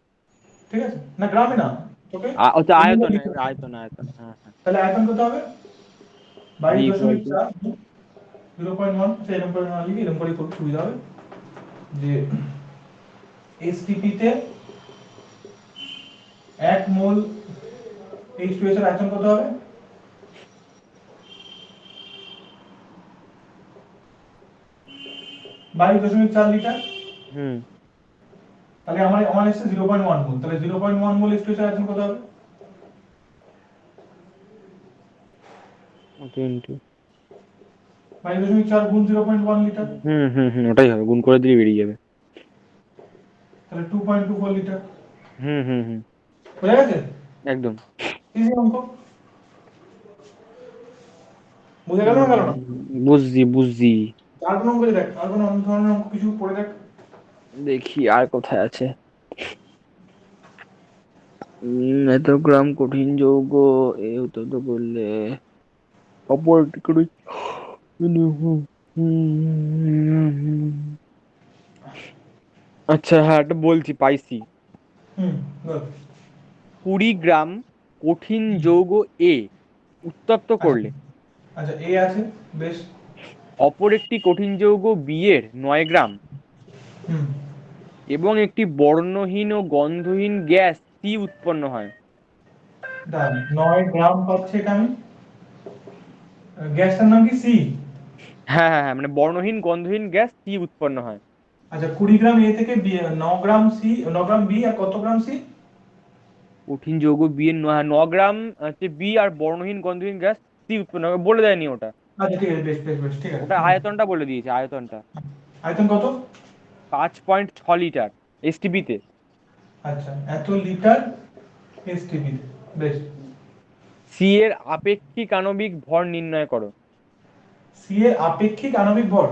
ঠিক আছে না? গ্রামে না, ওকে ওটা অন্য আয়তন লিটার। আয়তন আয়তন, হ্যাঁ হ্যাঁ। তাহলে আয়তন কত হবে? V equal to 22.4 0.1। আচ্ছা, এরকম করে না লিখি, এরকম করে খুব সুবিধা হবে যে এসটিপি তে 1 মোল H2S এর আয়তন কত হবে? 22.4 লিটার। হুম তাহলে আমার আমার এসেছে 0.1 মোল। তাহলে 0.1 মোল H2S এর আয়তন কত হবে? ইন্টু 22.4 গুণ 0.1 লিটার, ওটাই হবে, গুণ করে দিলে বেরিয়ে যাবে। তাহলে 2.24 লিটার। হুম বোঝা গেছে? একদম। ইজি অঙ্ক। বুঝে গেল না গেল না? বুঝছি বুঝছি। আর কোনো অঙ্ক দেখ, আর কোনো অন্য ধরনের অঙ্ক কিছু পড়ে দেখ। দেখি আর কোথায় আছে। এত গ্রাম কঠিন যৌগ এ উত্তপ্ত করলে অপর আচ্ছা হ্যাঁ এটা বলছি, পাইছি। হুম, বল। 20 গ্রাম কঠিন যৌগ এ উত্তপ্ত আচ্ছা করলে আচ্ছা, এ আছে, বেশ। অপর একটি কঠিন যৌগ বি এর 9 গ্রাম হুম, এবং একটি বর্ণহীন ও গন্ধহীন গ্যাস সি উৎপন্ন হয়। দাঁড়ান, 9 গ্রাম পাচ্ছে এটা আমি, গ্যাসটার নাম কি সি? হ্যাঁ হ্যাঁ হ্যাঁ, মানে বর্ণহীন গন্ধহীন গ্যাস সি উৎপন্ন হয়। আচ্ছা, 20 গ্রাম এ থেকে B, 9 gram C, 9 gram B আর কত গ্রাম সি? কঠিন যৌগ বি এর 9 গ্রাম হচ্ছে বি আর বর্ণহীন গন্ধহীন গ্যাস সি উৎপন্ন হয়, বলে দেয়নি ওটা। আচ্ছা ঠিক আছে, বেশ বেশ বেশ, ঠিক আছে, ওটা ঠিক আছে। আয়তনটা বলে দিয়েছে, আয়তনটা। আয়তন কত? 5.6 লিটার এসটিপি তে। আচ্ছা, এত লিটার এসটিপি, বেশ। সি এর আপেক্ষিক আণবিক ভর নির্ণয় করো। সি এর আপেক্ষিক আণবিক ভর।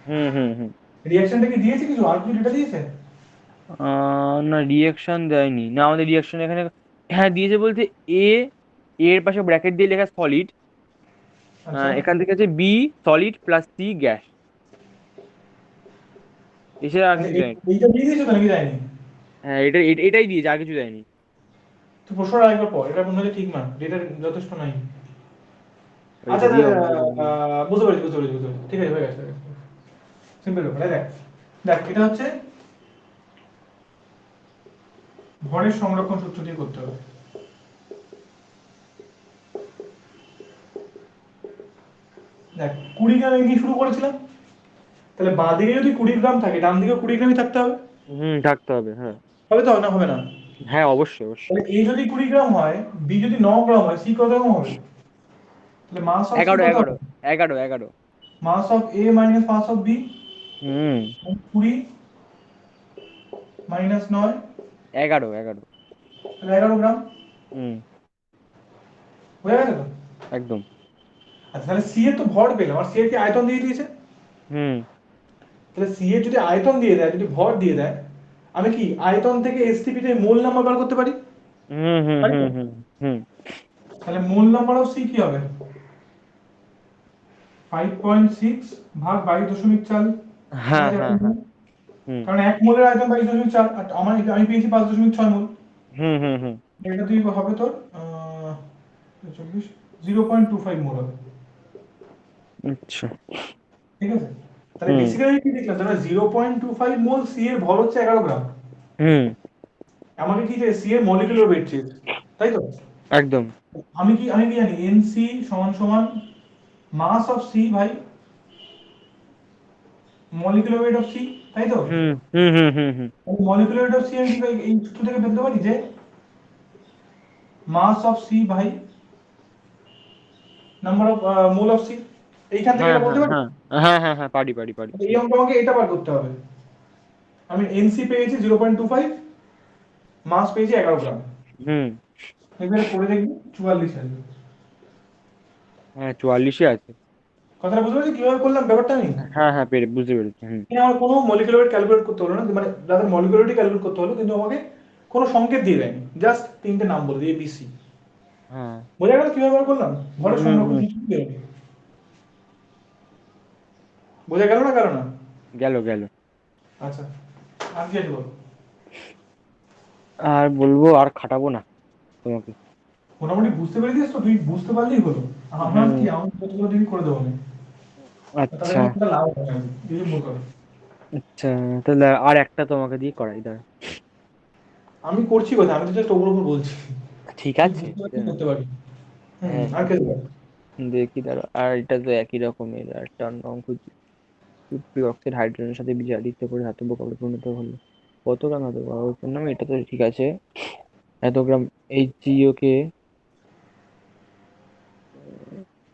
হুম হুম হুম। রিঅ্যাকশনটা কি দিয়েছে, কিছু আর কিছু ডেটা দিয়েছে? না, রিয়েকশন দেয়নি না আমাদের, রিয়েকশন এখানে। হ্যাঁ দিয়েছে বলতে, এ এর পাশে ব্র্যাকেট দিয়ে লেখা সলিড, আচ্ছা, এখান থেকে আছে B solid plus C gas, এছাড়া আর মানে কিছু দেয়নি। এইটা দিয়ে দিয়েছে তো নাকি দেয়নি? হ্যাঁ এটাই দিয়েছে, আর কিছু দেয়নি। তো প্রশ্নটা আরেকবার পর, এটা মনে হয় ঠিক না, ডেটা যথেষ্ট নাই। আচ্ছা, এটা দিয়ে অঙ্ক করবি? বুঝতে পেরেছি, বুঝতে পেরেছি, বুঝতে পেরেছি, ঠিক আছে, হয়ে গেছে, সিম্পল ব্যাপার। দেখ দেখ, এটা হচ্ছে ভরের সংরক্ষণ সূত্র দিয়ে করতে হবে। দেখ, 20 গ্রাম দিয়ে শুরু করেছিলাম, তাহলে বাঁ দিকে যদি 20 গ্রাম থাকে, ডান দিকে 20 গ্রামই থাকতে হবে। হুম, থাকতে হবে, হ্যাঁ। হবে তো, না হবে না? হ্যাঁ অবশ্যই অবশ্যই। তাহলে এ যদি 20 গ্রাম হয়, বি যদি 9 গ্রাম হয়, সি কত গ্রাম হবে? তাহলে মাস অফ সি এগারো কত এগারো হবে? এগারো এগারো mass of A minus mass of B, hmm, 20 minus 9, 11 11। তাহলে 11 গ্রাম। হুম, হয়ে গেছে তো? একদম। আচ্ছা, তাহলে সি এর তো ভর পেলাম, আর সি এর কি আয়তন দিয়ে দিয়েছে? হুম তাহলে সি এর যদি আয়তন দিয়ে দেয়, যদি ভর দিয়ে দেয়, আমি কি আয়তন থেকে এসটিপি তে মোল নাম্বার বার করতে পারি? হুম হুম পারি হুম তো? হুম হুম। তাহলে মোল নাম্বার অফ সি কি হবে? 5.6 ভাগ 22.4। ঠিক হ্যাঁ আছে, হ্যাঁ হ্যাঁ। হুম কারণ 1 মোলের আয়তন 22.4, আর আমি পেয়েছি 5.6 মোল। হুম হুম হুম। এটা তুই হবে তোর 24, 0.25 মোল হবে। আচ্ছা। ঠিক আছে, তাহলে হুম বেসিক্যালি কি দেখলাম, তাহলে 0.25 মোল সি এর ভর হচ্ছে 11 গ্রাম। হুম। আমাকে কি যে সি এর মলিকুলার ওয়েট চেয়েছে, তাই তো? একদম। আমি কি জানি, এনসি সমান সমান mass of C by molecular weight of C, তাই তো? Hmm hmm hmm hmm hmm molecular weight of C আমি কি এই সূত্র থেকে পেতে পারি যে mass of C by number of mole of C, এইখান থেকে হ্যাঁ এটা বলতে হ্যাঁ পারি। হ্যাঁ হ্যাঁ হ্যাঁ হ্যাঁ, পারি পারি পারি। এই অঙ্ক আমাকে এটা বার করতে হবে। আমি এনসি পেয়েছি 0.25, মাস পেয়েছি 11 গ্রাম। হুম। এবারে করে দেখবি 44 আসবে। হ্যাঁ 44-ই আছে। কথাটা বুঝতে পারছি কিভাবে করলাম ব্যাপারটা আমি? হ্যাঁ হ্যাঁ, বুঝতে পেরেছি। হুম এখানে আমার কোনো মলিকুলার ওয়েট ক্যালকুলেট করতে হলো না, মানে যাদের মলিকুলার ওয়েট ক্যালকুলেট করতে হলো, কিন্তু আমাকে কোনো সংকেত দিয়ে দেয়নি, জাস্ট তিনটে নাম বলে দিয়ে বিসি। হ্যাঁ। বোঝা গেল কিভাবে বার করলাম? ভরের হুম সংরক্ষণ হুম। সূত্র দিয়ে। বোঝা গেল না, গেল না? গেল গেল। আচ্ছা, আর কি আছে বল? আর বলবো, আর খাটাবো না তোমাকে। মোটামুটি বুঝতে পেরেছিস তো? তুই বুঝতে পারলেই হলো। আমার হুম। কি, আমার যতগুলো দিন করে দেবো আমি, তাদের আচ্ছা আমার একটা লাভ হবে না, এই মনে করো। আচ্ছা, তাহলে আর একটা তোমাকে দিয়ে করাই দাঁড়া। আমি করছি কথা, আমি তো জাস্ট ওপর ওপর বলছি, ঠিক তুই আছে। বুঝতে পারছিস করতে পারবি। হ্যাঁ আর কে দেবে? দেখি দাঁড়া, আর এটা তো একই রকমের একটা অন্য অঙ্ক। সুপ্রিয় অক্সাইড হাইড্রোজেনের সাথে বিজারিত করে ধাতব কণায় পরিণত হলো। কত গ্রাম ধাতব আবর্তন নামে, এটা তো ঠিক আছে। এত গ্রাম এইচজিও কে,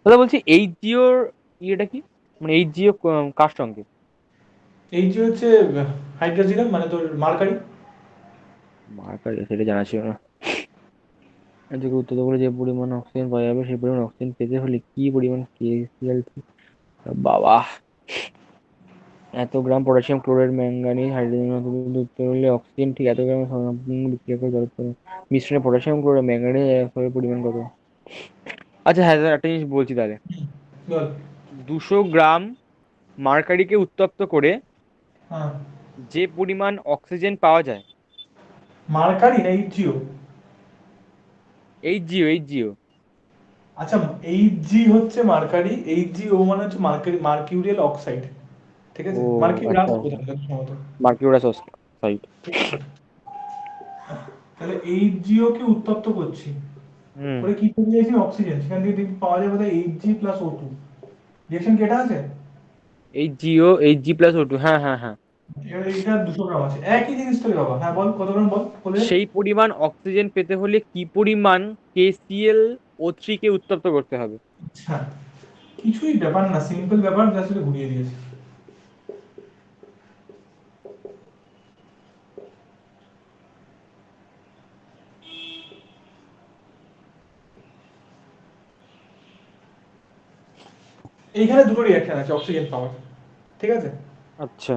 কথা বলছি এইচজিওর ইয়েটা কি, মানে এইচজিও কার সঙ্গে? এই যে হচ্ছে হাইড্রোজেন, মানে তোর মার্কারি। মার্কার, সেটা জানা ছিল না। এদিকে উত্তর করে যে পরিমাণ অক্সিজেন পাওয়া যাবে সেই পরিমাণ অক্সিজেন পেতে হলে কি পরিমাণ কেসিএল, বাবা, এত গ্রাম পটাশিয়াম ক্লোরাইড ম্যাঙ্গানিজ হাইড্রোজেন উত্তর হলে অক্সিজেন ঠিক এত গ্রাম সম্পূর্ণ বিক্রিয়া করে জল উৎপন্ন। মিশ্রণে পটাশিয়াম ক্লোরাইড ম্যাঙ্গানিজ পরিমাণ কত? আচ্ছা হ্যাঁ, একটা জিনিস বলছি তাহলে। বল। 200 গ্রাম মার্কারিকে উত্তপ্ত করে হ্যাঁ, যে পরিমাণ অক্সিজেন পাওয়া যায়। মার্কারি না এইচজিও? এইচজিও এইচজিও আচ্ছা, এইচ হচ্ছে মার্কারি, এইচ মানে হচ্ছে মার্কিউরিয়াল অক্সাইড, ঠিক ও আছে, মার্কিউরাস আচ্ছা, বোঝানো যত সম্ভবত, মার্কিউরাস অক্সাইড। ঠিক আছে। তাহলে এইচ কে উত্তপ্ত করছি, হুম। করে কি পেয়ে যাচ্ছি, অক্সিজেন, সেখান থেকে পাওয়া যাবে বোধহয় Hg+O2, রিঅ্যাকশন কেটা আছে। Hg+O2, হ্যাঁ হ্যাঁ হ্যাঁ। এবার এটা 200 গ্রাম আছে, একই জিনিস তো রে বাবা। হ্যাঁ বল কত গ্রাম, বল বলে দে। সেই পরিমাণ অক্সিজেন পেতে হলে কি পরিমাণ KClO3 কে উত্তপ্ত করতে হবে? আচ্ছা, কিছুই ব্যাপার না, সিম্পল ব্যাপার, জাস্ট এটা ঘুরিয়ে দিয়েছে। এইখানে দুটো রিঅ্যাকশন আছে অক্সিজেন পাওয়ার, ঠিক আছে। আচ্ছা।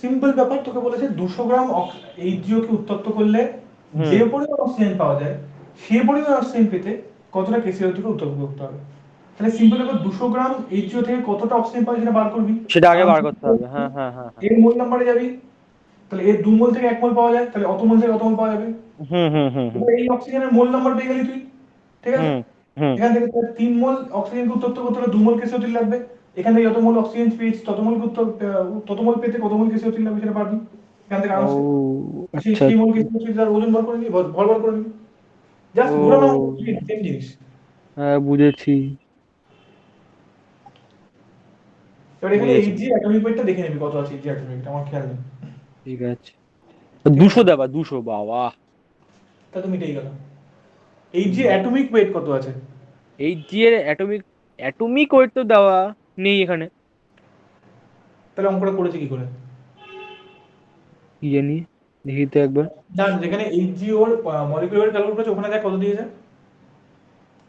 সিম্পল ব্যাপার, তোকে বলেছে 200 গ্রাম এইচজিও কে উত্তপ্ত করলে হুম। যে পরিমাণ অক্সিজেন পাওয়া যায়, সে পরিমাণ অক্সিজেন পেতে কতটা কেসিও থেকে উত্তপ্ত করতে হবে। তাহলে সিম্পল ব্যাপার, 200 গ্রাম এইচজিও থেকে কতটা অক্সিজেন পাওয়া সেটা বার করবি। সেটা আগে বার আরামসে করতে হবে, হ্যাঁ হ্যাঁ হ্যাঁ হ্যাঁ। এর মোল নাম্বারে যাবি, তাহলে এর 2 মোল থেকে 1 মোল পাওয়া যায়, তাহলে অত মোল থেকে অত মোল পাওয়া যাবে। হুম হুম হুম হুম এবার এই অক্সিজেনের মোল নাম্বার পেয়ে গেলি তুই, ঠিক আছে। হুম হুম। এখান থেকে তোর 3 মোল অক্সিজেনকে উত্তপ্ত করতে হলে 2 মোল কেসিও লাগবে। এখান থেকে যত মোল অক্সিজেন পেয়েছি তত মোল পেতে কত মোল কেসিও লাগবে সেটা পারবি এখান থেকে ও আরামসে। সেই আচ্ছা। সেই মোল কেসিও তার ওজন বার করে নিবি, ভর বার করে নিবি, জাস্ট ঘোরানো, ও সেম জিনিস। হ্যাঁ, বুঝেছি এবার এখানে বুঝেছি। এইচজি অ্যাটমিক ওয়েটটা দেখে নিবি কত আছে, এইচজি অ্যাটমিক ওয়েট আমার খেয়াল নেই, ঠিক আছে। ঠিক 200 আছে। দেবা, 200, বাবা। তা তো মিটেই গেল। এইচজি অ্যাটমিক ওয়েট কত আছে, এর অ্যাটমিক অ্যাটমিক ওয়েট তো দেওয়া নেই এখানে। তাহলে অঙ্কটা করেছে কি করে। কি জানি, দেখি তো একবার। জান, যেখানে এইচজি ওর মলিকুলার ওয়েট ক্যালকুলেট করেছে, ওখানে দেখ কত দিয়েছে,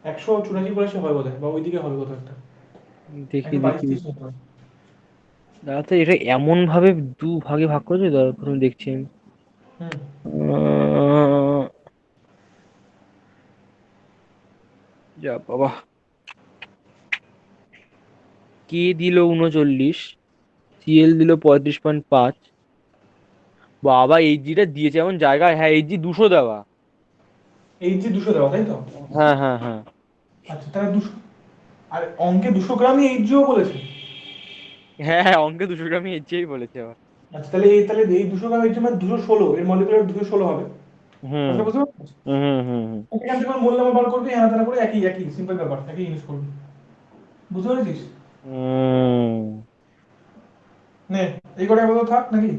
184 হয় বোধহয়, বা ওইদিকে হবে কোথাও একটা, দেখি 122 দেখি। 23 মতো হয়। দাঁড়াতে, এটা এমন ভাবে দু ভাগে ভাগ করেছে, দাঁড়া প্রথমে দেখছি আমি। হুম। আহ, যা বাবা। কে দিল 39, দিল 35.5। বাবা, জিটা দিয়েছে এমন জায়গায়, হ্যাঁ, জি 200 দেওয়া। এইচজি 200 দেওয়া, তাই তো। হ্যাঁ হ্যাঁ হ্যাঁ। আচ্ছা, তাহলে 200, আর অঙ্কে 200 গ্রামই এইচজিও বলেছে। হ্যাঁ হ্যাঁ, অঙ্কে 200 গ্রামই এইচই বলেছে আবার। আচ্ছা, তাহলে এই 200 গ্রাম এইচজি মানে 216, এর মলিকুলার 216 হবে। হুম কথা বুঝতে পারছিস। হুম হুম হুম হুম। এখান থেকে মূল নাম্বার বার করবি, হ্যাঁ তারা করে একই একই সিম্পল ব্যাপার, একই জিনিস করবি, বুঝতে পেরেছিস। হুম। নে, এই করে আপাতত থাক নাকি,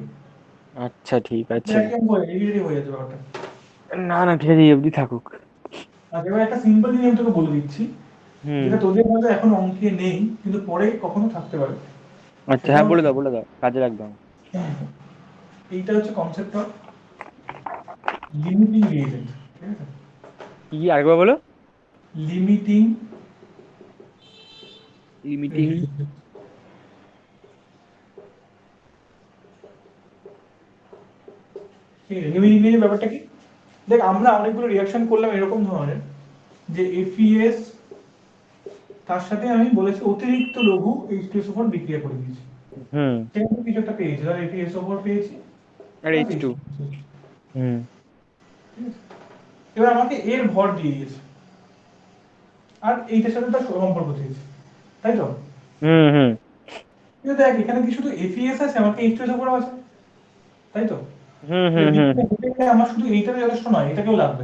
আচ্ছা ঠিক আছে। একই অঙ্ক ইজিলি হয়ে যাচ্ছে ব্যাপারটা। না না, ঠিক আছে, এই অবধি থাকুক। আচ্ছা, এবার একটা সিম্পল জিনিস আমি তোকে বলে দিচ্ছি, হুম। যেটা তোদের হয়তো এখন অঙ্কে নেই কিন্তু পরে কখনো থাকতে পারে। আচ্ছা, সেটা হ্যাঁ, বলে হচ্ছে, দাও বলে দাও, কাজে রাখবে আমার। এইটা হচ্ছে কনসেপ্ট অফ লিমিটিং রিয়েজেন্ট, ঠিক আছে। কি কি আরেকবার বলো। Limiting limiting. লিমিটিং ব্যাপারটা কি, দেখ আমরা অনেকগুলো রিঅ্যাকশন করলাম এরকম ধরনের, যে এফইএস তার সাথে আমি বলেছি অতিরিক্ত লঘু H2SO4 বিক্রিয়া করে দিয়েছি, হুম। সেখানে কিছু একটা পেয়েছি, ধর এফইএসও4 পেয়েছি আর প্লাস H2। H2, হুম ঠিক আছে। এবার আমাকে এর ভর দিয়ে দিয়েছে, আর এইটার সাথে তার সম্পর্ক দিয়েছে, তাই তো। হুম হুম কিন্তু দেখ এখানে কি শুধু এফইএস আছে, আমাকে H2SO4 আছে, তাই তো। হুম তাহলে হুম হুম বিক্রিয়া হতে গেলে আমার শুধু এইটাতে যথেষ্ট নয়, এটাকেও লাগবে।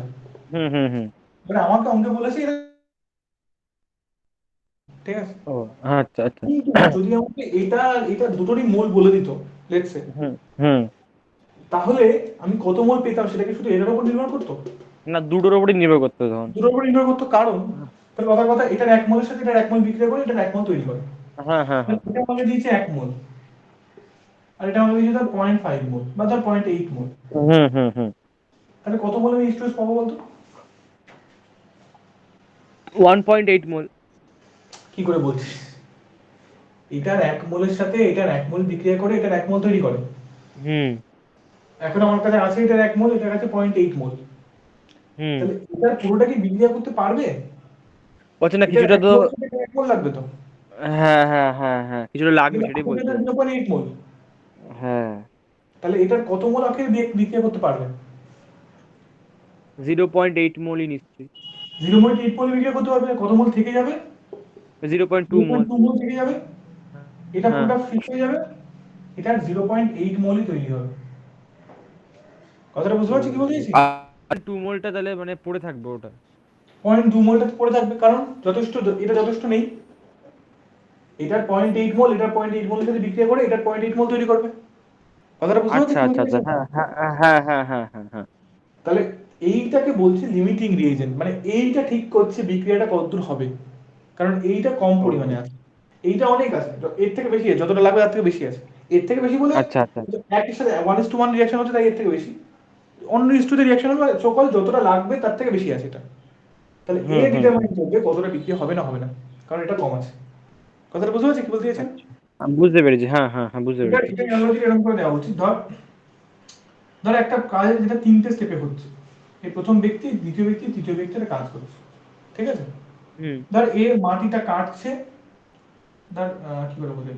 হুম হুম হুম। এবার আমাকে অঙ্কে বলেছে এটা, ঠিক আছে। ও আচ্ছা আচ্ছা। কিন্তু যদি আমাকে এটা এটা দুটোরই মোল বলে দিত, লেটস সে, হুম হুম। তাহলে আমি কত মোল পেতাম সেটা কি শুধু এটার উপর নির্ভর করতো। না, দুটোর উপরই নির্ভর করতে হবে তখন। দুটোর উপর নির্ভর করতো, কারণ তাহলে কথার কথা, এটার এক মোলের সাথে এটার এক মোল বিক্রিয়া করে এটার এক মোল তৈরি করে, হ্যাঁ হ্যাঁ তাহলে হ্যাঁ। এটা আমাকে দিয়েছে 1 মোল, আর এটা আমাকে দিয়েছে ধর 0.5 মোল বা ধর 0.8 মোল। হুম হুম হুম। তাহলে কত মোল আমি H2S পাবো বলতো। 1.8 মোল। কি করে বলছিস, এটার 1 মোলের সাথে এটার 1 মোল বিক্রিয়া করে এটার 1 মোল তৈরি করে। হুম এখন আমার কাছে আছে এটার 1 মোল, এটার কাছে 0.8 মোল, হুম। তাহলে এটার পুরোটা কি বিক্রিয়া করতে পারবে। বলছে না এটার কিছুটা এক তো। মোলের সাথে এটার 1 মোল লাগবে তো, হ্যাঁ হ্যাঁ হ্যাঁ হ্যাঁ, কিছুটা লাগবে, কিন্তু সেটাই আমাকে বলছে। এটা 0.8 মোল, হ্যাঁ। তাহলে এটার কত মোল আখের বিক্রিয়া করতে পারবে। 0.8 মোলই নিশ্চয়ই। 0.8 মোল বিক্রিয়া করতে পারবে, কত মোল থেকে যাবে? 0.2 মোল। 0.2 মোল থেকে যাবে, এটা হ্যাঁ, পুরোটা ফিক্স হয়ে যাবে, এটা 0.8 মোলই তৈরি হবে। কথাটা বুঝতে পারছি কি বলতে চাইছি? আর 2 মোলটা তাহলে মানে পড়ে থাকবে ওটা। 0.2 মোলটা পড়ে থাকবে, কারণ যথেষ্ট, এটা যথেষ্ট নেই। এটার 0.8 মোল, এটার 0.8 মোলের সাথে বিক্রিয়া করে এটার 0.8 মোল তৈরি করবে। কথাটা বুঝতে পারছি আচ্ছা কি আচ্ছা বলতে আচ্ছা, চাইছি? হ্যাঁ হ্যাঁ হ্যাঁ হ্যাঁ হ্যাঁ হ্যাঁ হ্যাঁ। তাহলে এইটাকে বলছে লিমিটিং রিএজেন্ট, মানে এইটা ঠিক করছে বিক্রিয়াটা কতদূর হবে, কারণ এইটা কম ও পরিমাণে আছে, এইটা অনেক আছে, এর থেকে বেশি আছে, যতটা লাগবে তার থেকে বেশি আছে। এর থেকে বেশি বলে আচ্ছা আচ্ছা। একের সাথে 1:1 রিয়াকশন হচ্ছে, তাই এর থেকে বেশি। অন্য ইস্টুতে রিয়াকশন হবে, সকল যতটা লাগবে তার থেকে বেশি আছে এটা। তাহলে এ হুম হুম হুম। ডিটারমাইন করবে কতটা বিক্রিয়া হবে না হবে না, কারণ এটা কম আছে। কথাটা বুঝতে পারছি কি বলতে চাইছেন? আচ্ছা, আমি বুঝতে পেরেছি, হ্যাঁ হ্যাঁ হ্যাঁ, বুঝতে এটা পেরেছি। এটা অ্যানালজি এরকম করে দেওয়া উচিত। ধর ধর একটা কাজ যেটা 3টে স্টেপে হচ্ছে, এই প্রথম ব্যক্তি, দ্বিতীয় ব্যক্তি, তৃতীয় ব্যক্তি একটা কাজ করছে, ঠিক আছে? হুম ধর এ মাটিটা কাটছে, ধর কি করে বলি,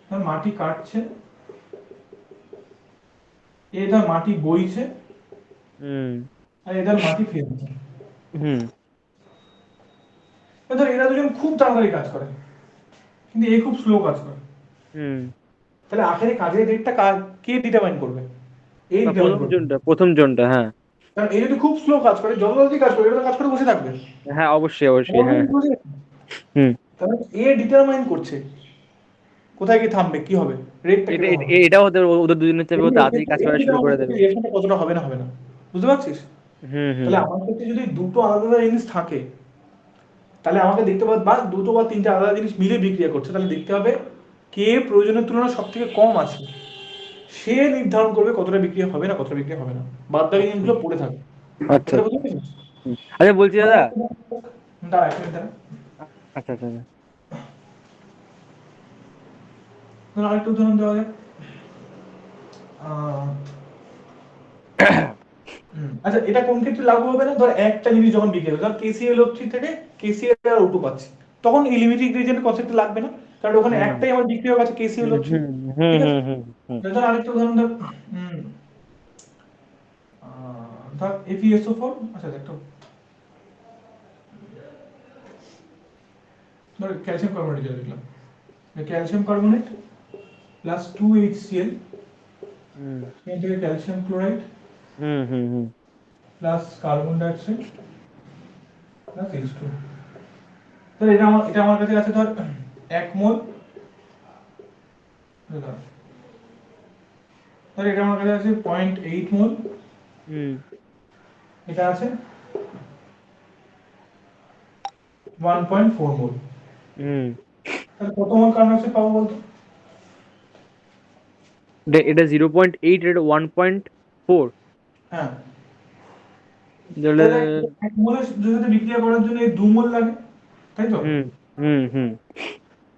ধর মাটি কাটছে, এ ধর মাটি বইছে, হুম আর এ ধর মাটি ফেলছে। হুম ধর এরা দুজন খুব তাড়াতাড়ি কাজ করে, কিন্তু এ খুব স্লো কাজ করে। হুম। তাহলে আখেরে কাজের রেটটা কে ডিটারমাইন করবে? এই না, ডিটারমাইন করবে। প্রথম জনটা, হ্যাঁ। কারণ এই যদি খুব স্লো কাজ করে, যত তাড়াতাড়ি কাজ করে, এটা তো কাজ করে বসে থাকবে। হ্যাঁ, অবশ্যই অবশ্যই, আমার হ্যাঁ বুঝতে হ্যাঁ। পারছি? হুম। তাহলে এ ডিটারমাইন করছে কোথায় গিয়ে থামবে, কি হবে, রেটটা এটা কিরকম হবে। এটাও হতে পারে ওদের দুজনের চাপে ও তাড়াতাড়ি কাজ এই করা শুরু ডিটারমাইন করে করছে দেবে। রিঅ্যাকশনটা কতটা হবে না হবে না, বুঝতে পারছিস? হুম হুম তাহলে হুম। আমার ক্ষেত্রে যদি দুটো আলাদা আলাদা জিনিস থাকে, তাহলে আমাকে দেখতে পাবে, বা দুটো বা তিনটে আলাদা জিনিস মিলে বিক্রিয়া করছে, তাহলে দেখতে হবে কে প্রয়োজনের তুলনায় সব থেকে কম আছে, সে নির্ধারণ করবে কতটা বিক্রিয়া হবে না কতটা বিক্রিয়া হবে না, বাদ বাকি আচ্ছা জিনিসগুলো পড়ে থাকবে। আচ্ছা কথাটা আচ্ছা। বুঝতে পেরেছিস? হুম। আচ্ছা, বলছি দাদা। দাঁড়া এক মিনিট দাঁড়া। আচ্ছা আচ্ছা আচ্ছা। ধর আরেকটা উদাহরণ দেওয়া যায়। আহ, আচ্ছা, এটা কোন ক্ষেত্রে লাগু হবে না? ধর একটা জিনিস যখন বিক্রি হবে, ধর KClO3 থেকে KClO2 পাচ্ছি, তখন এই লিমিটিং রিজিয়ন কনসেপ্ট লাগবে না, কারণ ওখানে না। একটাই আমার বিক্রি হয়ে গেছে হুম KClO3। হুম হুম ঠিক আছে? হুম হুম হুম ধর আরেকটা উদাহরণ ধর, ধর FeSO4, আচ্ছা একটা, ধর ক্যালসিয়াম কার্বনেট যেটা লিখলাম, calcium carbonate plus 2HCl, hmm এখান থেকে calcium chloride hmm hmm hmm plus carbon dioxide plus H2। ধর এটা আমার কাছে আছে ধর 1 মোল, ধর ধর এটা আমার কাছে আছে 0.8 মোল, হুম এটা আছে 1.4 মোল। হুম। তাহলে কত মোল কার্বন ডাইঅক্সাইড পাবো বলতো? এটা 0.8, এটা 1.4। হ্যাঁ, তাহলে তাহলে 1 মোলের সাথে বিক্রিয়া করার জন্য এই 2 মোল লাগে, তাই তো? হুম হুম হুম।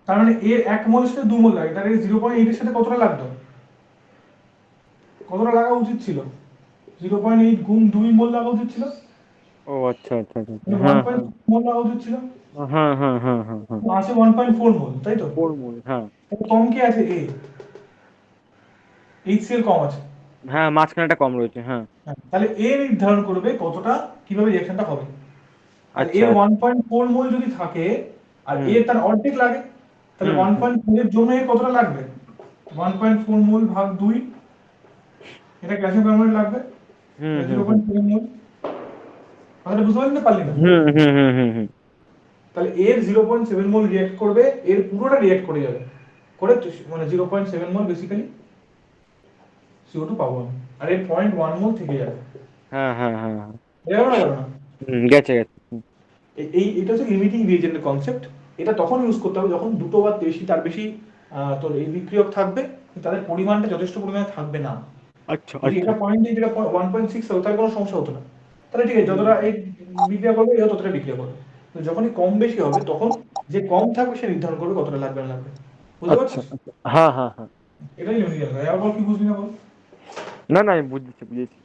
তার মানে এর 1 মোলের সাথে 2 মোল লাগে, তাহলে 0.8 এর সাথে কতটা লাগতো, কতটা লাগা উচিত ছিল? 0.8 গুণ 2 মোল লাগা উচিত ছিল, ও আচ্ছা আচ্ছা আচ্ছা আচ্ছা। মানে ওয়ান হ্যাঁ পয়েন্ট হ্যাঁ মোল লাগা উচিত ছিল। হ্যাঁ হ্যাঁ হ্যাঁ হ্যাঁ হ্যাঁ। আছে 1.4 মোল, তাই তো? 4 মোল, হ্যাঁ। তাহলে কম কি আছে? HCl কম আছে। হ্যাঁ, মাঝখানেটা কম রয়েছে, হ্যাঁ। হ্যাঁ, তাহলে নির্ধারণ করবে কতটা, কিভাবে রিঅ্যাকশনটা হবে। আর আচ্ছা আচ্ছা। 1.4 মোল যদি থাকে, আর হুম তার অর্ধেক লাগে, তাহলে হুম হুম 1.4 এর জন্য কতটা লাগবে? 1.4 মোল ভাগ 2, এটা ক্যালসিয়াম কার্বনেট লাগবে, হুম হুম জিরো হুম পয়েন্ট সেভেন মোল। কথাটা বুঝতে পারলি না পারলি না? হুম হুম হুম হুম হুম। তাহলে 0.7 মোল রিঅ্যাক্ট করবে, পুরোটা রিঅ্যাক্ট করে যাবে, করে মানে 0.7 মোল বেসিক্যালি CO2 পাবো আমি, আর 0.1 মোল থেকে যাবে। হ্যাঁ হ্যাঁ হ্যাঁ হ্যাঁ। গেল না গেল না? হুম, গেছে গেছে। হুম। এটা হচ্ছে লিমিটিং রিএজেন্টের কনসেপ্ট। এটা তখন ইউজ করতে হবে যখন দুটো বা বেশি, তার বেশি তোর এই বিক্রিয়ক থাকবে, কিন্তু তাদের পরিমাণটা যথেষ্ট পরিমাণে থাকবে না। আচ্ছা যদি আচ্ছা। এটা 0.8, এটা 1.6 হতো, তাহলে কোনো সমস্যা হতো না। তাহলে ঠিক আছে, হুম যতটা এই বিক্রিয়া করবে এও ততটা বিক্রিয়া করবে। তো যখনই কম বেশি হবে, তখন যে কম থাকবে সে নির্ধারণ করবে কতটা লাগবে না লাগবে। বুঝতে আচ্ছা পারছিস? আচ্ছা, হ্যাঁ হ্যাঁ হ্যাঁ। এটাই লিমিটিং। আর বল কি বুঝলি না বল। না না, আমি বুঝেছি বুঝেছি।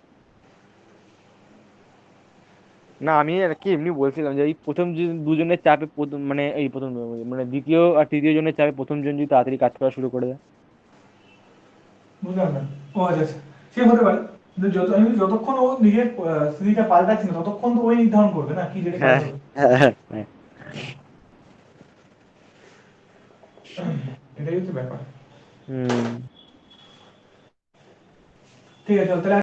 না, আমি আর কি এমনি বলছিলাম যে এই প্রথম যে দুজনের চাপে মানে এই প্রথম মানে দ্বিতীয় আর তৃতীয় জনের চাপে প্রথম জন যদি তাড়াতাড়ি কাজ করা শুরু করে দেয়। বুঝলাম না। ও আচ্ছা আচ্ছা, সে হতে পারে। যতক্ষণ ও নিজের স্থিতিটা পাল্টাচ্ছে না ততক্ষণ তো ওই নির্ধারণ করবে না কি জেডে হ্যাঁ পাল্টাবে। হ্যাঁ হ্যাঁ। এটাই হচ্ছে ব্যাপার। হুম। ঠিক আছে, চল তাহলে